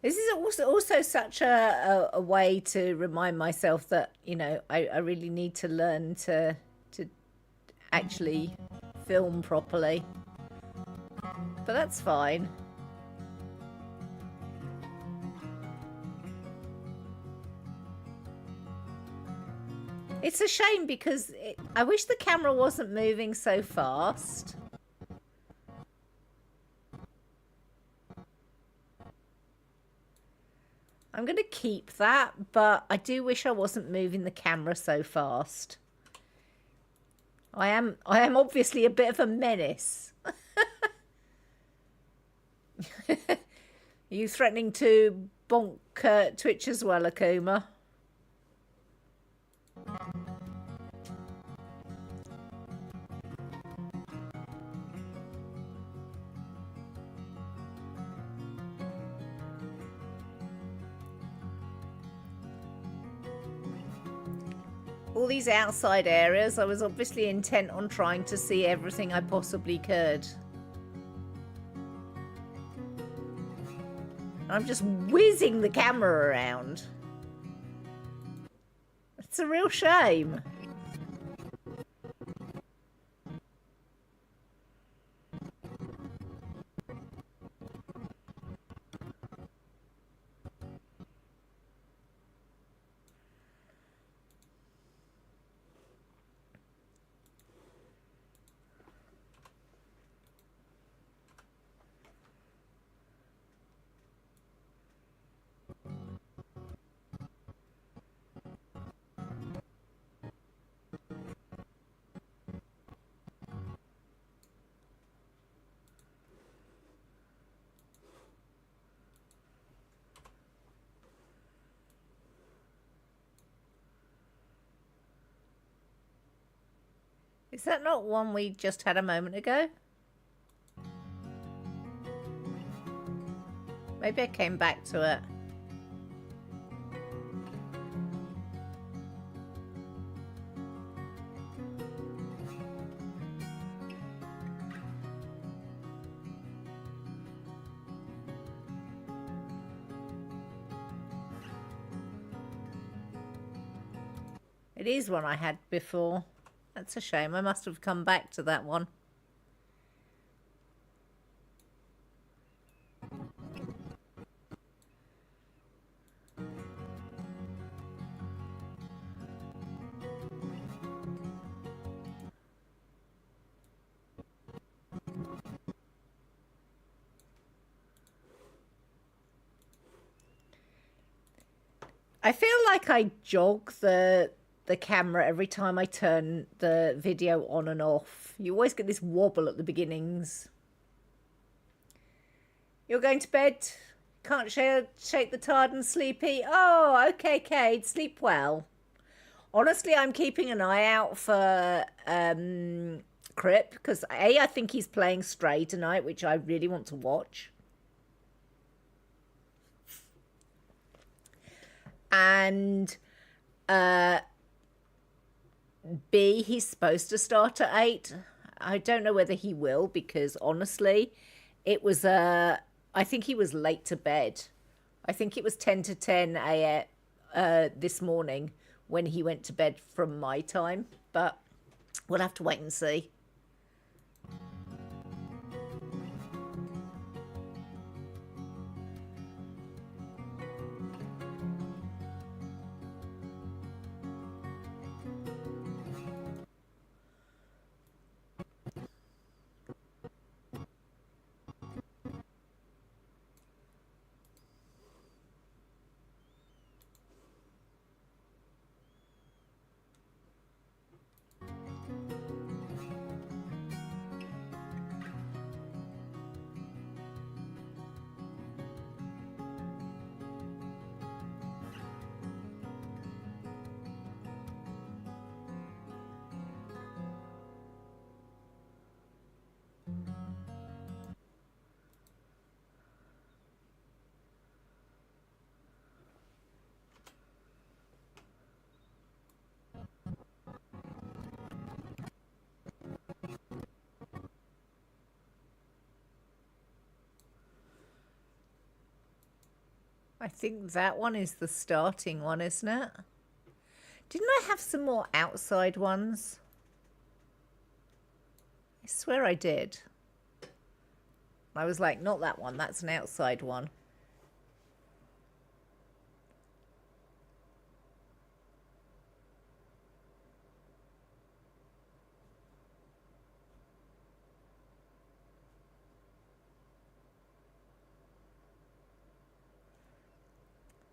This is also such a way to remind myself that, you know, I really need to learn to actually film properly. But that's fine. It's a shame because I wish the camera wasn't moving so fast. I'm going to keep that, but I do wish I wasn't moving the camera so fast. I am obviously a bit of a menace. Are you threatening to bonk Twitch as well, Akuma? All these outside areas, I was obviously intent on trying to see everything I possibly could. I'm just whizzing the camera around. It's a real shame. Is that not one we just had a moment ago? Maybe I came back to it. It is one I had before. That's a shame. I must have come back to that one. I feel like I jog the camera every time I turn the video on and off. You always get this wobble at the beginnings. You're going to bed? Can't shake the tired and sleepy? Oh, okay, Cade. Sleep well. Honestly, I'm keeping an eye out for Crip because I think he's playing Stray tonight, which I really want to watch. And B, he's supposed to start at 8. I don't know whether he will because honestly, it was I think he was late to bed. I think it was 10 to 10 a.m. This morning when he went to bed from my time, but we'll have to wait and see. I think that one is the starting one, isn't it? Didn't I have some more outside ones? I swear I did. I was like, not that one, that's an outside one.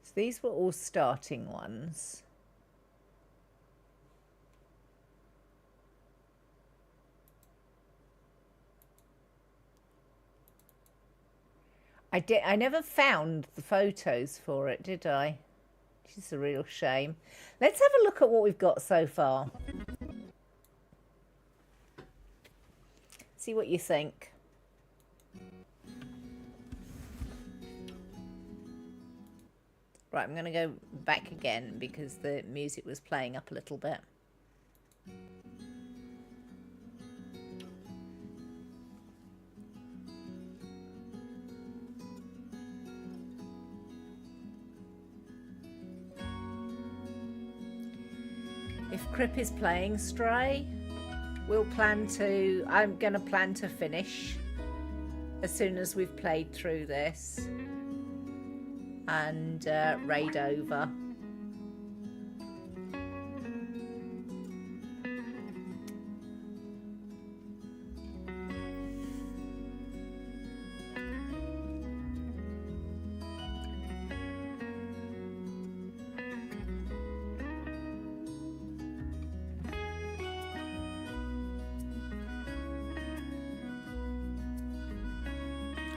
So these were all starting ones. I never found the photos for it, did I? Which is a real shame. Let's have a look at what we've got so far. See what you think. Right, I'm going to go back again because the music was playing up a little bit. If Crip is playing Stray, I'm going to plan to finish as soon as we've played through this and raid over.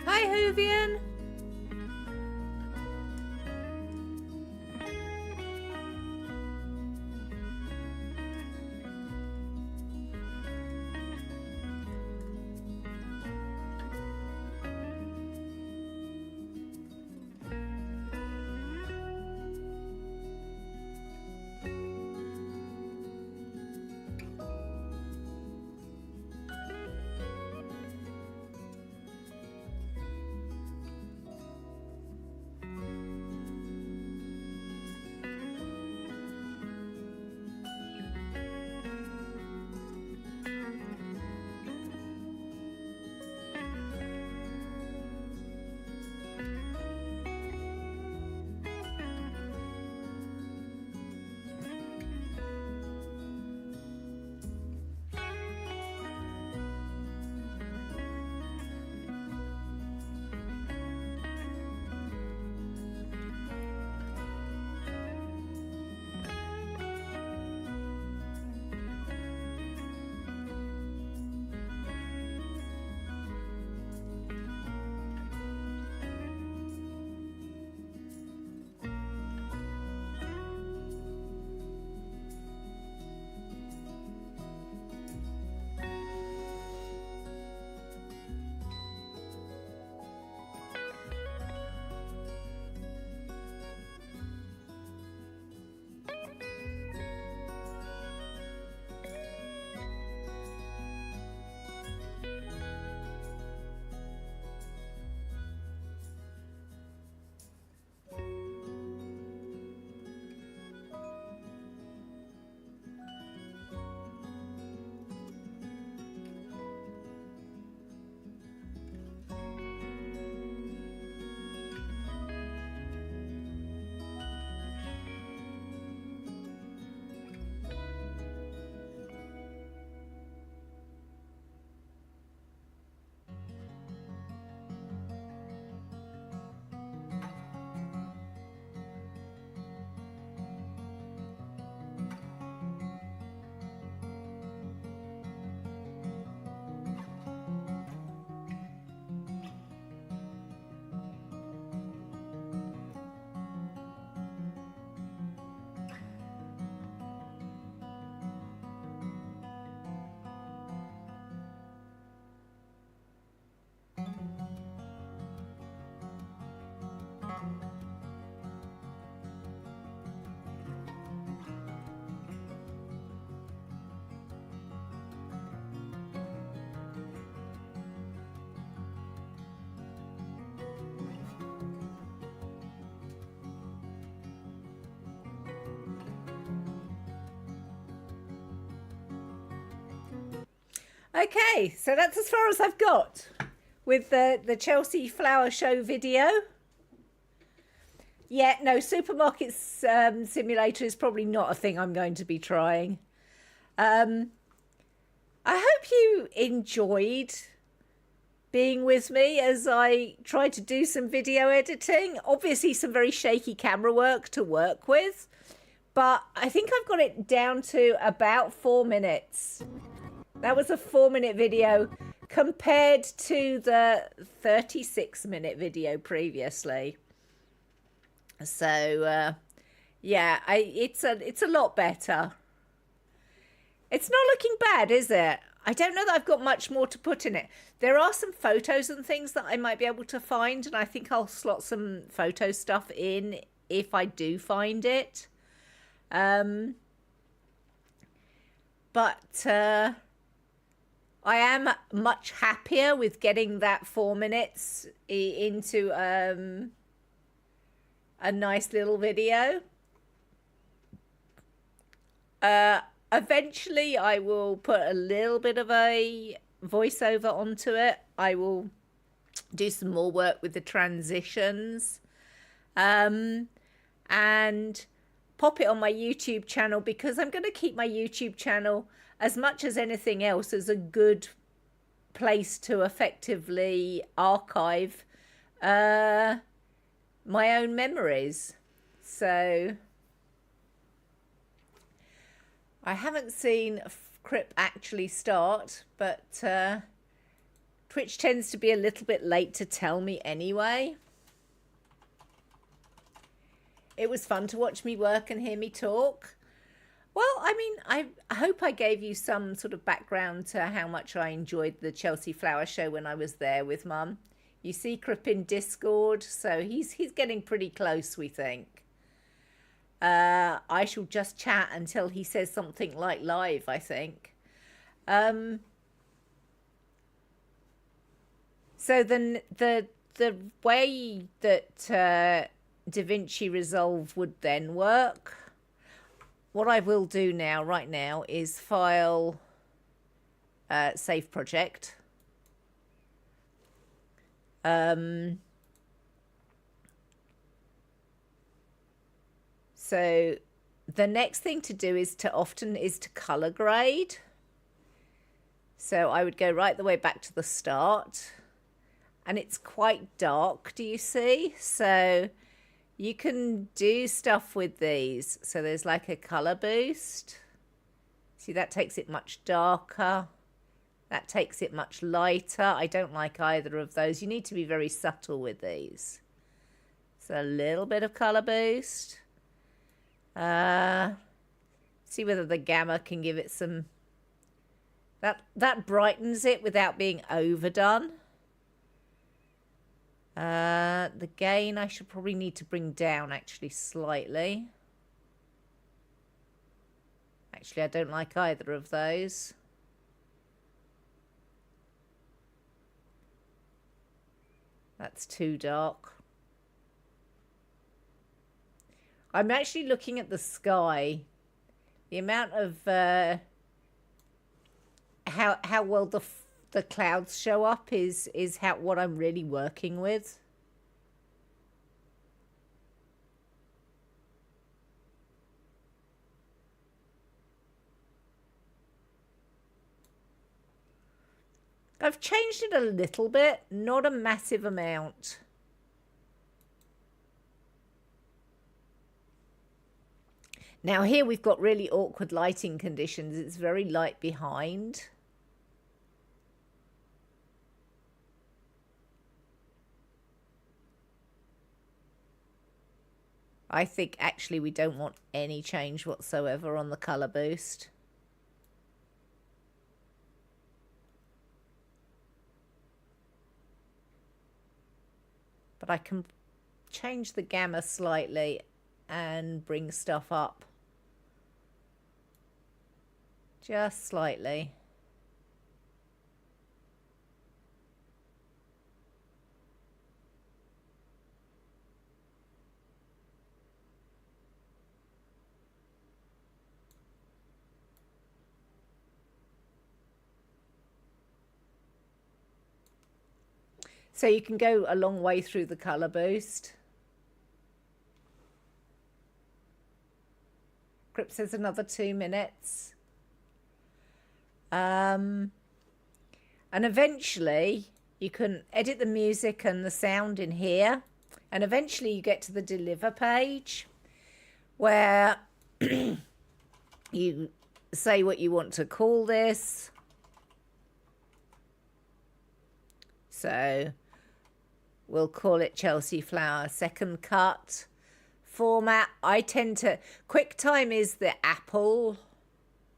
Hi, Hoovian. Okay, so that's as far as I've got with the Chelsea Flower Show video. Yeah, no, Supermarket Simulator is probably not a thing I'm going to be trying. I hope you enjoyed being with me as I tried to do some video editing. Obviously some very shaky camera work to work with, but I think I've got it down to about 4 minutes. That was a 4-minute video compared to the 36-minute video previously. So yeah, it's a lot better. It's not looking bad, is it? I don't know that I've got much more to put in it. There are some photos and things that I might be able to find, and I think I'll slot some photo stuff in if I do find it. But I am much happier with getting that 4 minutes into a nice little video. Eventually I will put a little bit of a voiceover onto it. I will do some more work with the transitions and pop it on my YouTube channel, because I'm going to keep my YouTube channel, as much as anything else, as a good place to effectively archive my own memories. So I haven't seen Crip actually start, but Twitch tends to be a little bit late to tell me anyway. It was fun to watch me work and hear me talk. Well, I mean, I hope I gave you some sort of background to how much I enjoyed the Chelsea Flower Show when I was there with Mum. You see Crip in Discord, so he's getting pretty close, we think. I shall just chat until he says something like live, I think. So then the way that DaVinci Resolve would then work, what I will do now, right now, is file save project. So the next thing to do is to color grade. So I would go right the way back to the start, and it's quite dark, do you see? So you can do stuff with these. So there's like a color boost. See, that takes it much darker. That takes it much lighter. I don't like either of those. You need to be very subtle with these. So a little bit of color boost. See whether the gamma can give it some... That brightens it without being overdone. The gain I should probably need to bring down actually slightly. Actually, I don't like either of those. That's too dark. I'm actually looking at the sky. The amount of how well the clouds show up is what I'm really working with. I've changed it a little bit, not a massive amount. Now here we've got really awkward lighting conditions. It's very light behind. I think actually we don't want any change whatsoever on the color boost. But I can change the gamma slightly and bring stuff up. Just slightly. So you can go a long way through the colour boost. Crip says another 2 minutes. And eventually you can edit the music and the sound in here. And eventually you get to the deliver page where you say what you want to call this. So we'll call it Chelsea Flower Second Cut. Format, I tend to... QuickTime is the Apple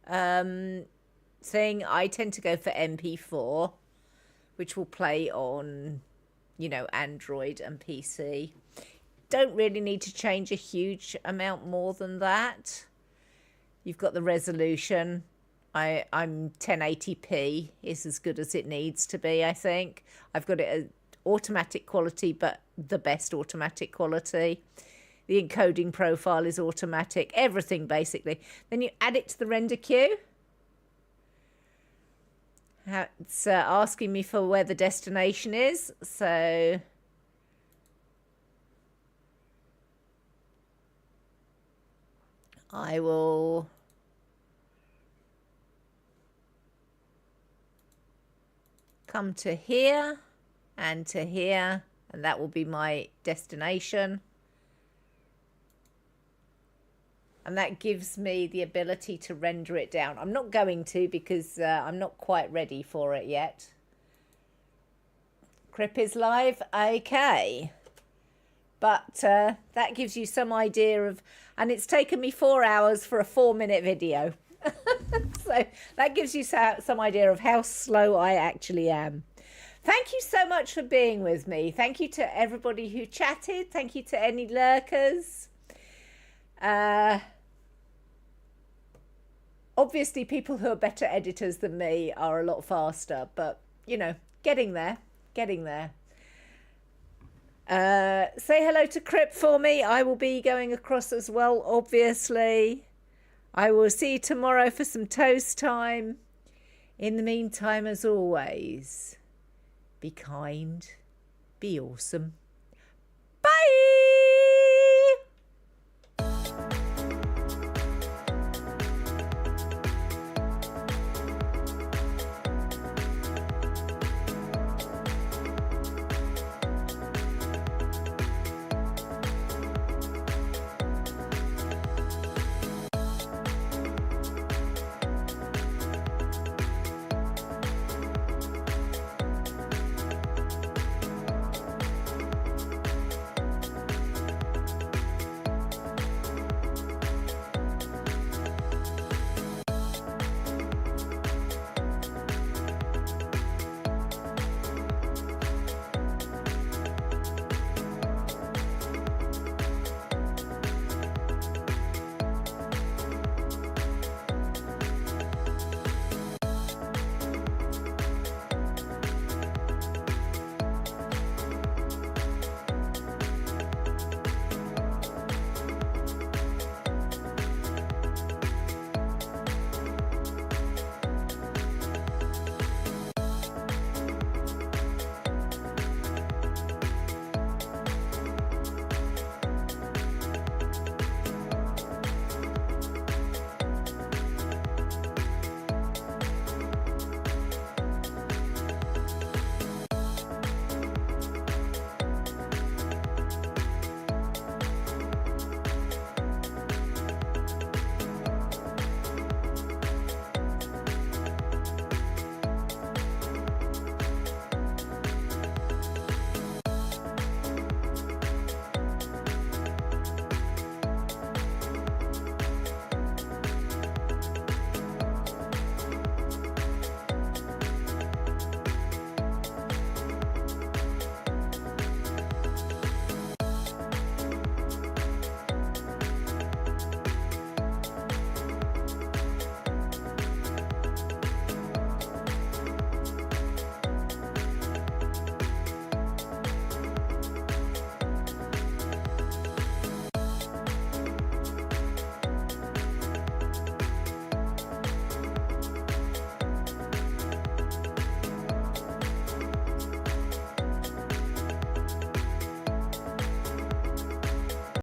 thing. I tend to go for MP4, which will play on, you know, Android and PC. Don't really need to change a huge amount more than that. You've got the resolution. I'm 1080p is as good as it needs to be, I think. I've got it at automatic quality, but the best automatic quality. The encoding profile is automatic. Everything, basically. Then you add it to the render queue. It's asking me for where the destination is. So I will come to here and to here, and that will be my destination. And that gives me the ability to render it down. I'm not going to because I'm not quite ready for it yet. Crip is live. Okay. But that gives you some idea of... And it's taken me 4 hours for a 4-minute video. So that gives you some idea of how slow I actually am. Thank you so much for being with me. Thank you to everybody who chatted. Thank you to any lurkers. Obviously people who are better editors than me are a lot faster, but you know, getting there. Say hello to Crip for me. I will be going across as well, obviously. I will see you tomorrow for some toast time. In the meantime, as always, be kind, be awesome. Bye!